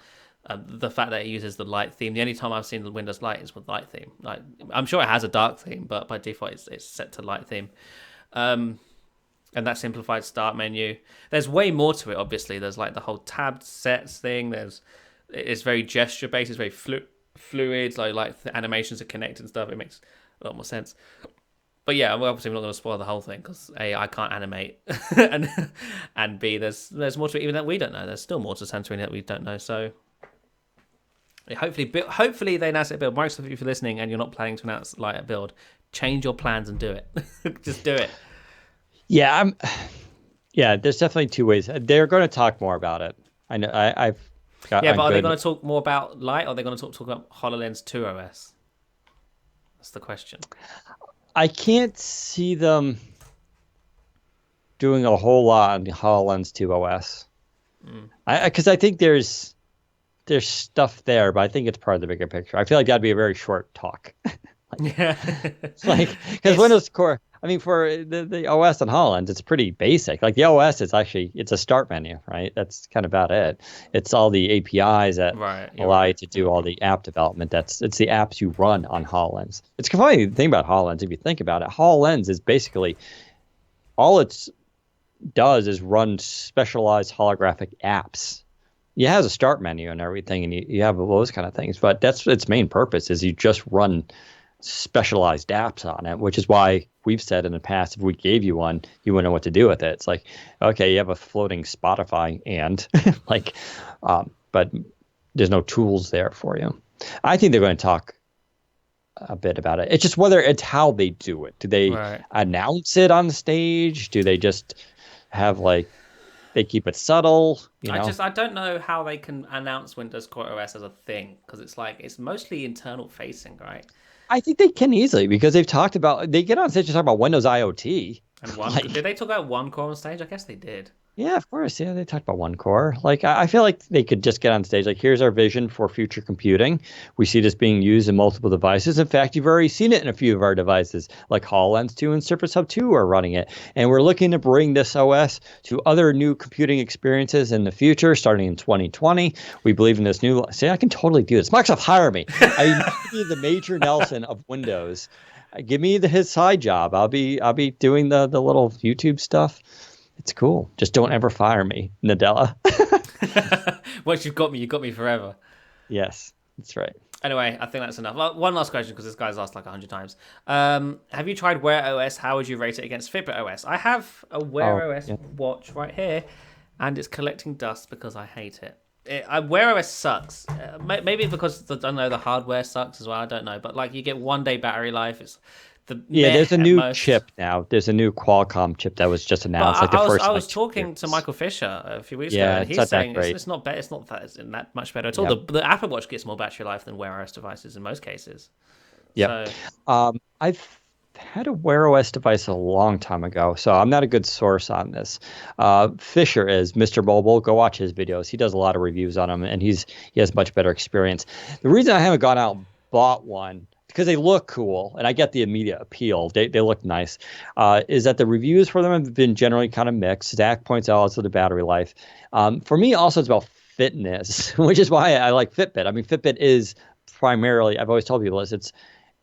Speaker 1: The fact that it uses the light theme. The only time I've seen the Windows Light is with light theme. Like, I'm sure it has a dark theme, but by default it's set to light theme. And that simplified start menu. There's way more to it, obviously. There's like the whole tabbed sets thing. It's very gesture based. It's very fluid. Like the animations are connected and stuff. It makes a lot more sense. But yeah, obviously we're not going to spoil the whole thing because A, I can't animate, and B, there's more to it even that we don't know. There's still more to Santorini that we don't know. So hopefully they announce it at build. Most of you, if you're listening and you're not planning to announce Light at build, change your plans and do it. Just do it.
Speaker 2: Yeah, there's definitely two ways. They're going to talk more about it. I know. I've got.
Speaker 1: Yeah, but are they going to talk more about Light, or are they going to talk about HoloLens 2 OS? That's the question.
Speaker 2: I can't see them doing a whole lot on the HoloLens 2 OS. Because I think there's stuff there, but I think it's part of the bigger picture. I feel like that'd be a very short talk. Because Windows Core, I mean, for the OS on HoloLens, it's pretty basic. Like the OS is it's a start menu, right? That's kind of about it. It's all the APIs that allow you to do all the app development. It's the apps you run on HoloLens. It's funny the thing about HoloLens, if you think about it, HoloLens is basically all it does is run specialized holographic apps. It has a start menu and everything, and you have those kind of things. But that's its main purpose is you just run specialized apps on it, which is why we've said in the past, if we gave you one, you wouldn't know what to do with it. It's like, okay, you have a floating Spotify but there's no tools there for you. I think they're going to talk a bit about it. It's just whether it's how they do it. Do they announce it on stage? Do they just have they keep it subtle?
Speaker 1: I don't know how they can announce Windows Core OS as a thing, because it's mostly internal facing, right?
Speaker 2: I think they can easily, because they get on stage to talk about Windows IoT.
Speaker 1: And did they talk about one core on stage? I guess they did.
Speaker 2: Yeah, of course. Yeah, they talked about one core. I feel like they could just get on stage. Here's our vision for future computing. We see this being used in multiple devices. In fact, you've already seen it in a few of our devices, like HoloLens 2 and Surface Hub 2 are running it. And we're looking to bring this OS to other new computing experiences in the future, starting in 2020. We believe in this new. See, I can totally do this. Microsoft, hire me. I need to be the Major Nelson of Windows. Give me his side job. I'll be doing the little YouTube stuff. It's cool. Just don't ever fire me, Nadella.
Speaker 1: Once you've got me forever.
Speaker 2: Yes, that's right.
Speaker 1: Anyway, I think that's enough. Well, one last question, because this guy's asked 100 times. Have you tried Wear OS? How would you rate it against Fitbit OS? I have a Wear OS watch right here, and it's collecting dust because I hate it. Wear OS sucks. Maybe because the hardware sucks as well. I don't know, but you get 1 day battery life.
Speaker 2: There's a new chip now. There's a new Qualcomm chip that was just announced.
Speaker 1: I was talking to Michael Fisher a few weeks ago, and he's saying it's not better. It's not that much better at all. Yep. The Apple Watch gets more battery life than Wear OS devices in most cases.
Speaker 2: Yeah. I've had a Wear OS device a long time ago, so I'm not a good source on this. Fisher is Mr. Mobile. Go watch his videos. He does a lot of reviews on them, and he has much better experience. The reason I haven't gone out and bought one, because they look cool, and I get the immediate appeal. They look nice. Is that the reviews for them have been generally kind of mixed. Zach points out also the battery life. For me, also it's about fitness, which is why I like Fitbit. I mean, Fitbit is primarily, I've always told people this,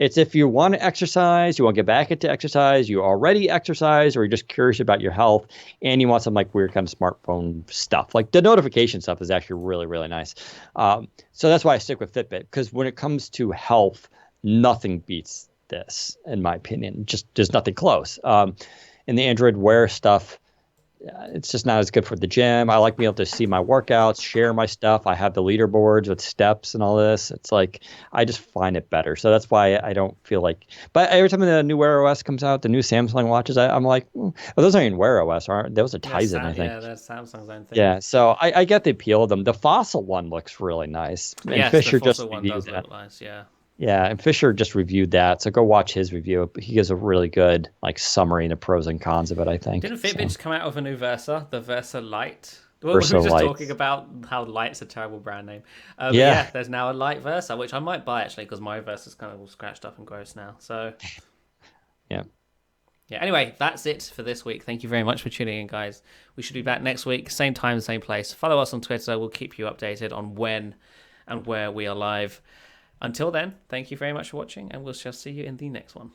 Speaker 2: it's if you want to exercise, you want to get back into exercise, you already exercise, or you're just curious about your health, and you want some weird kind of smartphone stuff. The notification stuff is actually really, really nice. So that's why I stick with Fitbit, because when it comes to health, nothing beats this, in my opinion. Just there's nothing close. In the Android Wear stuff, it's just not as good for the gym. I like being able to see my workouts, share my stuff. I have the leaderboards with steps and all this. It's I just find it better. So that's why I don't feel like. But every time the new Wear OS comes out, the new Samsung watches, I'm like, well, those aren't even Wear OS, aren't those? Are Tizen, I think.
Speaker 1: Yeah, that's Samsung's own thing.
Speaker 2: Yeah, so I get the appeal of them. The Fossil one looks really nice. And
Speaker 1: yes,
Speaker 2: Fisher
Speaker 1: the Fossil
Speaker 2: just
Speaker 1: one does look nice. Yeah.
Speaker 2: Yeah, and Fisher just reviewed that, so go watch his review. He gives a really good summary and the pros and cons of it, I think.
Speaker 1: Didn't Fitbit just come out with a new Versa, the Versa Lite? We were
Speaker 2: Versa
Speaker 1: just
Speaker 2: Lights.
Speaker 1: talking about how Light's a terrible brand name. But
Speaker 2: Yeah.
Speaker 1: yeah, there's now a Light Versa, which I might buy actually because my Versa's kind of all scratched up and gross now. So
Speaker 2: Yeah.
Speaker 1: yeah. Anyway, that's it for this week. Thank you very much for tuning in, guys. We should be back next week, same time, same place. Follow us on Twitter. We'll keep you updated on when and where we are live. Until then, thank you very much for watching, and we'll shall see you in the next one.